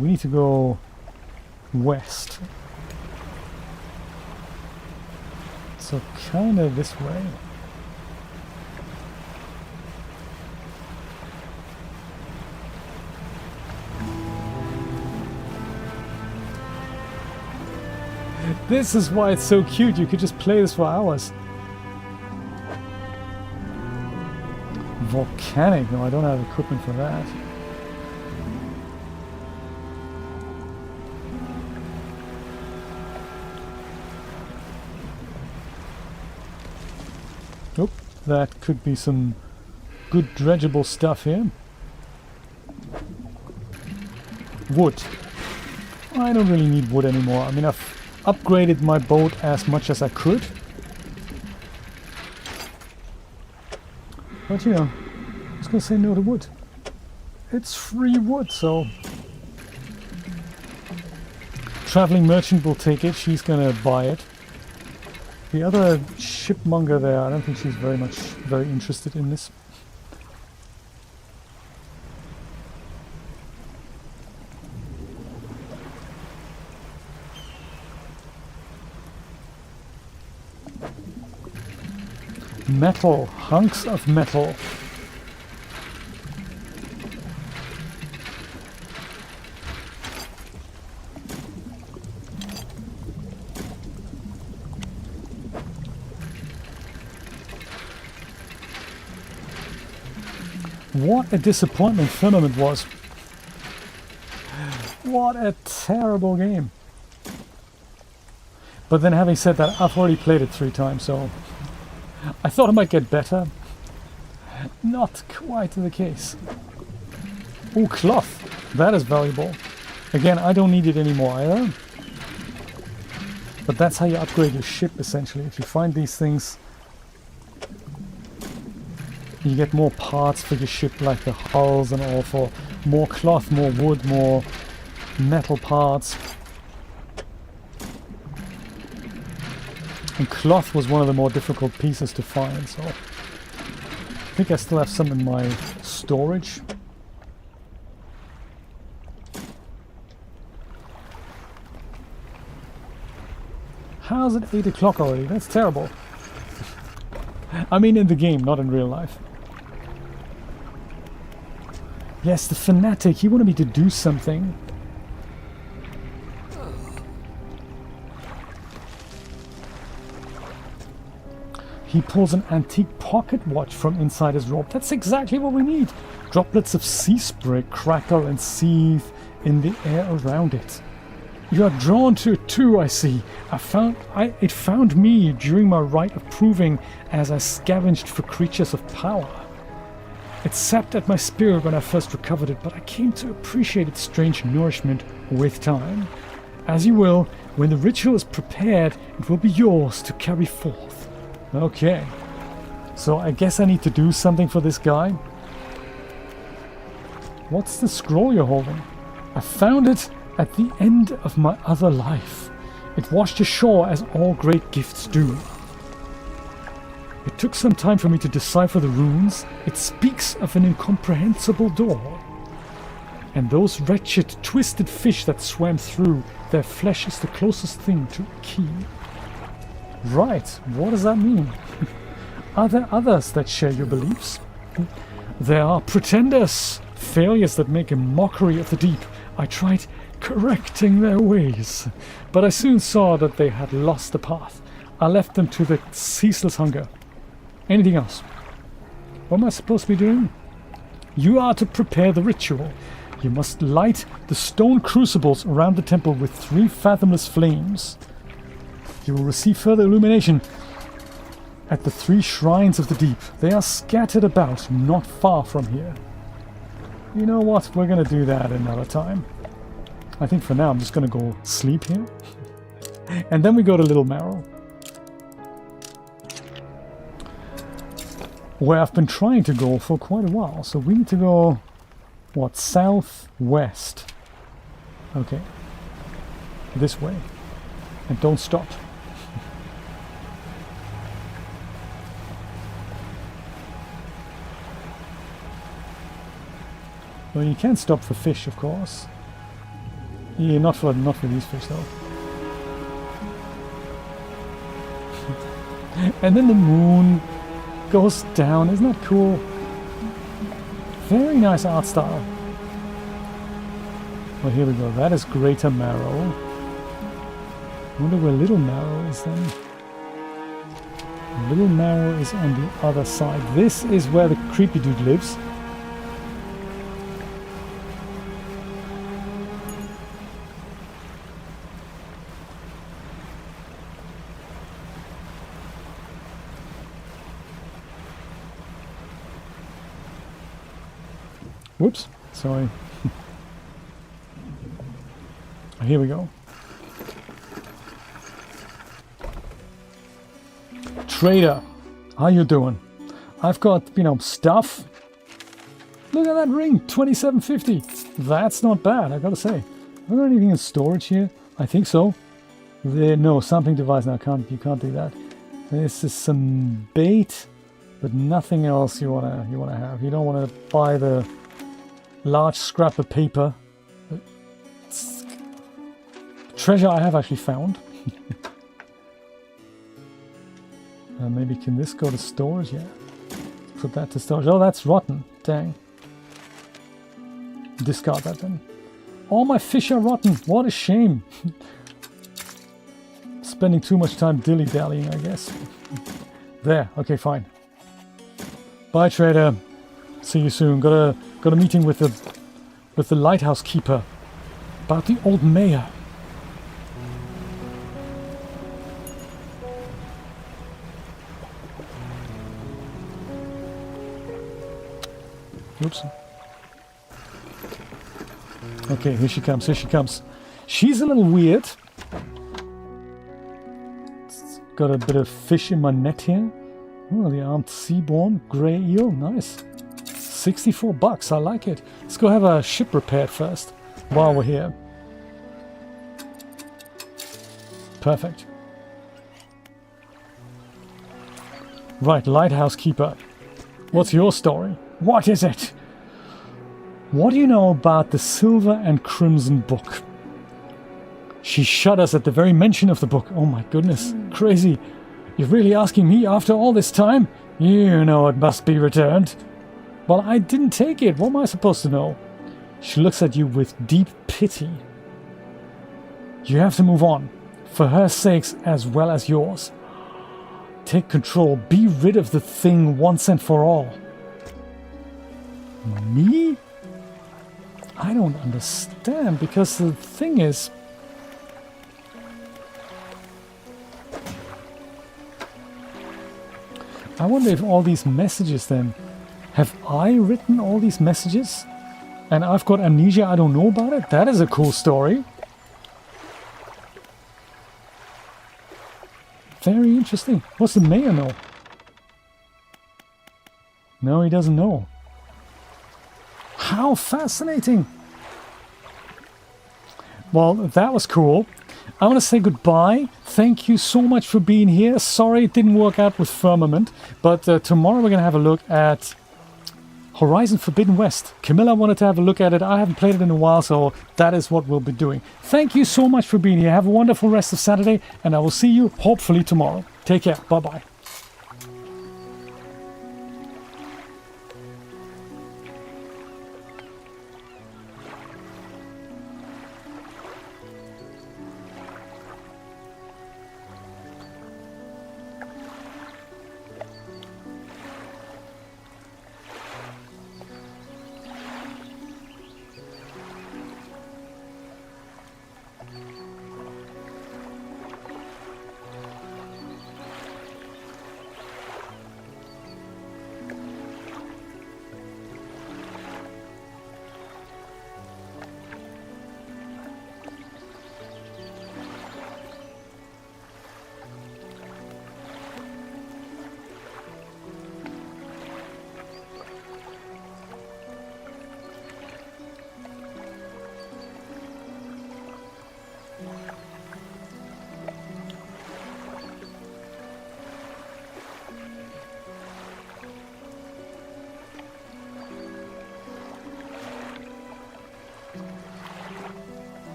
We need to go west. So kind of this way. This is why it's so cute. You could just play this for hours. Volcanic. No, I don't have equipment for that. Nope, that could be some good dredgeable stuff here. Wood. I don't really need wood anymore. I mean, I've upgraded my boat as much as I could. But, you know, I was going to say no to wood. It's free wood, so... Traveling merchant will take it. She's going to buy it. The other shipmonger there, I don't think she's very interested in this. Metal, hunks of metal. What a disappointment Firmament was. What a terrible game. But then having said that, I've already played it 3 times, so I thought it might get better. Not quite the case. Oh, cloth. That is valuable. Again, I don't need it anymore either. But that's how you upgrade your ship, essentially. If you find these things, you get more parts for your ship, like the hulls and all, for more cloth, more wood, more metal parts. And cloth was one of the more difficult pieces to find, so I think I still have some in my storage. How's it 8 o'clock already? That's terrible. I mean in the game, not in real life. Yes, the fanatic, he wanted me to do something. He pulls an antique pocket watch from inside his robe. That's exactly what we need. Droplets of sea spray crackle and seethe in the air around it. You are drawn to it too, I see. It found me during my rite of proving as I scavenged for creatures of power. It sapped at my spirit when I first recovered it, but I came to appreciate its strange nourishment with time. As you will, when the ritual is prepared, it will be yours to carry forth. Okay, so I guess I need to do something for this guy. What's the scroll you're holding? I found it at the end of my other life. It washed ashore as all great gifts do. It took some time for me to decipher the runes. It speaks of an incomprehensible door. And those wretched, twisted fish that swam through, their flesh is the closest thing to a key. Right, what does that mean? Are there others that share your beliefs? There are pretenders, failures that make a mockery of the deep. I tried correcting their ways, but I soon saw that they had lost the path. I left them to the ceaseless hunger. Anything else? What am I supposed to be doing? You are to prepare the ritual. You must light the stone crucibles around the temple with 3 fathomless flames. You will receive further illumination at the 3 shrines of the deep. They are scattered about, not far from here. You know what? We're going to do that another time. I think for now I'm just going to go sleep here. And then we go to Little Marrow, where I've been trying to go for quite a while. So we need to go, what, southwest. Okay. This way. And don't stop. Well, you can stop for fish, of course. Yeah, not for these fish though. And then the moon goes down. Isn't that cool? Very nice art style. Well, here we go. That is Greater Marrow. I wonder where Little Marrow is then. Little Marrow is on the other side. This is where the creepy dude lives. Whoops, sorry. Here we go. Trader, how you doing? I've got, stuff. Look at that ring, 2750. That's not bad, I gotta say. Have I got anything in storage here? I think so. No, sampling device now, you can't do that. This is some bait, but nothing else you wanna have. You don't want to buy the large scrap of paper. It's treasure I have actually found. Maybe can this go to storage? Yeah. Put that to storage. Oh, that's rotten. Dang. Discard that then. All my fish are rotten. What a shame. Spending too much time dilly-dallying, I guess. There. Okay, fine. Bye, trader. See you soon. Got a meeting with the lighthouse keeper about the old mayor. Oops. Okay, here she comes, here she comes. She's a little weird. Got a bit of fish in my net here. Oh, the armed seaborn grey eel, nice. $64, I like it. Let's go have a ship repaired first, while we're here. Perfect. Right, lighthouse keeper. What's your story? What is it? What do you know about the Silver and Crimson Book? She shudders at the very mention of the book. Oh my goodness, crazy. You're really asking me after all this time? You know it must be returned. Well, I didn't take it. What am I supposed to know? She looks at you with deep pity. You have to move on, for her sakes as well as yours. Take control. Be rid of the thing once and for all. Me? I don't understand, because the thing is... I wonder if all these messages then... Have I written all these messages? And I've got amnesia, I don't know about it? That is a cool story. Very interesting. What's the mayor know? No, he doesn't know. How fascinating! Well, that was cool. I want to say goodbye. Thank you so much for being here. Sorry it didn't work out with Firmament, but tomorrow we're going to have a look at Horizon Forbidden West. Camilla wanted to have a look at it. I haven't played it in a while, so that is what we'll be doing. Thank you so much for being here. Have a wonderful rest of Saturday, and I will see you hopefully tomorrow. Take care. Bye-bye.